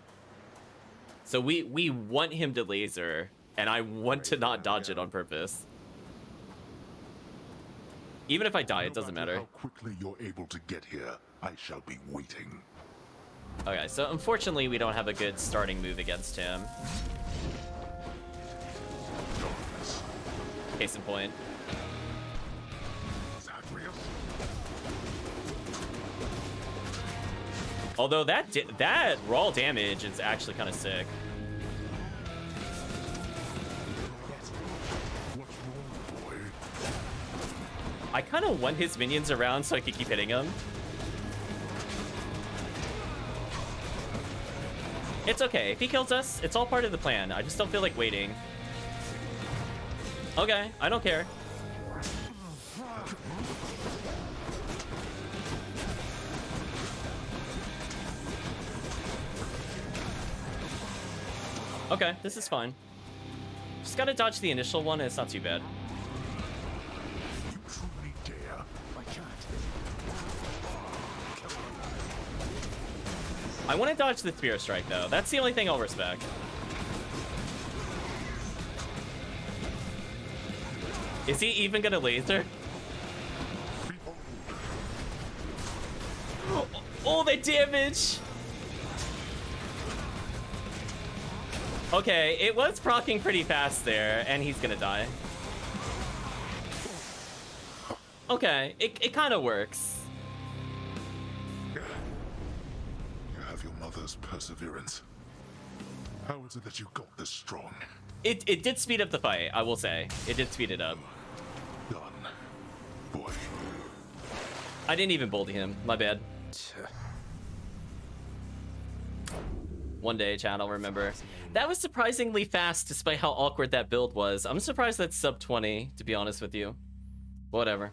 So we want him to laser, and I want to not dodge it on purpose. Even if I die, it doesn't matter. How quickly you're able to get here, I shall be waiting. Okay, so unfortunately we don't have a good starting move against him. Case in point. Although that raw damage is actually kind of sick. I kind of want his minions around so I could keep hitting him. It's okay. If he kills us, it's all part of the plan. I just don't feel like waiting. Okay, I don't care. Okay, this is fine. Just gotta dodge the initial one, and it's not too bad. You truly dare? I can't. I want to dodge the Spear Strike, though. That's the only thing I'll respect. Is he even gonna laser? Oh, the damage! Okay, it was proccing pretty fast there, and he's gonna die. Okay, it kind of works. You have your mother's perseverance. How is it that you got this strong? It did speed up the fight, I will say. It did speed it up. Done. Boy. I didn't even bully him. My bad. One day, chat, I'll remember. That was surprisingly fast despite how awkward that build was. I'm surprised that's sub 20, to be honest with you. Whatever.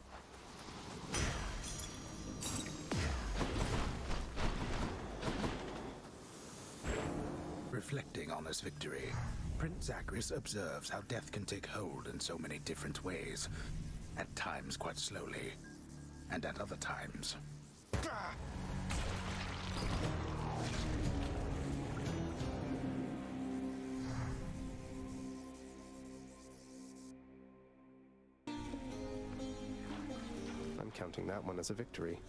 Reflecting on this victory, Prince Zagreus observes how death can take hold in so many different ways. At times quite slowly, and at other times... I'm counting that one as a victory.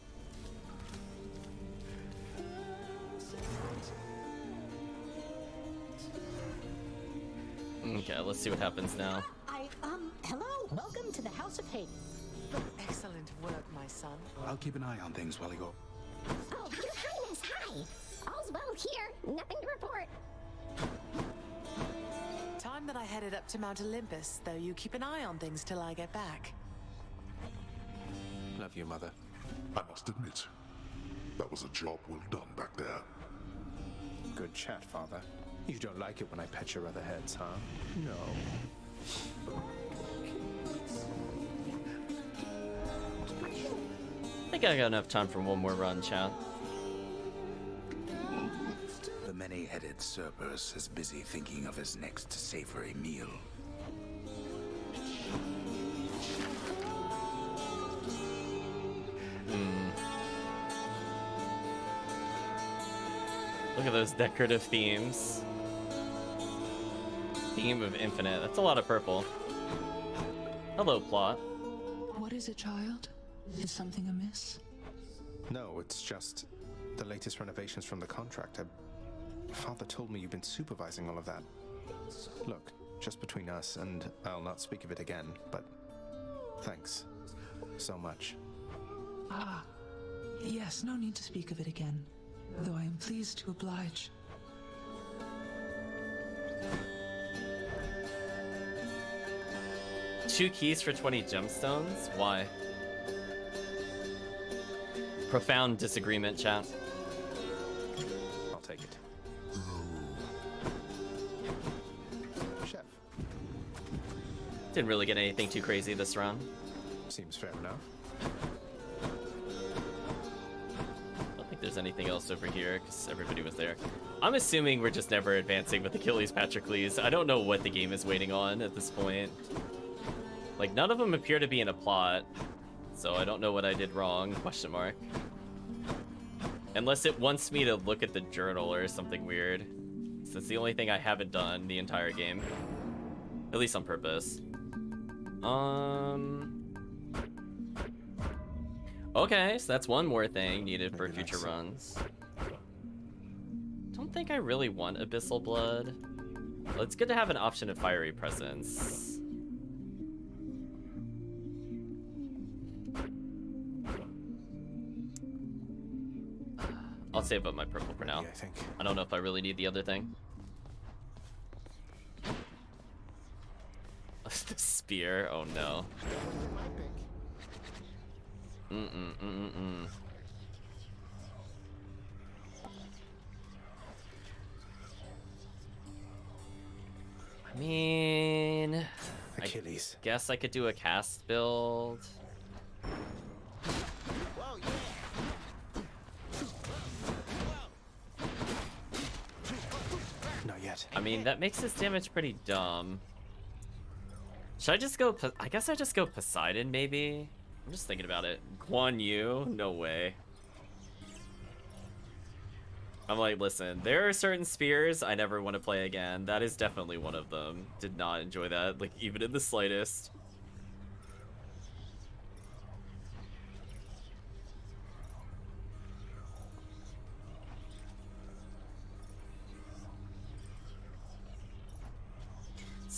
Okay, let's see what happens now. Hello. Welcome to the House of Hate. Excellent work, my son. I'll keep an eye on things while you go. Oh, Your Highness, hi. All's well here. Nothing to report. Time that I headed up to Mount Olympus, though you keep an eye on things till I get back. Love you, Mother. I must admit, that was a job well done back there. Good chat, Father. You don't like it when I pet your other heads, huh? No. I think I got enough time for one more run, chat. The many-headed Cerberus is busy thinking of his next savory meal. Look at those decorative themes. Theme of infinite. That's a lot of purple. Hello, plot. What is it, child? Is something amiss? No, it's just the latest renovations from the contractor. Father told me you've been supervising all of that. Look, just between us, and I'll not speak of it again, but thanks so much. Ah, yes, no need to speak of it again, though I am pleased to oblige. Two keys for 20 gemstones? Why? Profound disagreement, chat. I'll take it. Chef. Didn't really get anything too crazy this round. Seems fair enough. I don't think there's anything else over here because everybody was there. I'm assuming we're just never advancing with Achilles Patrocles. I don't know what the game is waiting on at this point. Like, none of them appear to be in a plot, so I don't know what I did wrong, question mark. Unless it wants me to look at the journal or something weird. So it's the only thing I haven't done the entire game. At least on purpose. Okay, so that's one more thing needed for future runs. Don't think I really want Abyssal Blood. Well, it's good to have an option of Fiery Presence. I'll save up my purple for now. I don't know if I really need the other thing. The spear? Oh no. I mean, Achilles. I guess I could do a cast build. Not yet. I mean, that makes his damage pretty dumb. Should I just go? I guess I just go Poseidon, maybe. I'm just thinking about it. Guan Yu? No way. I'm like, listen, there are certain spears I never want to play again. That is definitely one of them. Did not enjoy that, like, even in the slightest.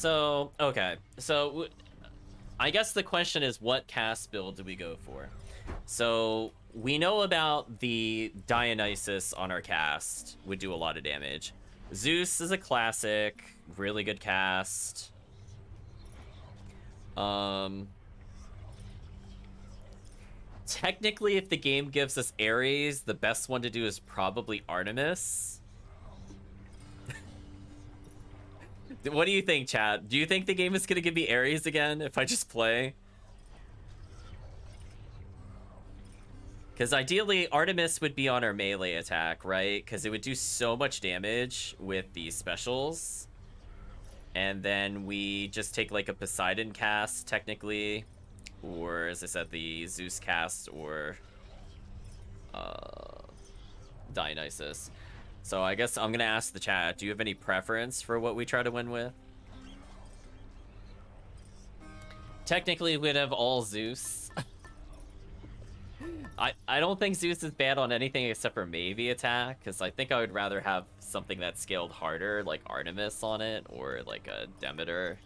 So, okay. So, I guess the question is, what cast build do we go for? So, we know about the Dionysus on our cast would do a lot of damage. Zeus is a classic, really good cast. Technically, if the game gives us Ares, the best one to do is probably Artemis. What do you think, chat? Do you think the game is going to give me Ares again if I just play? Because ideally, Artemis would be on our melee attack, right? Because it would do so much damage with these specials. And then we just take like a Poseidon cast, technically. Or, as I said, the Zeus cast or Dionysus. So I guess I'm going to ask the chat, do you have any preference for what we try to win with? Technically, we'd have all Zeus. I don't think Zeus is bad on anything except for maybe attack, because I think I would rather have something that's scaled harder, like Artemis on it, or like a Demeter.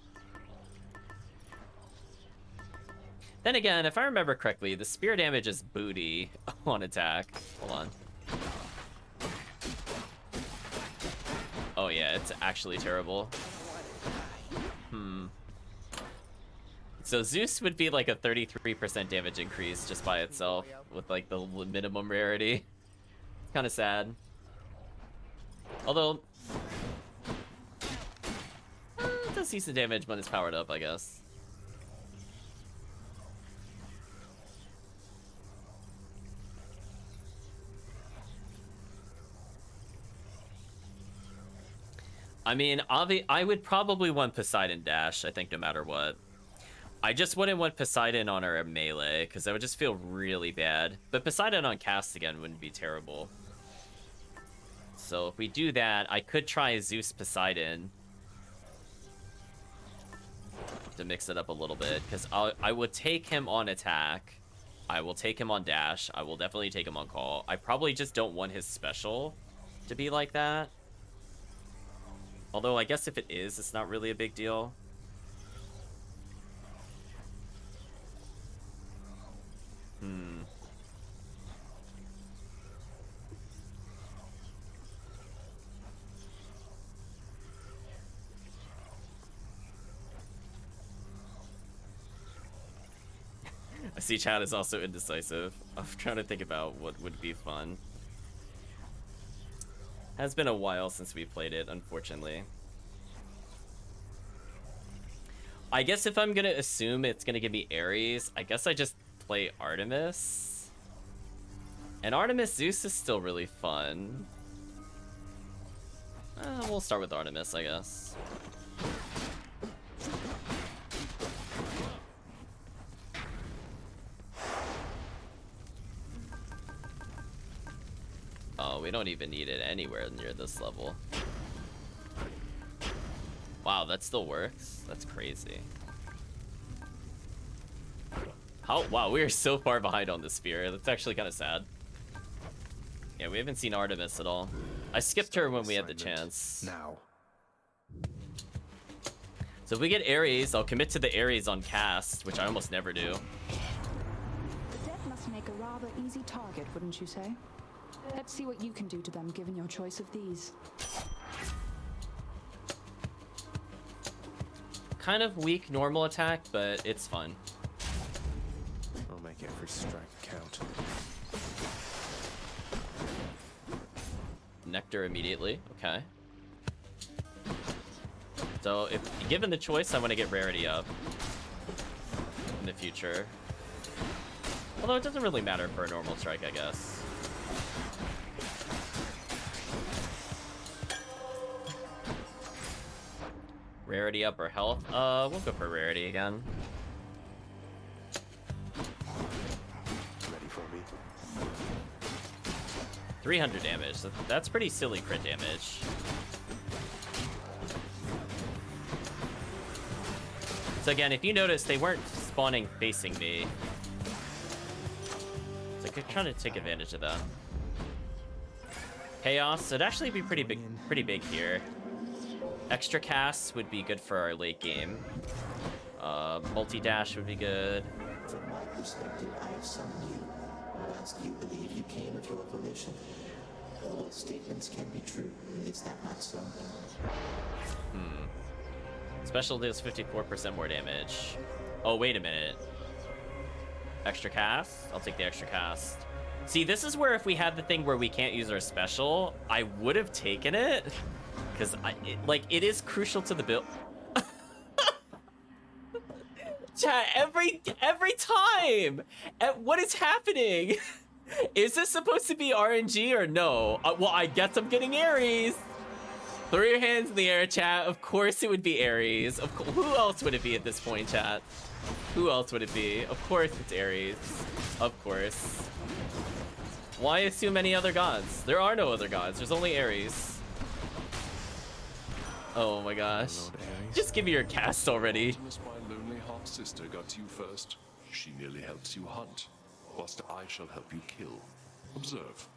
Then again, if I remember correctly, the spear damage is booty on attack. Hold on. Oh yeah, it's actually terrible. So Zeus would be like a 33% damage increase just by itself with like the minimum rarity. It's kind of sad. Although, it does decent damage when it's powered up, I guess. I mean, I would probably want Poseidon Dash, I think, no matter what. I just wouldn't want Poseidon on our melee, because that would just feel really bad. But Poseidon on cast again wouldn't be terrible. So if we do that, I could try Zeus Poseidon to mix it up a little bit, because I would take him on attack. I will take him on dash. I will definitely take him on call. I probably just don't want his special to be like that. Although I guess if it is, it's not really a big deal. I see chat is also indecisive. I'm trying to think about what would be fun. Has been a while since we played it, unfortunately. I guess if I'm gonna assume it's gonna give me Ares, I guess I just play Artemis. And Artemis Zeus is still really fun. We'll start with Artemis, I guess. Oh, we don't even need it anywhere near this level. Wow, that still works? That's crazy. Wow, we are so far behind on the spear. That's actually kind of sad. Yeah, we haven't seen Artemis at all. I skipped her when we had the chance. Now. So if we get Ares, I'll commit to the Ares on cast, which I almost never do. The dead must make a rather easy target, wouldn't you say? Let's see what you can do to them, given your choice of these. Kind of weak normal attack, but it's fun. I'll make every strike count. Nectar immediately, okay. So if given the choice, I want to get rarity up in the future. Although it doesn't really matter for a normal strike, I guess. Rarity up or health? We'll go for rarity again. Ready for me? 300 damage. That's pretty silly crit damage. So again, if you notice, they weren't spawning facing me. So I'm trying to take advantage of that. Chaos, it'd actually be pretty big here. Extra casts would be good for our late game. Multi-dash would be good. From my perspective, I have summoned you. Whilst you believe you came of your volition, all statements can be true. Is that not so? Special deals 54% more damage. Oh, wait a minute. Extra cast? I'll take the extra cast. See, this is where if we had the thing where we can't use our special, I would have taken it. Because, it is crucial to the build. Chat, every time! What is happening? Is this supposed to be RNG or no? Well, I guess I'm getting Ares. Throw your hands in the air, chat. Of course it would be Ares. Who else would it be at this point, chat? Who else would it be? Of course it's Ares. Of course. Why assume any other gods? There are no other gods. There's only Ares. Oh my gosh. Just give me your cast already. My lonely half-sister got to you first. She nearly helps you hunt, whilst I shall help you kill. Observe.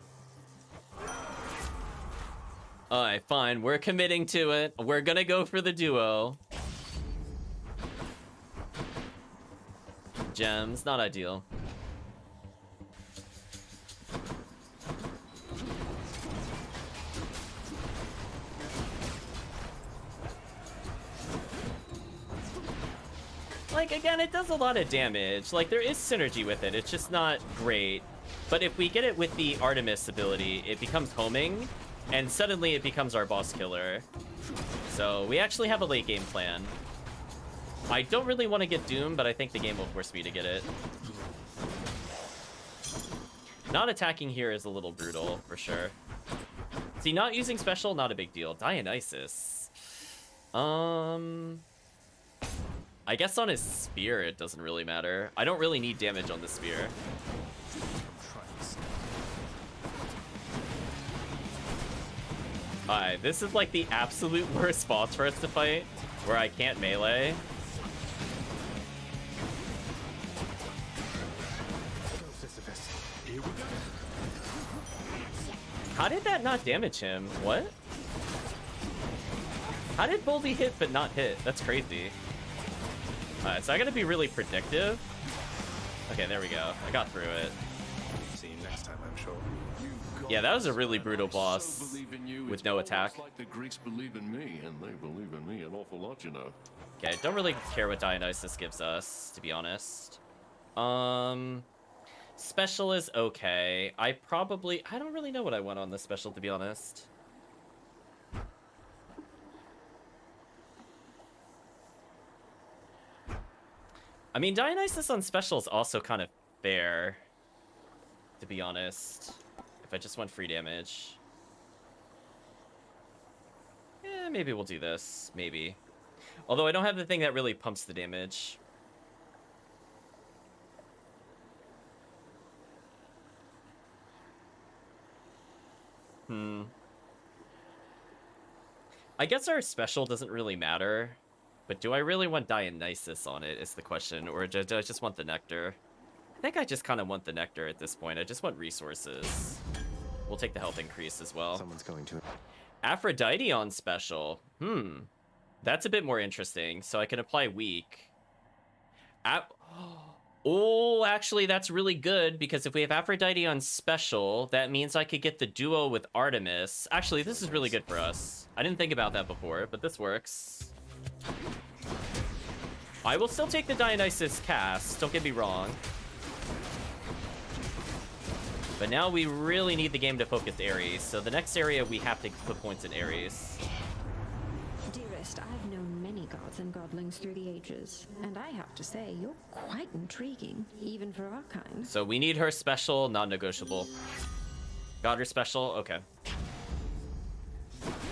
Alright, fine. We're committing to it. We're gonna go for the duo. Gems, not ideal. Like, again, it does a lot of damage. Like, there is synergy with it. It's just not great. But if we get it with the Artemis ability, it becomes homing, and suddenly it becomes our boss killer. So we actually have a late game plan. I don't really want to get Doom, but I think the game will force me to get it. Not attacking here is a little brutal, for sure. See, not using special, not a big deal. Dionysus. I guess on his spear, it doesn't really matter. I don't really need damage on the spear. Alright, this is like the absolute worst boss for us to fight, where I can't melee. How did that not damage him? What? How did Boldy hit but not hit? That's crazy. Alright, so I gotta be really predictive. Okay, there we go. I got through it. See you next time, I'm sure. Yeah, that was a really brutal boss with no attack. Like the Greeks believe in me, and they believe in me an awful lot, you know. Okay, I don't really care what Dionysus gives us, to be honest. Special is okay. I don't really know what I want on the special, to be honest. I mean, Dionysus on special is also kind of fair, to be honest. If I just want free damage. Yeah, maybe we'll do this. Maybe. Although I don't have the thing that really pumps the damage. I guess our special doesn't really matter. But do I really want Dionysus on it is the question. Or do I just want the Nectar? I think I just kind of want the Nectar at this point. I just want resources. We'll take the health increase as well. Someone's going to... Aphrodite on special. That's a bit more interesting. So I can apply weak. Oh, actually, that's really good. Because if we have Aphrodite on special, that means I could get the duo with Artemis. Actually, this is really good for us. I didn't think about that before, but this works. I will still take the Dionysus cast, don't get me wrong. But now we really need the game to focus Ares, so the next area we have to put points in Ares. Dearest, I've known many gods and godlings through the ages, and I have to say, you're quite intriguing, even for our kind. So we need her special, non-negotiable. Got her special? Okay.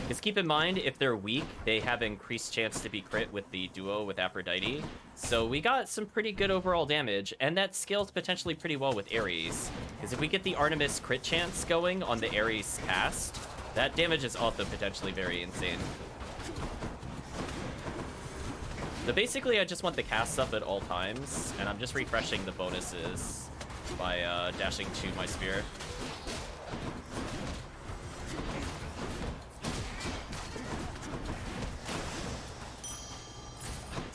Because keep in mind, if they're weak, they have increased chance to be crit with the duo with Aphrodite. So we got some pretty good overall damage, and that scales potentially pretty well with Ares. Because if we get the Artemis crit chance going on the Ares cast, that damage is also potentially very insane. So basically, I just want the cast up at all times, and I'm just refreshing the bonuses by dashing to my spear.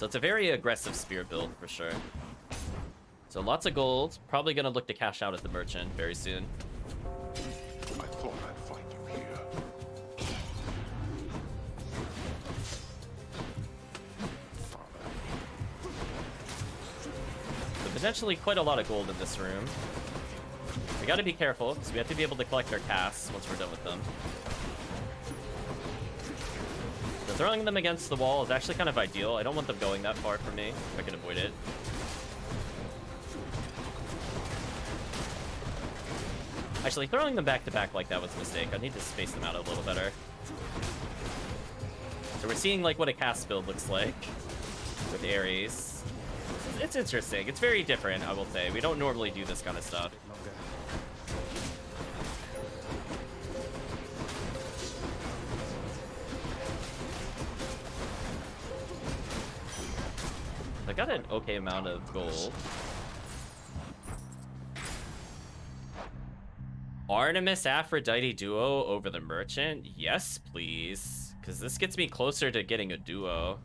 So it's a very aggressive spear build for sure. So lots of gold. Probably gonna look to cash out at the merchant very soon. I thought I'd find you here. So potentially quite a lot of gold in this room. We gotta be careful, because we have to be able to collect our casts once we're done with them. So throwing them against the wall is actually kind of ideal. I don't want them going that far from me, if I can avoid it. Actually, throwing them back to back like that was a mistake. I need to space them out a little better. So we're seeing like what a cast build looks like with Ares. It's interesting. It's very different, I will say. We don't normally do this kind of stuff. I got an okay amount of gold. Artemis Aphrodite duo over the merchant? Yes, please. Because this gets me closer to getting a duo.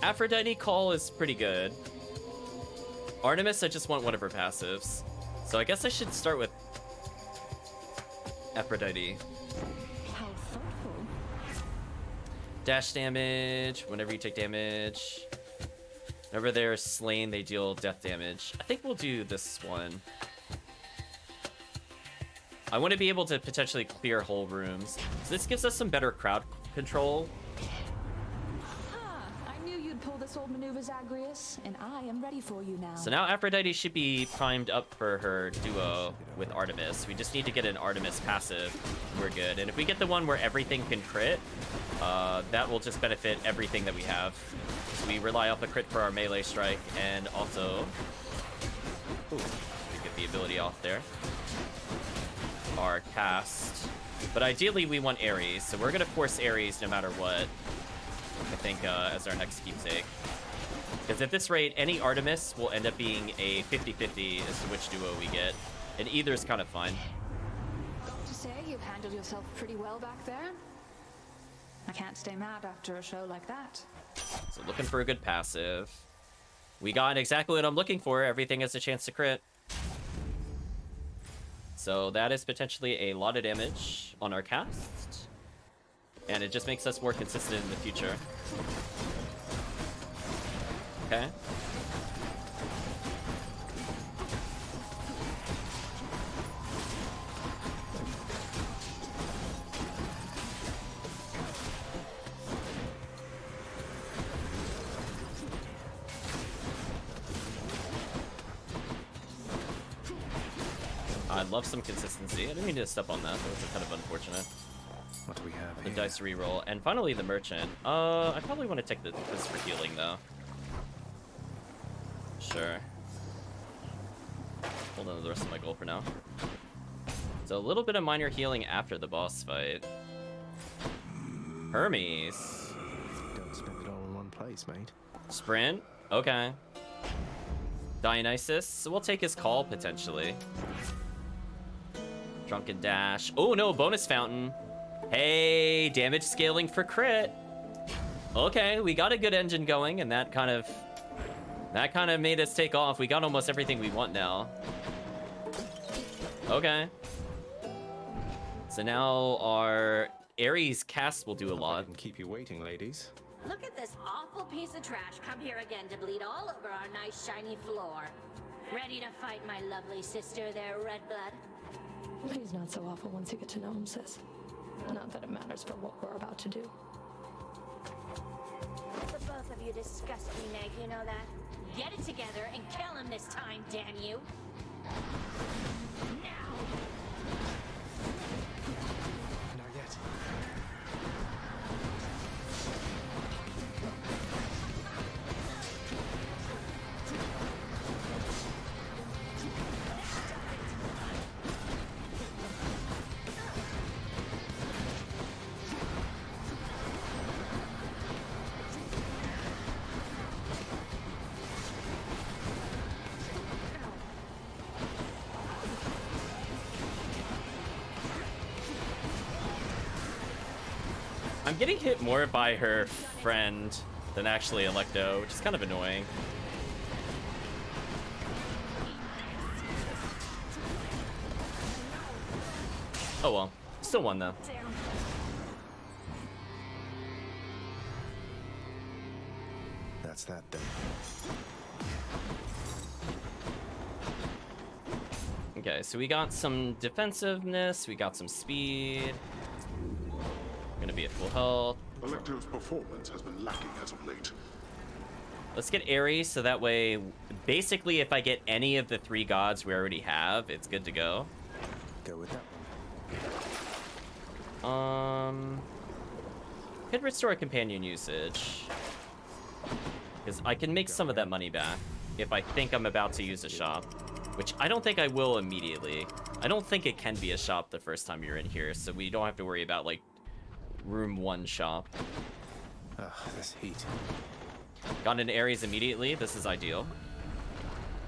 Aphrodite call is pretty good. Artemis, I just want one of her passives. So I guess I should start with Aphrodite. How thoughtful. Dash damage, whenever you take damage. Whenever they're slain, they deal death damage. I think we'll do this one. I want to be able to potentially clear whole rooms. So this gives us some better crowd control. I knew you'd pull this old maneuver, Zagreus, and I am ready for you now. So now Aphrodite should be primed up for her duo with Artemis. We just need to get an Artemis passive. We're good. And if we get the one where everything can crit, that will just benefit everything that we have. So we rely off a crit for our melee strike, and also... Ooh, we get the ability off there. Our cast. But ideally we want Ares, so we're gonna force Ares no matter what. I think as our next keepsake. Because at this rate, any Artemis will end up being a 50-50 as to which duo we get. And either is kind of fine. Got to say, you've handled yourself pretty well back there. I can't stay mad after a show like that. So looking for a good passive. We got exactly what I'm looking for. Everything has a chance to crit. So that is potentially a lot of damage on our cast. And it just makes us more consistent in the future. Okay. I love some consistency. I didn't mean to step on that. That was kind of unfortunate. What do we have The here? dice reroll. And finally, the merchant. I probably want to take this for healing, though. Sure. Hold on to the rest of my gold for now. So a little bit of minor healing after the boss fight. Hermes. Don't spend it all in one place, mate. Sprint? Okay. Dionysus? So we'll take his call, potentially. Drunken Dash. Oh, no, bonus fountain. Hey, damage scaling for crit. Okay, we got a good engine going, and that kind of made us take off. We got almost everything we want now. Okay. So now our Ares cast will do a lot. And keep you waiting, ladies. Look at this awful piece of trash come here again to bleed all over our nice shiny floor. Ready to fight my lovely sister there, Redblood? He's not so awful once you get to know him, sis. Not that it matters for what we're about to do. The both of you disgust me, Meg, you know that? Get it together and kill him this time, damn you! Now! Not yet. I'm getting hit more by her friend than actually Electo, which is kind of annoying. Oh well, still won though. That's that then. Okay, so we got some defensiveness, we got some speed. We're gonna be at full health. Electo's performance has been lacking as of late. Let's get Ares, so that way, basically, if I get any of the 3 gods we already have, it's good to go. Go with that one. Could restore companion usage. Because I can make some of that money back if I think I'm about to use a shop. Which I don't think I will immediately. I don't think it can be a shop the first time you're in here, so we don't have to worry about, like, room 1 shop. Ugh, this heat. Got into Ares immediately. This is ideal.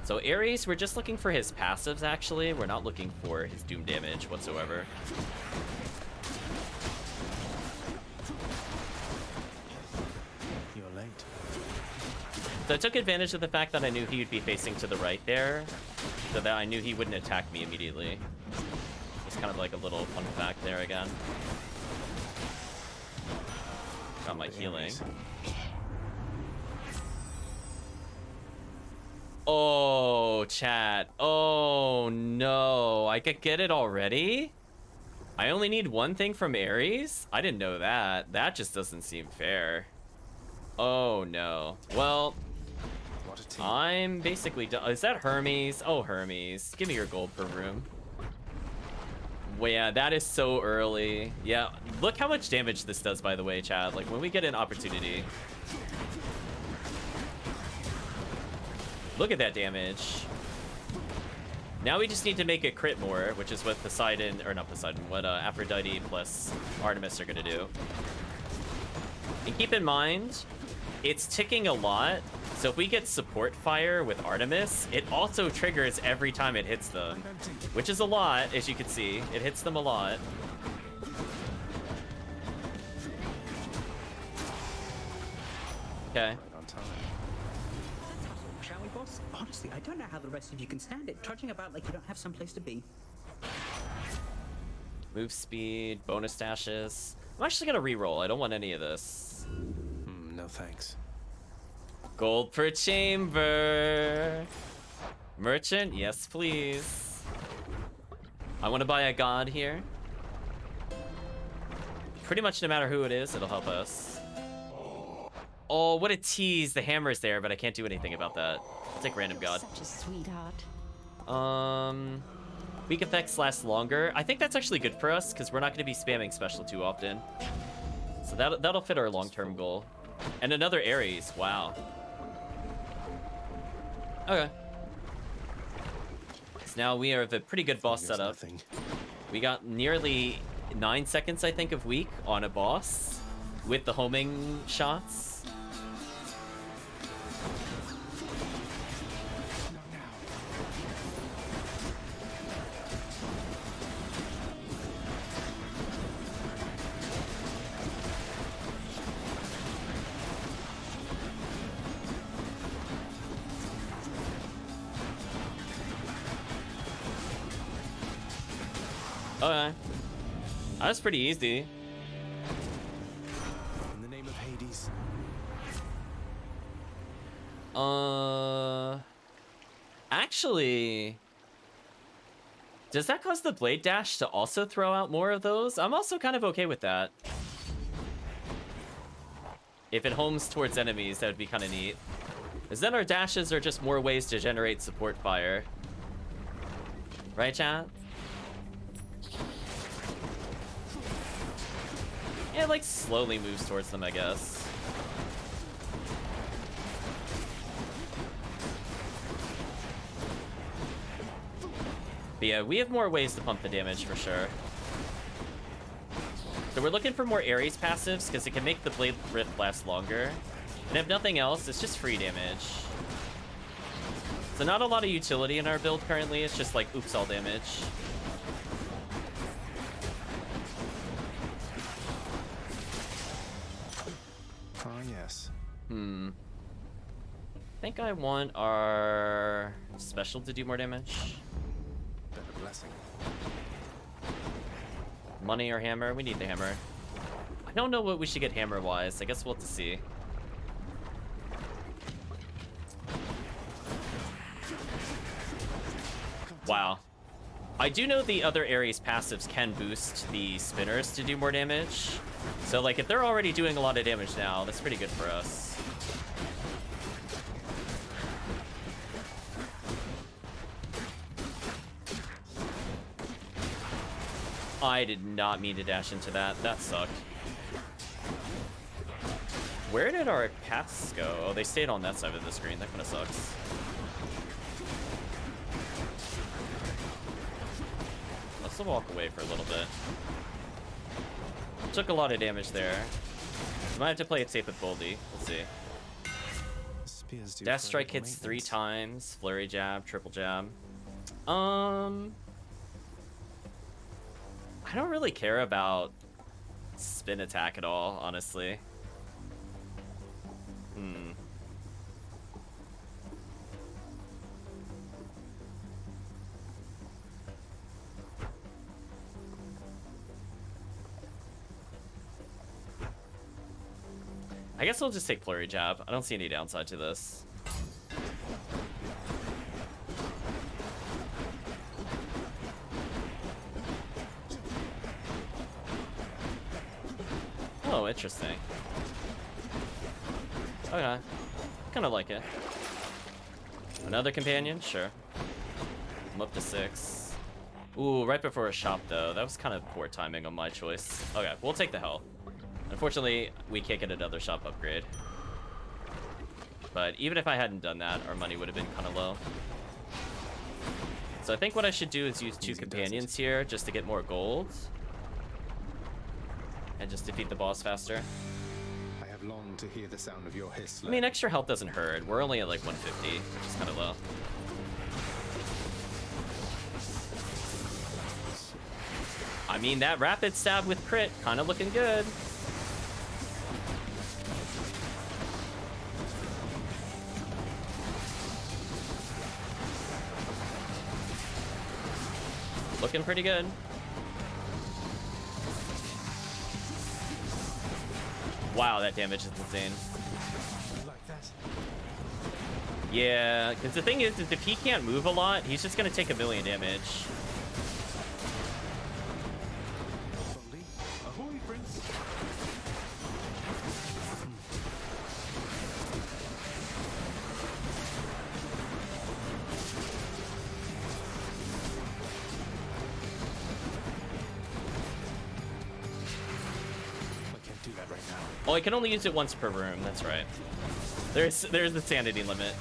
So Ares, we're just looking for his passives, actually. We're not looking for his doom damage whatsoever. You're late. So I took advantage of the fact that I knew he would be facing to the right there, so that I knew he wouldn't attack me immediately. Just kind of like a little fun fact there again. Got my healing. Oh, chat. Oh, no. I could get it already? I only need one thing from Ares? I didn't know that. That just doesn't seem fair. Oh, no. Well, I'm basically done. Is that Hermes? Oh, Hermes. Give me your gold per room. Well, yeah, that is so early. Yeah, look how much damage this does, by the way, Chad. Like, when we get an opportunity. Look at that damage. Now we just need to make it crit more, which is what Poseidon, or not Poseidon, what Aphrodite plus Artemis are gonna do. And keep in mind, it's ticking a lot. So if we get support fire with Artemis, it also triggers every time it hits them, which is a lot, as you can see. It hits them a lot. Okay. Shall we, boss? Honestly, I don't know how the rest of you can stand it, trudging about like you don't have someplace to be. Move speed, bonus dashes. I'm actually gonna reroll. I don't want any of this. No thanks. Gold per chamber. Merchant, yes please. I want to buy a god here. Pretty much no matter who it is, it'll help us. Oh, what a tease. The hammer's there, but I can't do anything about that. I'll take random god. Such a sweetheart. Weak effects last longer. I think that's actually good for us, because we're not going to be spamming special too often. So that'll fit our long-term goal. And another Ares. Wow. Okay. So now we have a pretty good boss setup. We got nearly 9 seconds, I think, of weak on a boss with the homing shots. Okay. That was pretty easy. In the name of Hades. Actually, does that cause the blade dash to also throw out more of those? I'm also kind of okay with that. If it homes towards enemies, that would be kind of neat. Because then our dashes are just more ways to generate support fire. Right, chat? Yeah, it like slowly moves towards them, I guess. But yeah, we have more ways to pump the damage for sure. So we're looking for more Ares passives because it can make the Blade Rift last longer. And if nothing else, it's just free damage. So not a lot of utility in our build currently, it's just like oops all damage. guess. I think I want our special to do more damage. Been a blessing. Money or hammer? We need the hammer. I don't know what we should get hammer-wise. I guess we'll have to see. Wow. I do know the other Ares passives can boost the spinners to do more damage. So, like, if they're already doing a lot of damage now, that's pretty good for us. I did not mean to dash into that. That sucked. Where did our paths go? Oh, they stayed on that side of the screen. That kind of sucks. Let's walk away for a little bit. Took a lot of damage there. Might have to play it safe with Boldy. Let's see. Dash strike hits 3 times. Flurry jab, triple jab. I don't really care about spin attack at all, honestly. I guess I'll just take Flurry Jab. I don't see any downside to this. Oh, interesting. Okay. Kind of like it. Another companion? Sure. I'm up to 6. Ooh, right before a shop, though. That was kind of poor timing on my choice. Okay, we'll take the health. Unfortunately, we can't get another shop upgrade. But even if I hadn't done that, our money would have been kind of low. So I think what I should do is use 2 companions here just to get more gold. And just defeat the boss faster. I have longed to hear the sound of your hiss. I mean, extra health doesn't hurt. We're only at like 150, which is kind of low. I mean, that rapid stab with crit, kind of looking good. Looking pretty good. Wow, that damage is insane. Yeah, because the thing is if he can't move a lot, he's just going to take 1,000,000 damage. Ahoy, Prince! Oh, I can only use it once per room. That's right. There's the sanity limit.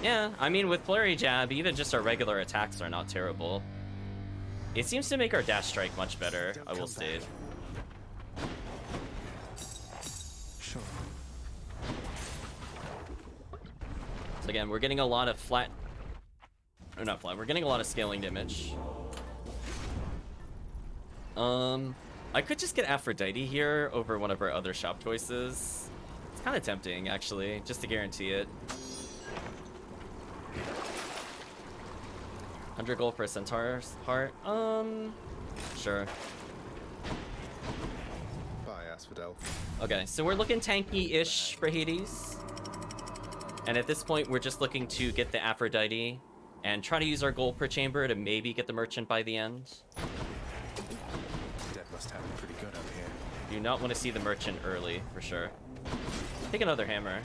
Yeah, I mean, with Flurry Jab, even just our regular attacks are not terrible. It seems to make our dash strike much better, I will state. Sure. So again, we're getting a lot of flat... Or not flat, we're getting a lot of scaling damage. I could just get Aphrodite here over one of our other shop choices. It's kind of tempting, actually, just to guarantee it. 100 gold for a Centaur's heart? Sure. Bye, Asphodel. Okay, so we're looking tanky-ish for Hades. And at this point, we're just looking to get the Aphrodite and try to use our gold per chamber to maybe get the merchant by the end. Must have it pretty good up here. Do not want to see the merchant early, for sure. Take another hammer.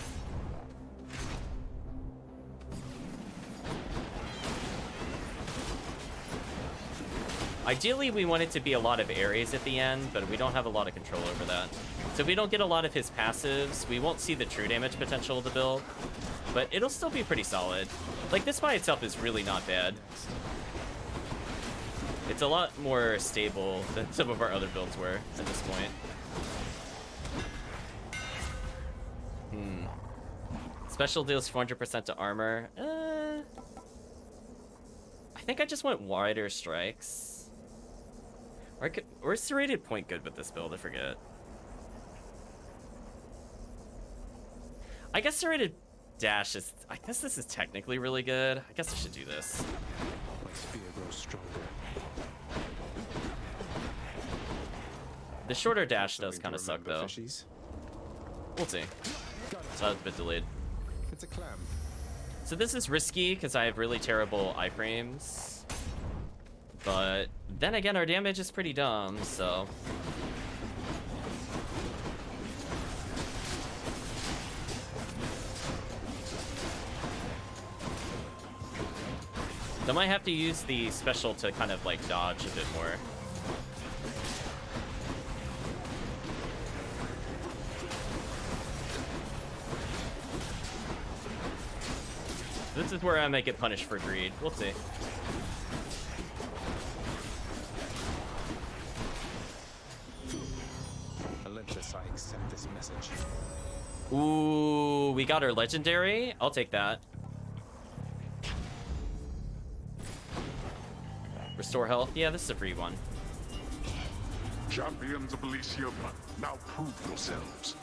Ideally, we want it to be a lot of Ares at the end, but we don't have a lot of control over that. So if we don't get a lot of his passives, we won't see the true damage potential of the build, but it'll still be pretty solid. Like, this by itself is really not bad. It's a lot more stable than some of our other builds were at this point. Special deals 400% to armor. I think I just went wider strikes. Or is serrated point good with this build? I forget. I guess serrated dash is... I guess this is technically really good. I guess I should do this. My spear grows stronger. The shorter dash does kind of suck, though. Fishies? We'll see. So that's a bit delayed. It's a clam. So this is risky because I have really terrible iframes. But then again, our damage is pretty dumb, so... I might have to use the special to kind of like dodge a bit more. This is where I might get punished for greed. We'll see. Olympus, I accept this message. Ooh, we got our legendary. I'll take that. Restore health. Yeah, this is a free one. Champions of Elysium, now prove yourselves.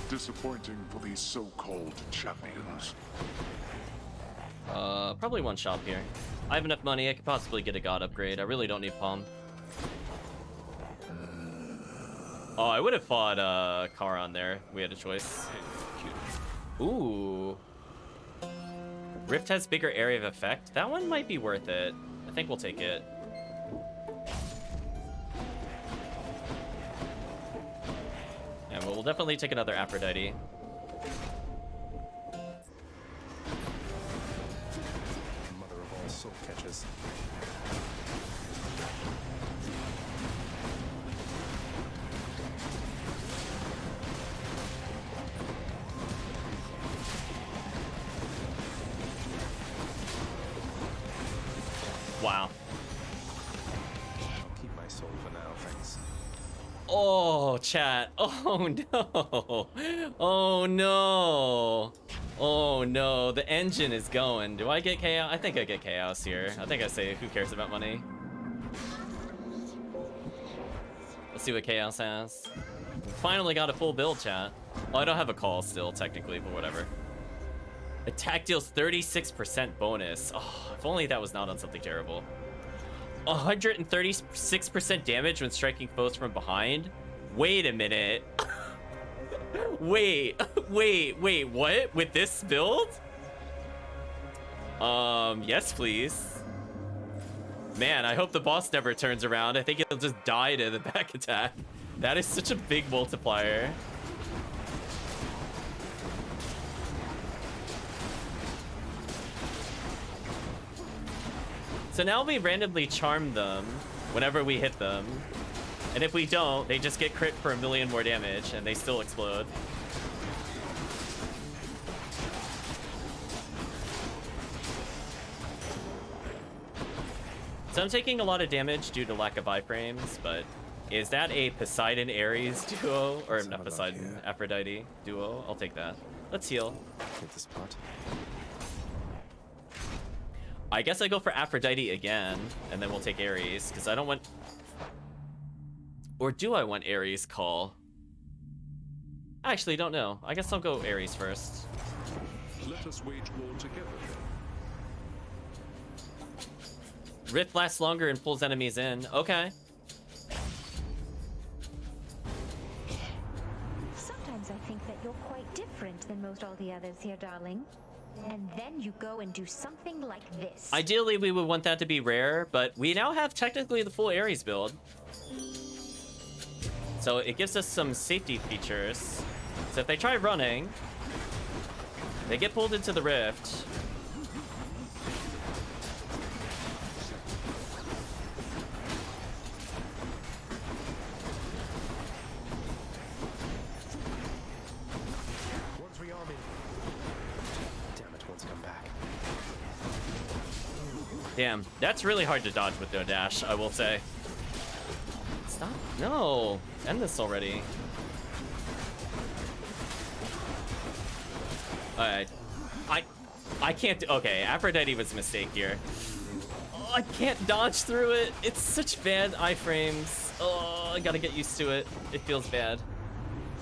Disappointing for these so-called champions. Probably one shop here. I have enough money. I could possibly get a god upgrade. I really don't need palm. Oh, I would have fought Charon there. We had a choice. Ooh. Rift has bigger area of effect. That one might be worth it. I think we'll take it. And we'll definitely take another Aphrodite. Mother of all soul catchers. Wow. I'll keep my soul for now, thanks. Oh, chat. Oh, no. Oh, no. Oh, no. The engine is going. Do I get chaos? I think I get chaos here. I think I say, who cares about money? Let's see what chaos has. Finally got a full build, chat. Oh, I don't have a call still, technically, but whatever. Attack deals 36% bonus. Oh, if only that was not on something terrible. 136% damage when striking foes from behind? Wait a minute. wait, what? With this build? Yes, please. Man, I hope the boss never turns around. I think it'll just die to the back attack. That is such a big multiplier. So now we randomly charm them whenever we hit them. And if we don't, they just get crit for 1,000,000 more damage and they still explode. So I'm taking a lot of damage due to lack of iframes, but is that a Poseidon Ares duo? Or not Poseidon, Aphrodite duo? I'll take that. Let's heal. Hit the spot. I guess I go for Aphrodite again, and then we'll take Ares, because I don't want... Or do I want Ares call? I actually don't know. I guess I'll go Ares first. Let us wage war together, then. Rift lasts longer and pulls enemies in. Okay. Sometimes I think that you're quite different than most all the others here, darling. And then you go and do something like this. Ideally, we would want that to be rare, but we now have technically the full Ares build. So it gives us some safety features. So if they try running, they get pulled into the rift. Damn, that's really hard to dodge with no dash, I will say. Stop. No. End this already. Alright. I can't do... Okay, Aphrodite was a mistake here. Oh, I can't dodge through it. It's such bad iframes. Oh, I gotta get used to it. It feels bad.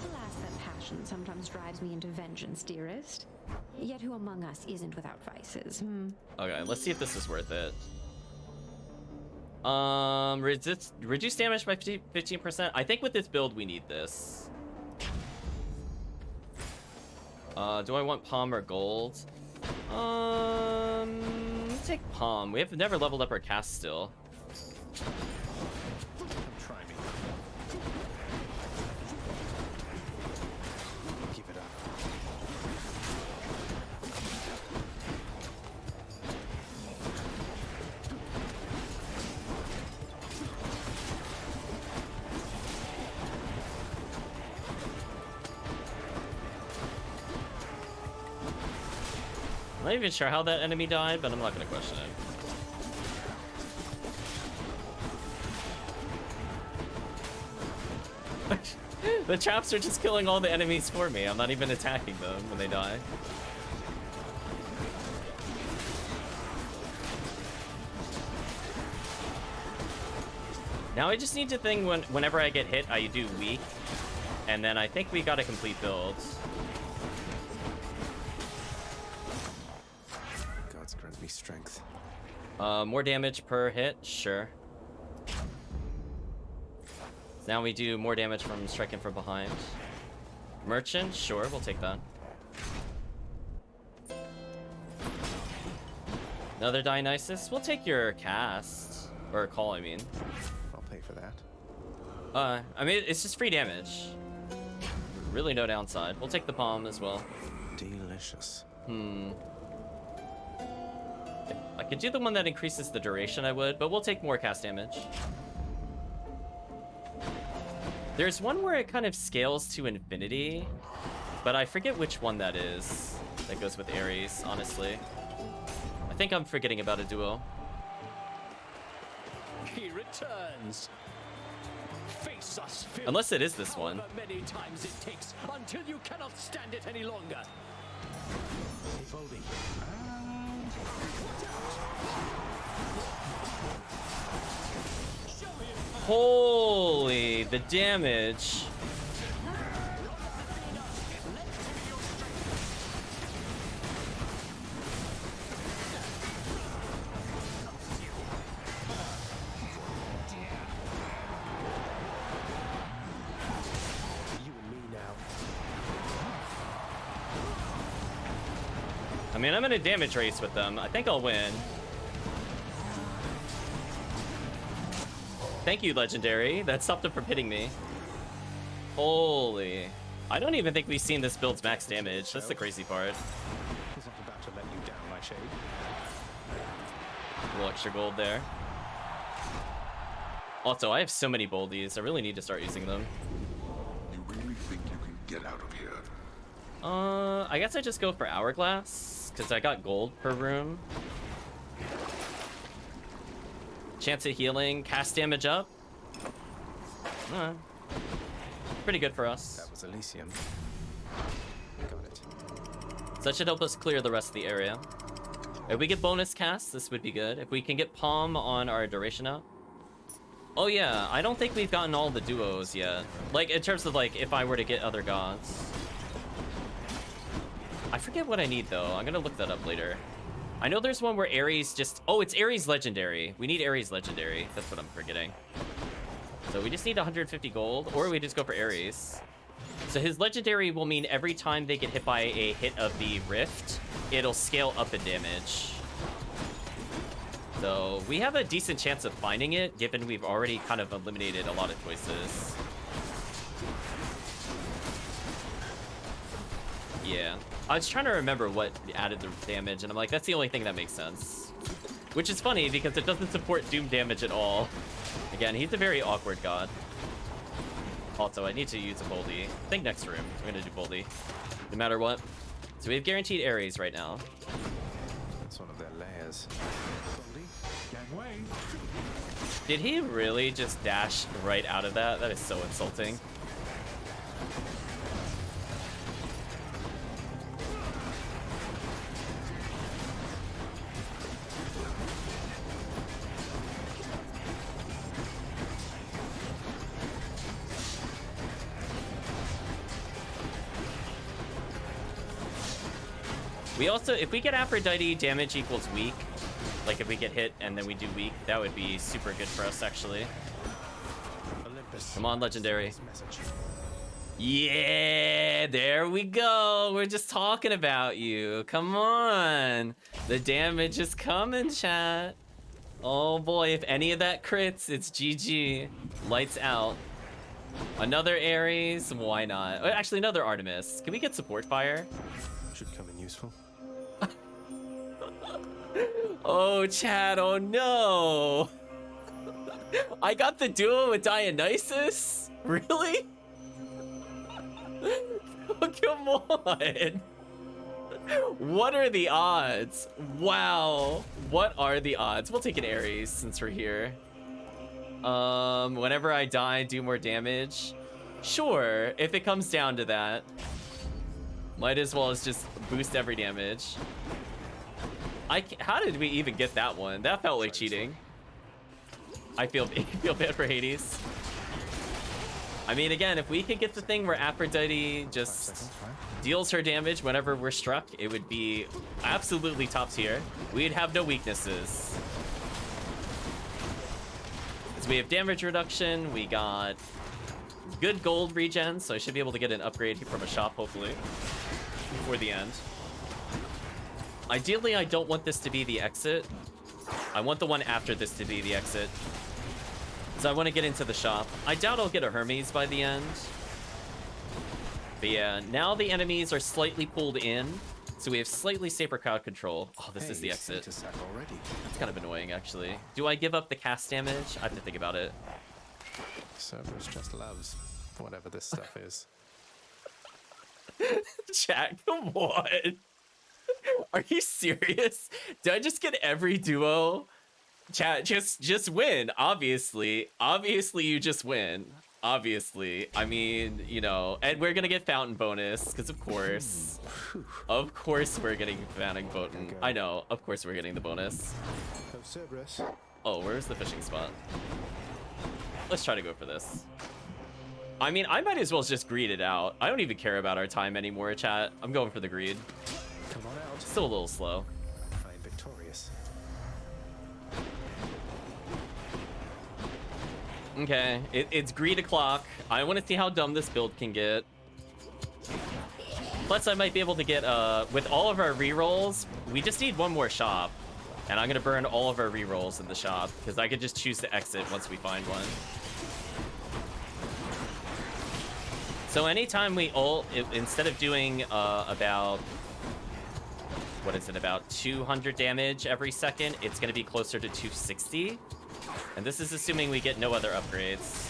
Alas, that passion sometimes drives me into vengeance, dearest. Yet who among us isn't without vices, Okay, let's see if this is worth it. Reduce damage by 15%. I think with this build we need this. Do I want Palm or Gold? Take Palm. We have never leveled up our cast still. Try me. Give it up. I'm not even sure how that enemy died, but I'm not gonna question it. The traps are just killing all the enemies for me. I'm not even attacking them when they die. Now I just need to think whenever I get hit, I do weak. And then I think we got a complete build. Gods grant me strength. More damage per hit, sure. Now we do more damage from striking from behind. Merchant, sure, we'll take that. Another Dionysus, we'll take your cast. Or call, I mean. I'll pay for that. I mean, it's just free damage. Really no downside. We'll take the palm as well. Delicious. If I could do the one that increases the duration, I would, but we'll take more cast damage. There's one where it kind of scales to infinity, but I forget which one that is. That goes with Ares, honestly. I think I'm forgetting about a duo. He returns. Face us, Unless it is this one. Many times it takes until you cannot stand it any longer. Hey, Baldy. Holy, the damage. I mean, I'm in a damage race with them. I think I'll win. Thank you, Legendary. That stopped them from hitting me. Holy. I don't even think we've seen this build's max damage. That's the crazy part. He's not about to let you down, my shade. A little extra gold there. Also, I have so many boldies. I really need to start using them. You really think you can get out of here? I guess I just go for Hourglass, because I got gold per room. Chance of healing, cast damage up. Pretty good for us. That was Elysium. Got it. So that should help us clear the rest of the area. If we get bonus casts, this would be good. If we can get Palm on our duration up. Oh yeah, I don't think we've gotten all the duos yet. Like, in terms of, like, if I were to get other gods. I forget what I need, though. I'm gonna look that up later. I know there's one where Ares just... Oh, it's Ares Legendary. We need Ares Legendary. That's what I'm forgetting. So we just need 150 gold, or we just go for Ares. So his Legendary will mean every time they get hit by a hit of the Rift, it'll scale up in damage. So we have a decent chance of finding it, given we've already kind of eliminated a lot of choices. Yeah. I was trying to remember what added the damage, and I'm like, that's the only thing that makes sense. Which is funny, because it doesn't support Doom damage at all. Again, he's a very awkward god. Also, I need to use a Boldy. I think next room, I'm gonna do Boldy. No matter what. So we have guaranteed Ares right now. That's one of their layers. Gangway. Did he really just dash right out of that? That is so insulting. We also, if we get Aphrodite, damage equals weak. Like if we get hit and then we do weak, that would be super good for us actually. Olympus. Come on, Legendary. Yeah, there we go. We're just talking about you. Come on. The damage is coming, chat. Oh boy, if any of that crits, it's GG. Lights out. Another Ares, why not? Oh, actually, another Artemis. Can we get support fire? Should come in useful. Oh, Chad, oh no! I got the duo with Dionysus? Really? Oh, come on! What are the odds? Wow. What are the odds? We'll take an Ares since we're here. Whenever I die, do more damage. Sure, if it comes down to that. Might as well as just boost every damage. How did we even get that one? That felt like cheating. I feel bad for Hades. I mean, again, if we could get the thing where Aphrodite just deals her damage whenever we're struck, it would be absolutely top tier. We'd have no weaknesses. So we have damage reduction, we got good gold regen, so I should be able to get an upgrade from a shop, hopefully, before the end. Ideally, I don't want this to be the exit. I want the one after this to be the exit. So I want to get into the shop. I doubt I'll get a Hermes by the end. But yeah, now the enemies are slightly pulled in, so we have slightly safer crowd control. Oh, this is the exit. That's kind of annoying, actually. Do I give up the cast damage? I have to think about it. Cerberus just loves whatever this stuff is. Chat, come on. Are you serious? Did I just get every duo? Chat, just win. Obviously you just win. Obviously, I mean, you know, and we're gonna get fountain bonus because of course we're getting fountain bonus. I know, of course we're getting the bonus. Oh, where's the fishing spot? Let's try to go for this. I mean, I might as well just greed it out. I don't even care about our time anymore, chat. I'm going for the greed. Come on out. Still a little slow. I'm victorious. Okay, it's greed o'clock. I want to see how dumb this build can get. Plus, I might be able to get, with all of our rerolls, we just need one more shop. And I'm going to burn all of our rerolls in the shop, because I could just choose to exit once we find one. So anytime we ult, instead of doing about, what is it, about 200 damage every second, it's going to be closer to 260. And this is assuming we get no other upgrades.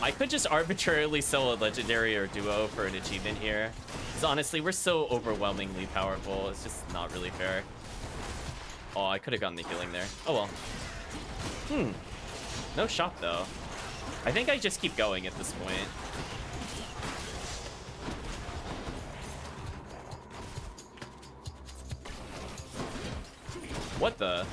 I could just arbitrarily sell a legendary or duo for an achievement here. Because honestly, we're so overwhelmingly powerful. It's just not really fair. Oh, I could have gotten the healing there. Oh well. No shop though. I think I just keep going at this point. What the?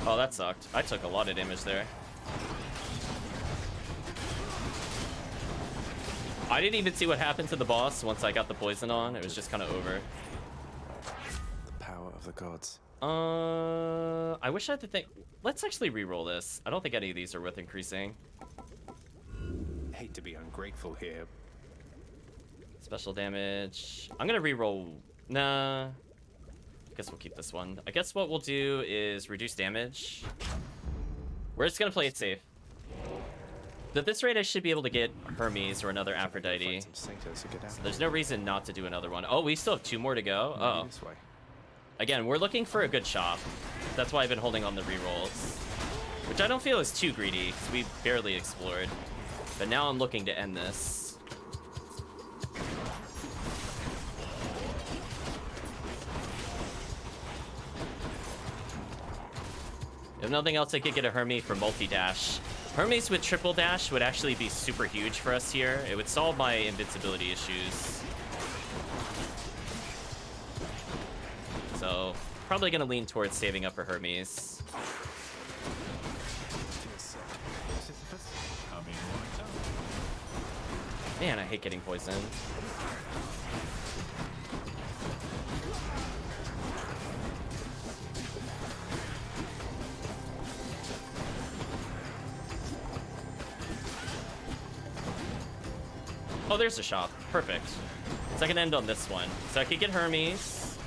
Oh, that sucked. I took a lot of damage there. I didn't even see what happened to the boss once I got the poison on. It was just kind of over. The power of the gods. I wish I had to think. Let's actually re-roll this. I don't think any of these are worth increasing. Hate to be ungrateful here. Special damage. I'm gonna re-roll. Nah. I guess we'll keep this one. I guess what we'll do is reduce damage. We're just gonna play it safe. At this rate, I should be able to get Hermes or another Aphrodite. So there's no reason not to do another one. Oh, we still have 2 more to go. Oh. Again, we're looking for a good shop. That's why I've been holding on the rerolls. Which I don't feel is too greedy, because we barely explored. But now I'm looking to end this. If nothing else, I could get a Hermes for multi-dash. Hermes with triple dash would actually be super huge for us here. It would solve my invincibility issues. So, probably gonna lean towards saving up for Hermes. Man, I hate getting poisoned. Oh, there's a shop. Perfect. So I can end on this one. So I could get Hermes.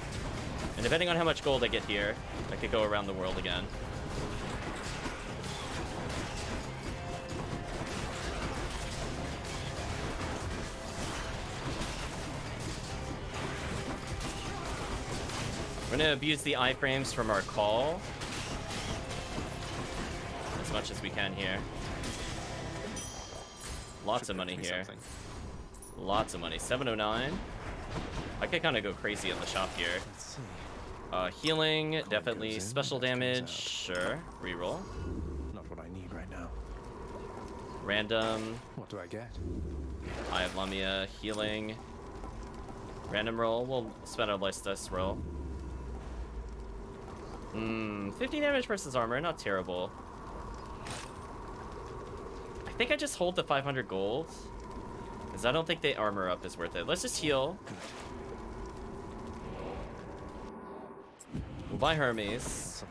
And depending on how much gold I get here, I could go around the world again. We're gonna abuse the iframes from our call as much as we can here. Lots of money here. Lots of money. 709. I could kind of go crazy on the shop here. Healing, definitely. Special damage, sure. Reroll. Not what I need right now. Random. What do I get? Eye of Lamia, healing. Random roll. We'll spend our life dice roll. 50 damage versus armor, not terrible. I think I just hold the 500 gold. Because I don't think the armor up is worth it. Let's just heal. We'll buy Hermes.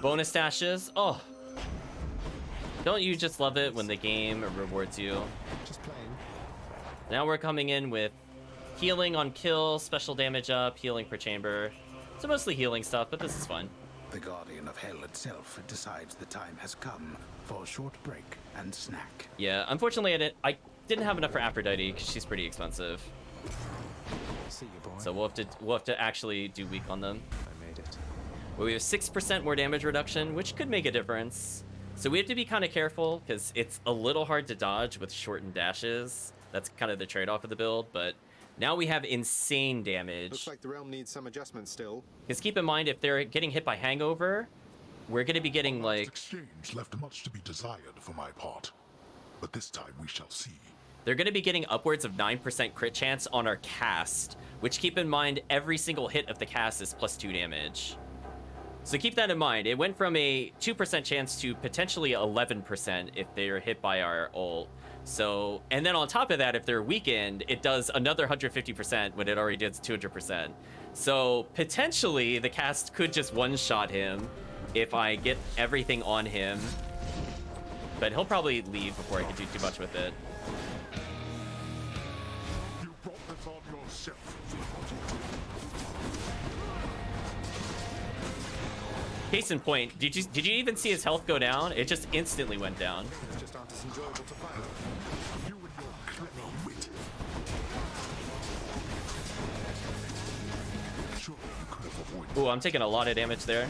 Bonus dashes. Oh. Don't you just love it when the game rewards you? Just playing. Now we're coming in with healing on kill, special damage up, healing per chamber. So mostly healing stuff, but this is fun. The Guardian of Hell itself decides the time has come for a short break and snack. Yeah, unfortunately I didn't have enough for Aphrodite because she's pretty expensive. See you, boy. So we'll have to actually do weak on them. I made it. Well, we have 6% more damage reduction, which could make a difference. So we have to be kind of careful because it's a little hard to dodge with shortened dashes. That's kind of the trade-off of the build, but now we have insane damage. Looks like the realm needs some adjustment still. Because keep in mind, if they're getting hit by Hangover, we're going to be getting like... Exchange left much to be desired for my part, but this time we shall see. They're going to be getting upwards of 9% crit chance on our cast, which keep in mind, every single hit of the cast is +2 damage. So keep that in mind. It went from a 2% chance to potentially 11% if they're hit by our ult. So, and then on top of that, if they're weakened, it does another 150% when it already did 200%. So potentially the cast could just one-shot him if I get everything on him. But he'll probably leave before I can do too much with it. You brought this on yourself. Case in point, did you even see his health go down? It just instantly went down. Just aren't as enjoyable to fight. You and your clever wit. Surely you could have avoided. Ooh, I'm taking a lot of damage there.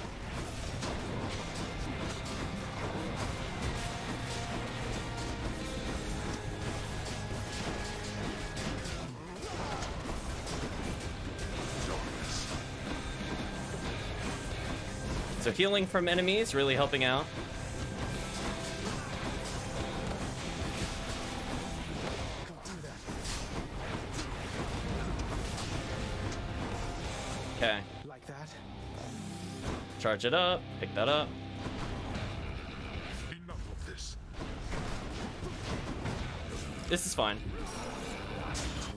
So healing from enemies, really helping out. Okay. Like that. Charge it up, pick that up. Enough of this. This is fine.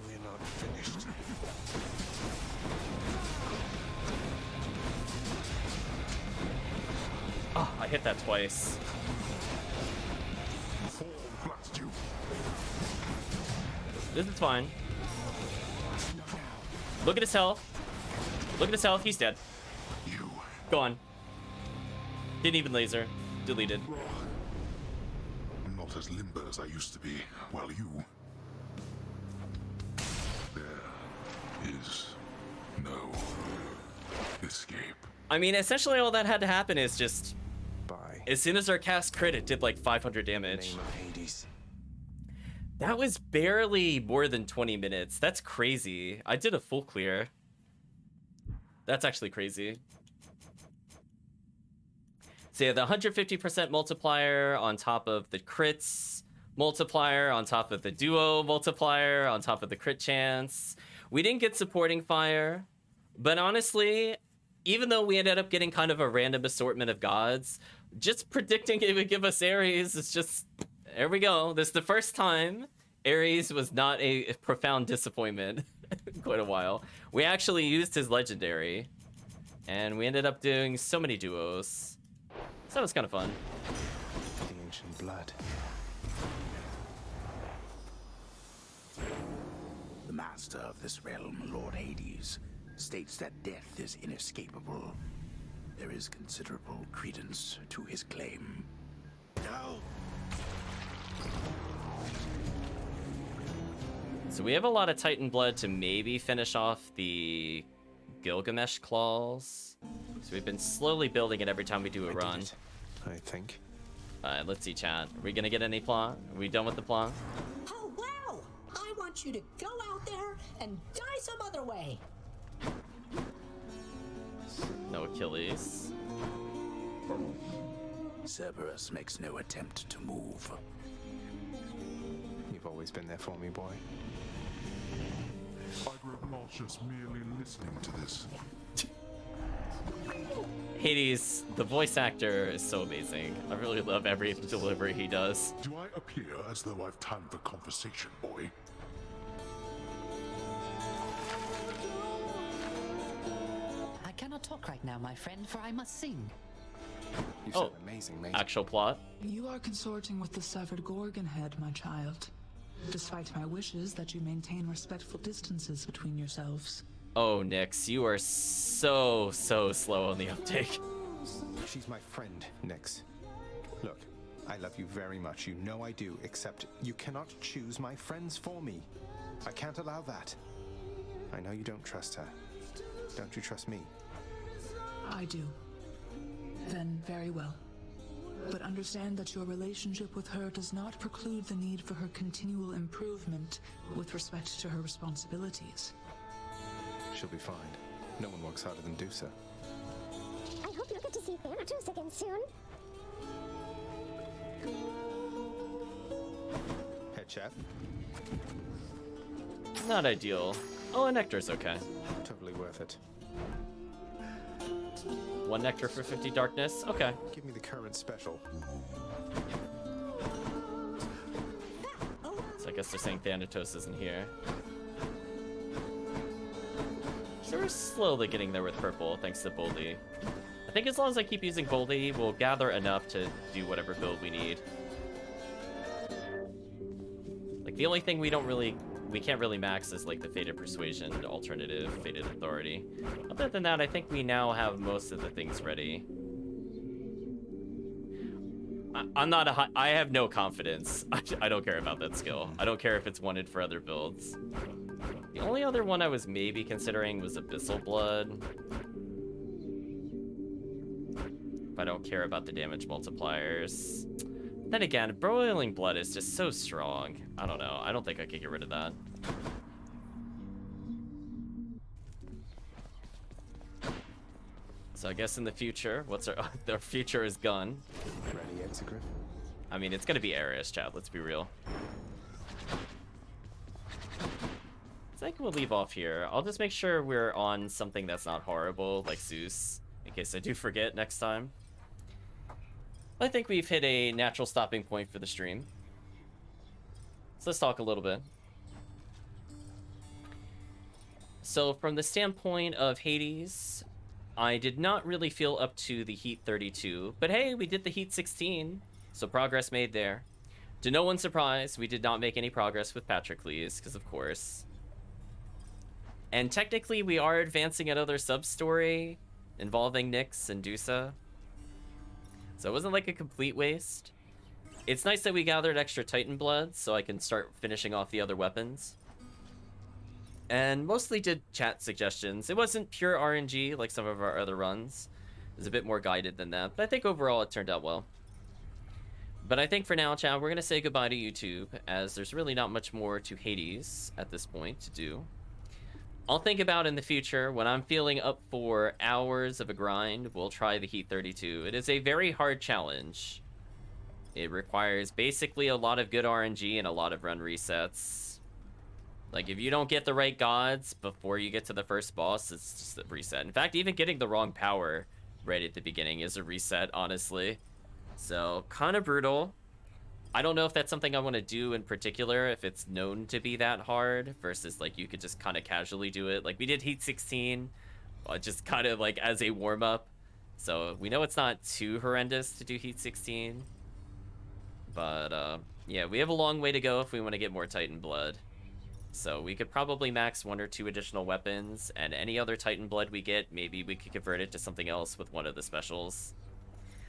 We're not finished. Oh, I hit that twice. Fall blast you. This is fine. Look at his health. Look at his health. He's dead. You. Gone. Didn't even laser. Deleted. Not as limber as I used to be, while you... There is no escape. I mean, essentially all that had to happen is just... Bye. As soon as our cast crit, it did like 500 damage. Name of Hades. That was barely more than 20 minutes. That's crazy. I did a full clear. That's actually crazy. So yeah, the 150% multiplier on top of the crits multiplier, on top of the duo multiplier, on top of the crit chance. We didn't get supporting fire, but honestly, even though we ended up getting kind of a random assortment of gods, just predicting it would give us Ares is just, there we go. This is the first time Ares was not a profound disappointment in quite a while. We actually used his legendary, and we ended up doing so many duos. So that was kind of fun. The ancient blood. The master of this realm, Lord Hades, states that death is inescapable. There is considerable credence to his claim. No! So we have a lot of Titan blood to maybe finish off the Gilgamesh claws. So we've been slowly building it every time we do a run. I think. Alright, let's see, chat. Are we gonna get any plot? Are we done with the plot? Oh, wow! I want you to go out there and die some other way. No Achilles. Cerberus makes no attempt to move. You've always been there for me, boy. I'd grow nauseous merely listening to this. Hades, the voice actor is so amazing. I really love every delivery he does. Do I appear as though I've time for conversation, boy? I cannot talk right now, my friend, for I must sing. You said amazing, mate. Actual plot? You are consorting with the severed Gorgon head, my child. Despite my wishes that you maintain respectful distances between yourselves. Oh, Nyx, you are so slow on the uptake. She's my friend, Nyx. Look, I love you very much. You know I do, except you cannot choose my friends for me. I can't allow that. I know you don't trust her. Don't you trust me? I do. Then very well. But understand that your relationship with her does not preclude the need for her continual improvement with respect to her responsibilities. She'll be fine. No one works harder than Dusa. I hope you'll get to see Patrocles again soon. Head chef? Not ideal. Oh, a nectar's okay. Totally worth it. 1 nectar for 50 darkness. Okay. Give me the current special. So I guess they're saying Thanatos isn't here. So we're slowly getting there with purple, thanks to Boldy. I think as long as I keep using Boldy, we'll gather enough to do whatever build we need. Like, the only thing we can't really max is, like, the Fated Persuasion alternative, Fated Authority. Other than that, I think we now have most of the things ready. I have no confidence. I don't care about that skill. I don't care if it's wanted for other builds. The only other one I was maybe considering was Abyssal Blood. If I don't care about the damage multipliers. Then again, Broiling Blood is just so strong. I don't know. I don't think I could get rid of that. So I guess in the future, our future is Gun. Ready, Exegriff? I mean, it's gonna be Ares, chat. Let's be real. So I think we'll leave off here. I'll just make sure we're on something that's not horrible, like Zeus, in case I do forget next time. I think we've hit a natural stopping point for the stream. So let's talk a little bit. So from the standpoint of Hades, I did not really feel up to the Heat 32, but hey, we did the Heat 16, so progress made there. To no one's surprise, we did not make any progress with Patrocleus, because of course. And technically, we are advancing another sub-story involving Nyx and Dusa. So it wasn't like a complete waste. It's nice that we gathered extra Titan blood, so I can start finishing off the other weapons. And mostly did chat suggestions. It wasn't pure RNG like some of our other runs. It was a bit more guided than that, but I think overall it turned out well. But I think for now, chat, we're going to say goodbye to YouTube, as there's really not much more to Hades at this point to do. I'll think about in the future when I'm feeling up for hours of a grind. We'll try the Heat 32. It is a very hard challenge. It requires basically a lot of good RNG and a lot of run resets. Like, if you don't get the right gods before you get to the first boss, it's just a reset. In fact, even getting the wrong power right at the beginning is a reset, honestly. So, kind of brutal. I don't know if that's something I want to do in particular, if it's known to be that hard, versus, like, you could just kind of casually do it. Like, we did Heat 16, just kind of, like, as a warm-up. So, we know it's not too horrendous to do Heat 16. But, yeah, we have a long way to go if we want to get more Titan Blood. So we could probably max 1 or 2 additional weapons, and any other Titan Blood we get, maybe we could convert it to something else with one of the specials.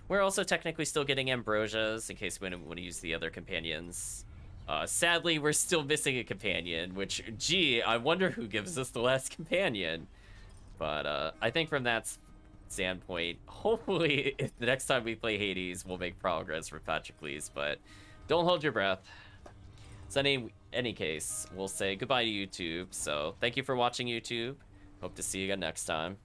We're also technically still getting Ambrosias, in case we want to use the other companions. Sadly, we're still missing a companion, which, gee, I wonder who gives us the last companion. But I think from that standpoint, hopefully the next time we play Hades, we'll make progress for Patrocles, but don't hold your breath. So any case, we'll say goodbye to YouTube. So thank you for watching, YouTube. Hope to see you again next time.